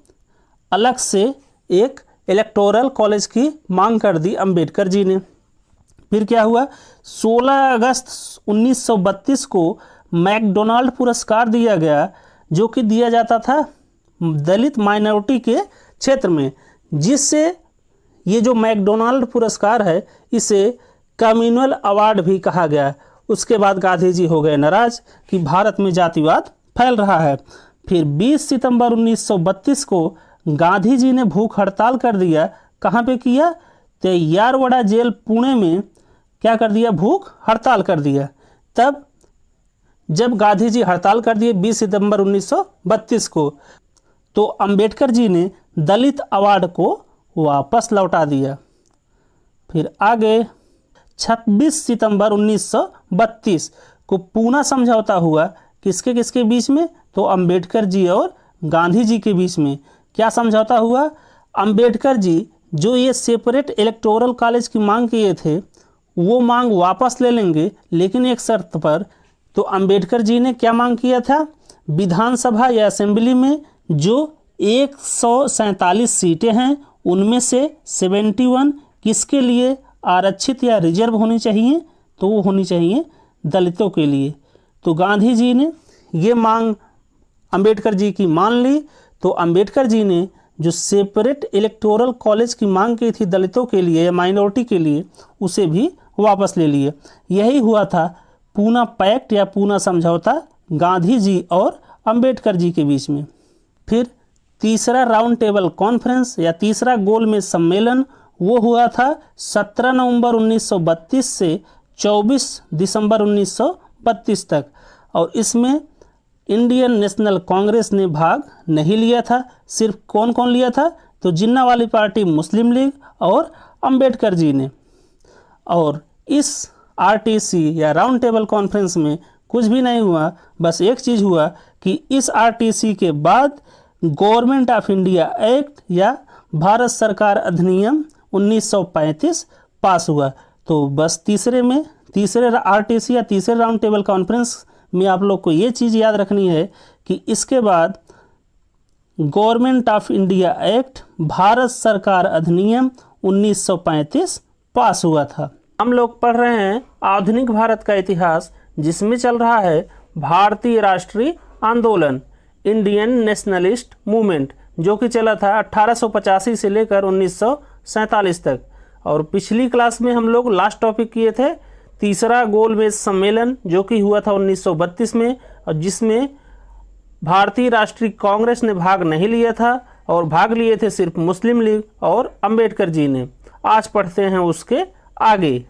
अलग से एक इलेक्टोरल कॉलेज की मांग कर दी अंबेडकर जी ने। फिर क्या हुआ? 16 अगस्त 1932 को मैकडोनाल्ड पुरस्कार दिया गया, जो कि दिया जाता था दलित माइनॉरिटी के क्षेत्र में, जिससे ये जो मैकडोनाल्ड पुरस्कार है इसे कम्युनल अवार्ड भी कहा गया। उसके बाद गांधी जी हो गए नाराज कि भारत में जातिवाद फैल रहा है। फिर 20 सितंबर 1932 को गांधी जी ने भूख हड़ताल कर दिया। कहाँ पे किया? तो यारवाड़ा जेल पुणे में क्या कर दिया? भूख हड़ताल कर दिया। तब जब गांधी जी हड़ताल कर दिए 20 सितंबर 1932 को, तो अंबेडकर जी ने दलित अवार्ड को वापस लौटा दिया। फिर आगे 26 सितंबर 1932 को पूना समझौता हुआ। किसके किसके बीच में? तो अंबेडकर जी और गांधी जी के बीच में। क्या समझौता हुआ? अंबेडकर जी जो ये सेपरेट इलेक्टोरल कॉलेज की मांग किए थे वो मांग वापस ले लेंगे, लेकिन एक शर्त पर। तो अंबेडकर जी ने क्या मांग किया था? विधानसभा या असेंबली में जो 147 सीटें हैं उनमें से 71 किसके लिए आरक्षित या रिजर्व होनी चाहिए? तो वो होनी चाहिए दलितों के लिए। तो गांधी जी ने ये मांग अंबेडकर जी की मान ली। तो अंबेडकर जी ने जो सेपरेट इलेक्टोरल कॉलेज की मांग की थी दलितों के लिए या माइनॉरिटी के लिए, उसे भी वापस ले लिए। यही हुआ था पूना पैक्ट या पूना समझौता गांधी जी और अंबेडकर जी के बीच में। फिर तीसरा राउंड टेबल कॉन्फ्रेंस या तीसरा गोलमेज सम्मेलन वो हुआ था 17 नवंबर 1932 से 24 दिसंबर 1932 तक। और इसमें इंडियन नेशनल कांग्रेस ने भाग नहीं लिया था। सिर्फ कौन कौन लिया था? तो जिन्ना वाली पार्टी, मुस्लिम लीग और अंबेडकर जी ने। और इस आरटीसी या राउंड टेबल कॉन्फ्रेंस में कुछ भी नहीं हुआ। बस एक चीज़ हुआ कि इस आरटीसी के बाद गवर्नमेंट ऑफ इंडिया एक्ट या भारत सरकार अधिनियम 1935 पास हुआ। तो बस तीसरे आरटीसी या तीसरे राउंड टेबल कॉन्फ्रेंस में आप लोग को ये चीज़ याद रखनी है कि इसके बाद government of India act, Bharat सरकार अधिनियम 1935 पास हुआ था। हम लोग पढ़ रहे हैं आधुनिक भारत का इतिहास, जिसमें चल रहा है भारतीय राष्ट्रीय आंदोलन, इंडियन नेशनलिस्ट मूवमेंट, जो कि चला था 1885 से लेकर 1947 तक। और पिछली क्लास में हम लोग लास्ट टॉपिक किए थे तीसरा गोलमेज सम्मेलन, जो कि हुआ था 1932 में, और जिसमें भारतीय राष्ट्रीय कांग्रेस ने भाग नहीं लिया था और भाग लिए थे सिर्फ मुस्लिम लीग और अंबेडकर जी ने। आज पढ़ते हैं उसके आगे।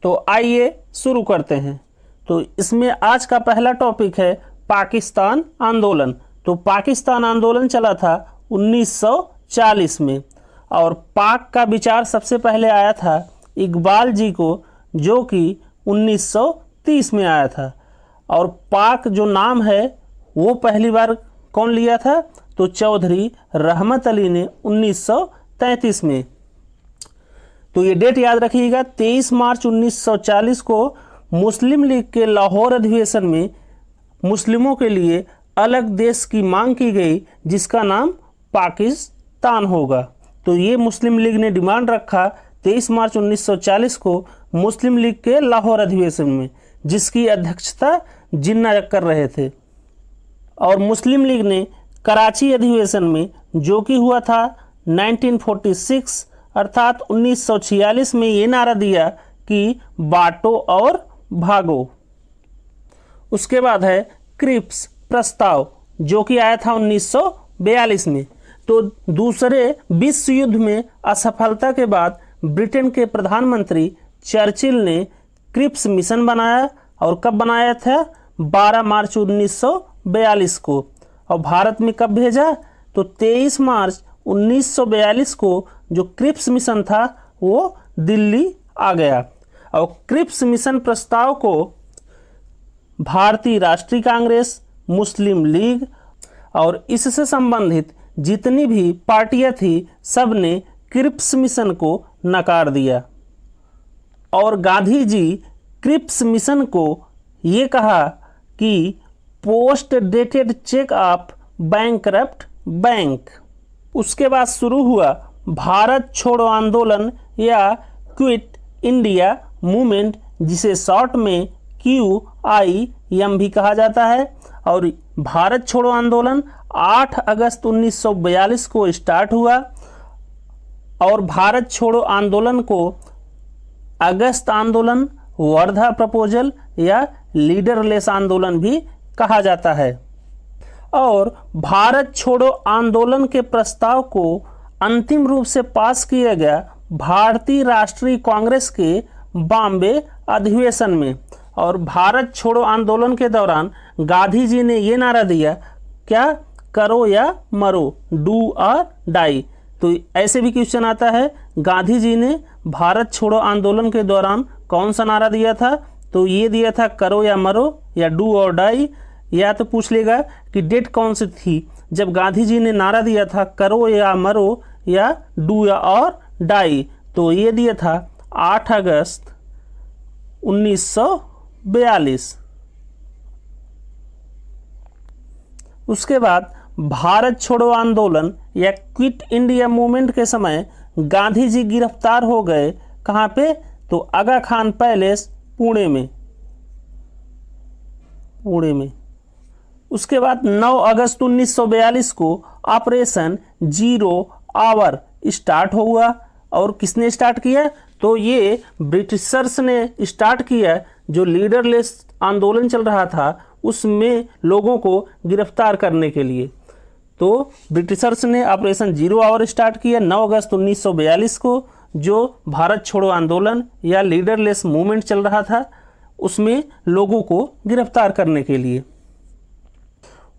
तो आइए शुरू करते हैं। तो इसमें आज का पहला टॉपिक है पाकिस्तान आंदोलन। तो पाकिस्तान आंदोलन चला था 1940 में और पाक का विचार सबसे पहले आया था इकबाल जी को, जो कि 1930 में आया था। और पाक जो नाम है वो पहली बार कौन लिया था? तो चौधरी रहमत अली ने 1933 में। तो ये डेट याद रखिएगा, 23 मार्च 1940 को मुस्लिम लीग के लाहौर अधिवेशन में मुस्लिमों के लिए अलग देश की मांग की गई, जिसका नाम पाकिस्तान होगा। तो ये मुस्लिम लीग ने डिमांड रखा 23 मार्च 1940 को मुस्लिम लीग के लाहौर अधिवेशन में, जिसकी अध्यक्षता जिन्ना कर रहे थे। और मुस्लिम लीग ने कराची अधिवेशन में, जो कि हुआ था 1946 अर्थात 1946 में, ये नारा दिया कि बांटो और भागो। उसके बाद है क्रिप्स प्रस्ताव जो कि आया था 1942 में। तो दूसरे विश्व युद्ध में असफलता के बाद ब्रिटेन के प्रधानमंत्री चर्चिल ने क्रिप्स मिशन बनाया, और कब बनाया था? 12 मार्च 1942 को। और भारत में कब भेजा? तो 23 मार्च 1942 को जो क्रिप्स मिशन था वो दिल्ली आ गया। और क्रिप्स मिशन प्रस्ताव को भारतीय राष्ट्रीय कांग्रेस, मुस्लिम लीग और इससे संबंधित जितनी भी पार्टियां थी सब ने क्रिप्स मिशन को नकार दिया। और गांधी जी क्रिप्स मिशन को ये कहा कि post dated cheque of bankrupt bank. उसके बाद शुरू हुआ भारत छोड़ो आंदोलन या क्विट इंडिया मूवमेंट, जिसे शॉर्ट में QIM भी कहा जाता है। और भारत छोड़ो आंदोलन 8 अगस्त 1942 को स्टार्ट हुआ, और भारत छोड़ो आंदोलन को अगस्त आंदोलन, वर्धा प्रपोजल या लीडरलेस आंदोलन भी कहा जाता है। और भारत छोड़ो आंदोलन के प्रस्ताव को अंतिम रूप से पास किया गया भारतीय राष्ट्रीय कांग्रेस के बॉम्बे अधिवेशन में। और भारत छोड़ो आंदोलन के दौरान गांधी जी ने ये नारा दिया, क्या? करो या मरो, डू और डाई। तो ऐसे भी क्वेश्चन आता है, गांधी जी ने भारत छोड़ो आंदोलन के दौरान कौन सा नारा दिया था? तो ये दिया था करो या मरो या डू और डाई। या तो पूछ लेगा कि डेट कौन सी थी जब गांधी जी ने नारा दिया था करो या मरो या डू या और डाई। तो ये दिया था 8 अगस्त 1942। उसके बाद भारत छोड़ो आंदोलन या क्विट इंडिया मूवमेंट के समय गांधी जी गिरफ्तार हो गए। कहाँ पे? तो आगा खान पैलेस, पुणे में। उसके बाद 9 अगस्त 1942 को ऑपरेशन जीरो आवर स्टार्ट हुआ। और किसने स्टार्ट किया? तो ये ब्रिटिशर्स ने स्टार्ट किया। जो लीडरलेस आंदोलन चल रहा था उसमें लोगों को गिरफ्तार करने के लिए, तो ब्रिटिशर्स ने ऑपरेशन जीरो आवर स्टार्ट किया 9 अगस्त 1942 को। जो भारत छोड़ो आंदोलन या लीडरलेस मूवमेंट चल रहा था उसमें लोगों को गिरफ्तार करने के लिए।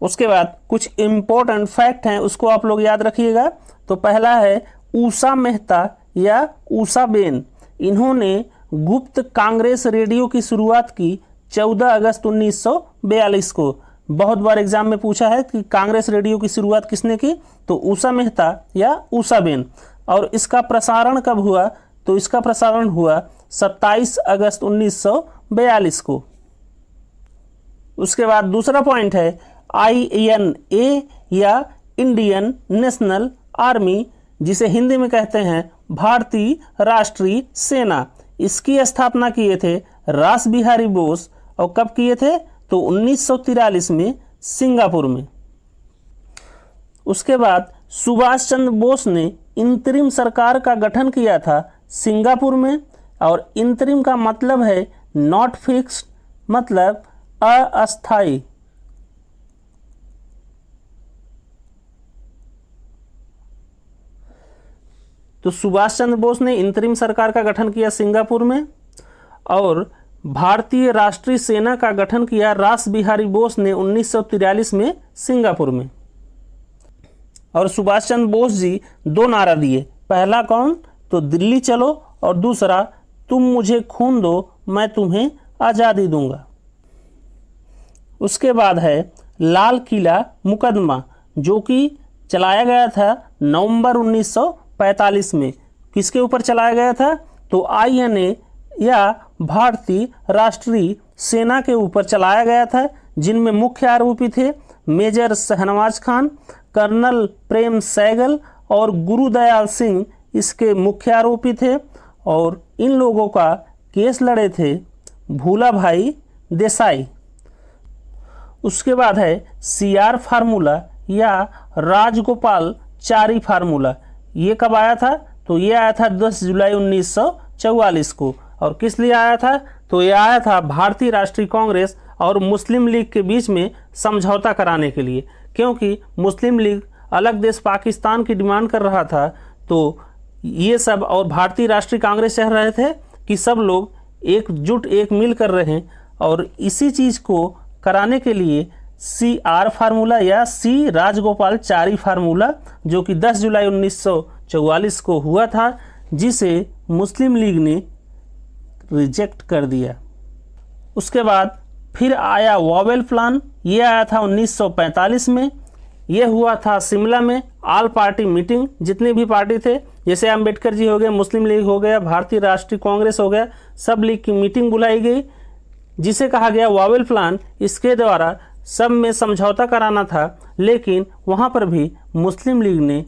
उसके बाद कुछ इम्पोर्टेंट फैक्ट हैं, उसको आप लोग याद रखिएगा। तो पहला है उषा मेहता या उषाबेन। इन्होंने गुप्त कांग्रेस रेडियो की शुरुआत की 14 अगस्त 1942 को। बहुत बार एग्जाम में पूछा है कि कांग्रेस रेडियो की शुरुआत किसने की? तो उषा मेहता या उषाबेन। और इसका प्रसारण कब हुआ? तो इसका प्रसारण हुआ 27 अगस्त 1942 को। उसके बाद दूसरा पॉइंट है INA या इंडियन नेशनल आर्मी, जिसे हिंदी में कहते हैं भारतीय राष्ट्रीय सेना। इसकी स्थापना किए थे रास बिहारी बोस। और कब किए थे? तो 1943 में सिंगापुर में। उसके बाद सुभाष चंद्र बोस ने इंतरिम सरकार का गठन किया था सिंगापुर में। और इंतरिम का मतलब है नॉट फिक्स्ड, मतलब अस्थायी। तो सुभाष चंद्र बोस ने इंतरिम सरकार का गठन किया सिंगापुर में। और भारतीय राष्ट्रीय सेना का गठन किया रास बिहारी बोस ने 1943 में सिंगापुर में। और सुभाष चंद्र बोस जी 2 नारा दिए। पहला कौन? तो दिल्ली चलो, और दूसरा तुम मुझे खून दो मैं तुम्हें आज़ादी दूंगा। उसके बाद है लाल किला मुकदमा, जो कि चलाया गया था नवंबर 1945 में। किसके ऊपर चलाया गया था? तो INA या भारतीय राष्ट्रीय सेना के ऊपर चलाया गया था, जिनमें मुख्य आरोपी थे मेजर शहनवाज खान, कर्नल प्रेम सैगल और गुरुदयाल सिंह इसके मुख्य आरोपी थे। और इन लोगों का केस लड़े थे भूला भाई देसाई। उसके बाद है CR फार्मूला या राजगोपालचारी फार्मूला। ये कब आया था? तो ये आया था 10 जुलाई 1944 को। और किस लिए आया था? तो ये आया था भारतीय राष्ट्रीय कांग्रेस और मुस्लिम लीग के बीच में समझौता कराने के लिए, क्योंकि मुस्लिम लीग अलग देश पाकिस्तान की डिमांड कर रहा था। तो ये सब और भारतीय राष्ट्रीय कांग्रेस चाह रहे थे कि सब लोग एकजुट एक मिल कर रहें, और इसी चीज़ को कराने के लिए CR फार्मूला या C राजगोपालचारी फार्मूला, जो कि 10 जुलाई 1944 को हुआ था, जिसे मुस्लिम लीग ने रिजेक्ट कर दिया। उसके बाद फिर आया वॉवेल प्लान, ये आया था 1945 में। ये हुआ था शिमला में, ऑल पार्टी मीटिंग, जितने भी पार्टी थे, जैसे अम्बेडकर जी हो गए, मुस्लिम लीग हो गया, भारतीय राष्ट्रीय कांग्रेस हो गया, सब लीग की मीटिंग बुलाई गई, जिसे कहा गया वॉवेल प्लान। इसके द्वारा सब में समझौता कराना था, लेकिन वहाँ पर भी मुस्लिम लीग ने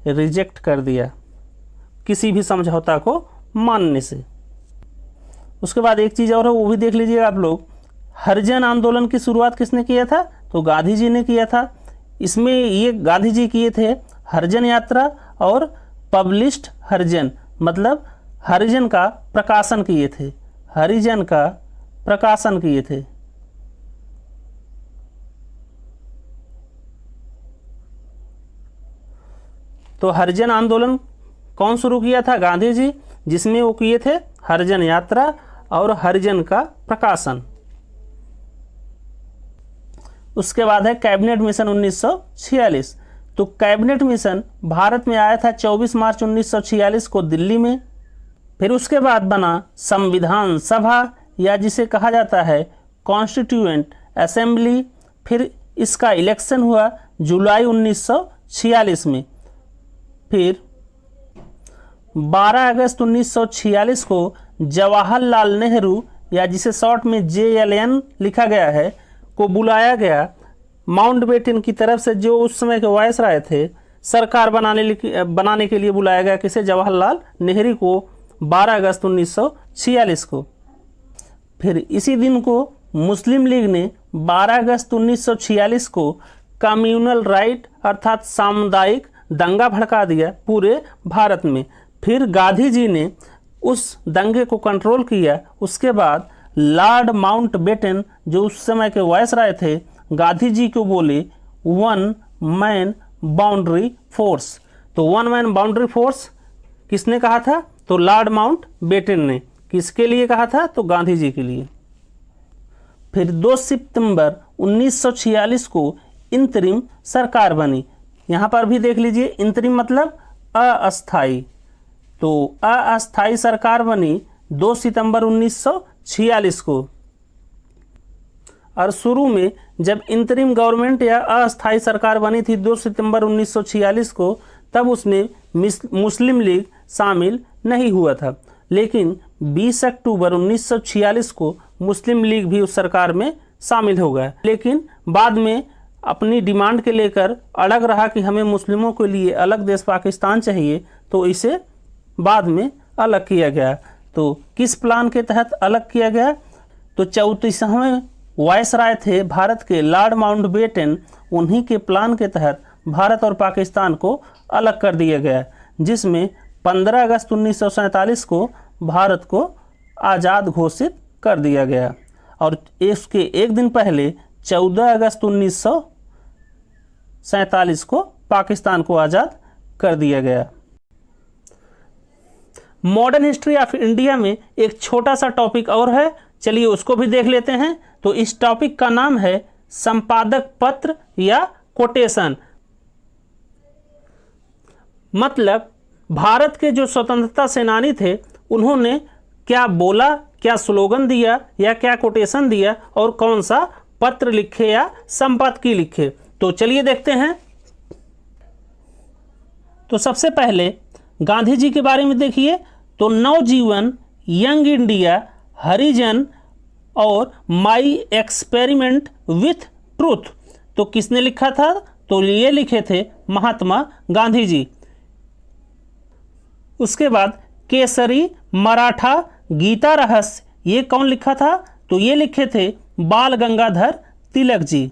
रिजेक्ट कर दिया किसी भी समझौता को मानने से। उसके बाद एक चीज़ और है, वो भी देख लीजिए आप लोग। हरिजन आंदोलन की शुरुआत किसने किया था? तो गांधी जी ने किया था। इसमें ये गांधी जी किए थे हरिजन यात्रा और पब्लिश्ड हरिजन, मतलब हरिजन का प्रकाशन किए थे, हरिजन का प्रकाशन किए थे। तो हरिजन आंदोलन कौन शुरू किया था? गांधी जी, जिसमें वो किए थे हरिजन यात्रा और हरिजन का प्रकाशन। उसके बाद है कैबिनेट मिशन 1946। तो कैबिनेट मिशन भारत में आया था 24 मार्च 1946 को दिल्ली में। फिर उसके बाद बना संविधान सभा, या जिसे कहा जाता है कॉन्स्टिट्यूएंट असेंबली। फिर इसका इलेक्शन हुआ जुलाई 1946 में। फिर 12 अगस्त 1946 को जवाहरलाल नेहरू, या जिसे शॉर्ट में JLN लिखा गया है, को बुलाया गया माउंटबेटन की तरफ से, जो उस समय के वायसराय थे। सरकार बनाने के लिए बुलाया गया किसे? जवाहरलाल नेहरू को 12 अगस्त 1946 को। फिर इसी दिन को मुस्लिम लीग ने 12 अगस्त 1946 को कम्युनल राइट अर्थात सामुदायिक दंगा भड़का दिया पूरे भारत में। फिर गांधी जी ने उस दंगे को कंट्रोल किया। उसके बाद लॉर्ड माउंटबेटन, जो उस समय के वायसराय थे, गांधी जी को बोले 1 मैन बाउंड्री फोर्स। तो 1 मैन बाउंड्री फोर्स किसने कहा था? तो लॉर्ड माउंटबेटन ने। किसके लिए कहा था? तो गांधी जी के लिए। फिर 2 सितंबर 1946 को इंतरिम सरकार बनी। यहाँ पर भी देख लीजिए, इंतरिम मतलब अस्थाई। तो अस्थाई सरकार बनी 2 सितंबर 1946 को। और शुरू में जब इंतरिम गवर्नमेंट या अस्थाई सरकार बनी थी 2 सितंबर 1946 को, तब उसमें मुस्लिम लीग शामिल नहीं हुआ था। लेकिन 20 अक्टूबर 1946 को मुस्लिम लीग भी उस सरकार में शामिल हो गया। लेकिन बाद में अपनी डिमांड के लेकर अड़ग रहा कि हमें मुस्लिमों के लिए अलग देश पाकिस्तान चाहिए, तो इसे बाद में अलग किया गया। तो किस प्लान के तहत अलग किया गया? तो 34वें वायसराय थे भारत के लॉर्ड माउंटबेटन, उन्हीं के प्लान के तहत भारत और पाकिस्तान को अलग कर दिया गया, जिसमें 15 अगस्त 1947 को भारत को आज़ाद घोषित कर दिया गया। और इसके एक दिन पहले 14 अगस्त 1947 को पाकिस्तान को आज़ाद कर दिया गया। मॉडर्न हिस्ट्री ऑफ इंडिया में एक छोटा सा टॉपिक और है, चलिए उसको भी देख लेते हैं। तो इस टॉपिक का नाम है संपादक पत्र या कोटेशन। मतलब भारत के जो स्वतंत्रता सेनानी थे, उन्होंने क्या बोला, क्या स्लोगन दिया या क्या कोटेशन दिया, और कौन सा पत्र लिखे या संपादकीय लिखे। तो चलिए देखते हैं। तो सबसे पहले गांधी जी के बारे में देखिए। तो नवजीवन, यंग इंडिया, हरिजन और माई एक्सपेरिमेंट विथ ट्रूथ, तो किसने लिखा था? तो ये लिखे थे महात्मा गांधी जी। उसके बाद केसरी, मराठा, गीता रहस्य, ये कौन लिखा था? तो ये लिखे थे बाल गंगाधर तिलक जी।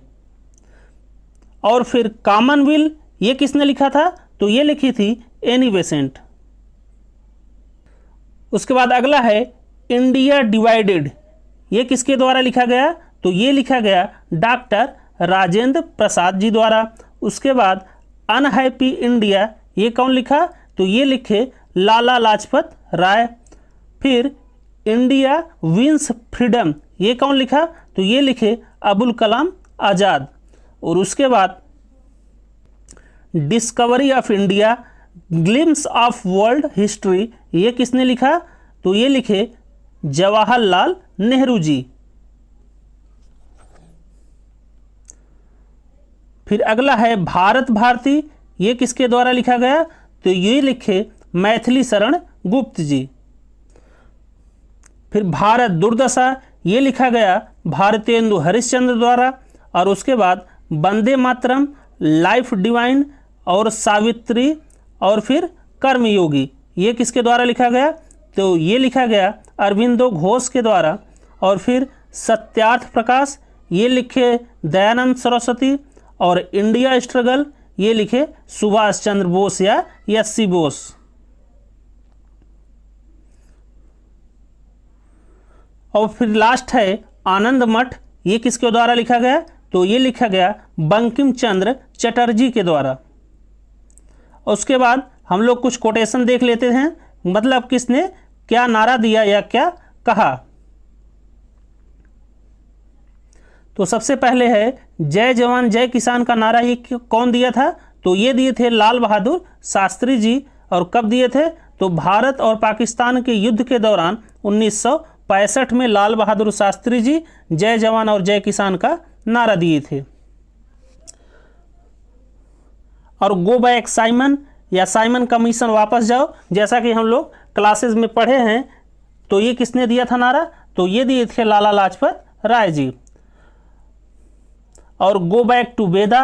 और फिर कॉमनवेल्थ, ये किसने लिखा था? तो ये लिखी थी एनी बेसेंट। उसके बाद अगला है इंडिया डिवाइडेड, ये किसके द्वारा लिखा गया? तो ये लिखा गया डॉक्टर राजेंद्र प्रसाद जी द्वारा। उसके बाद अनहैप्पी इंडिया, ये कौन लिखा? तो ये लिखे लाला लाजपत राय। फिर इंडिया विंस फ्रीडम, ये कौन लिखा? तो ये लिखे अबुल कलाम आज़ाद। और उसके बाद discovery of India, glimpse of world history, ये किसने लिखा? तो ये लिखे जवाहरलाल नेहरू जी। फिर अगला है भारत भारती, ये किसके द्वारा लिखा गया? तो ये लिखे मैथिली शरण गुप्त जी। फिर भारत दुर्दशा, ये लिखा गया भारतेंदु हरिश्चंद्र द्वारा। और उसके बाद वंदे मातरम, लाइफ डिवाइन और सावित्री और फिर कर्मयोगी, ये किसके द्वारा लिखा गया? तो ये लिखा गया अरविंदो घोष के द्वारा। और फिर सत्यार्थ प्रकाश, ये लिखे दयानंद सरस्वती। और इंडिया स्ट्रगल, ये लिखे सुभाष चंद्र बोस या एस.सी. बोस। और फिर लास्ट है आनंद मठ, ये किसके द्वारा लिखा गया? तो ये लिखा गया बंकिम चंद्र चटर्जी के द्वारा। उसके बाद हम लोग कुछ कोटेशन देख लेते हैं, मतलब किसने क्या नारा दिया या क्या कहा। तो सबसे पहले है जय जवान जय किसान का नारा, ये कौन दिया था? तो ये दिए थे लाल बहादुर शास्त्री जी। और कब दिए थे? तो भारत और पाकिस्तान के युद्ध के दौरान 1965 में लाल बहादुर शास्त्री जी जय जवान और जय किसान का नारा दिए थे। और गो बैक साइमन या साइमन कमीशन, वापस जाओ, जैसा कि हम लोग क्लासेस में पढ़े हैं। तो ये किसने दिया था नारा? तो ये दिए थे लाला लाजपत राय जी। और गो बैक टू वेदा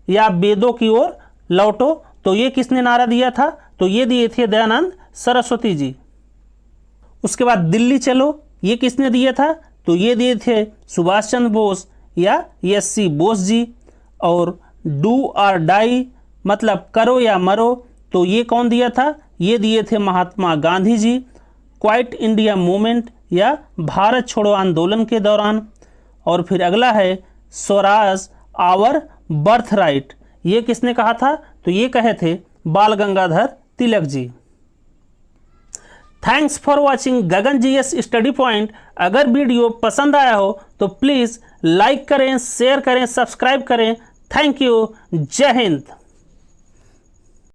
या वेदों की ओर लौटो, तो ये किसने नारा दिया था? तो ये दिए थे दयानंद सरस्वती जी। उसके बाद दिल्ली चलो, ये किसने दिया था? तो ये दिए थे सुभाष चंद्र बोस या एस.सी. बोस जी। और डू और डाई, मतलब करो या मरो, तो ये कौन दिया था? ये दिए थे Mahatma Gandhi ji. Quite India movement या भारत छोड़ो आंदोलन के दौरान। और फिर अगला है स्वराज आवर बर्थ राइट, ये किसने कहा था? तो ये कहे थे Bal Gangadhar Tilak ji. Thanks for watching Gagan GS study point. अगर वीडियो पसंद आया हो तो प्लीज़ लाइक करें, शेयर करें, सब्सक्राइब करें। Thank you. जय हिंद।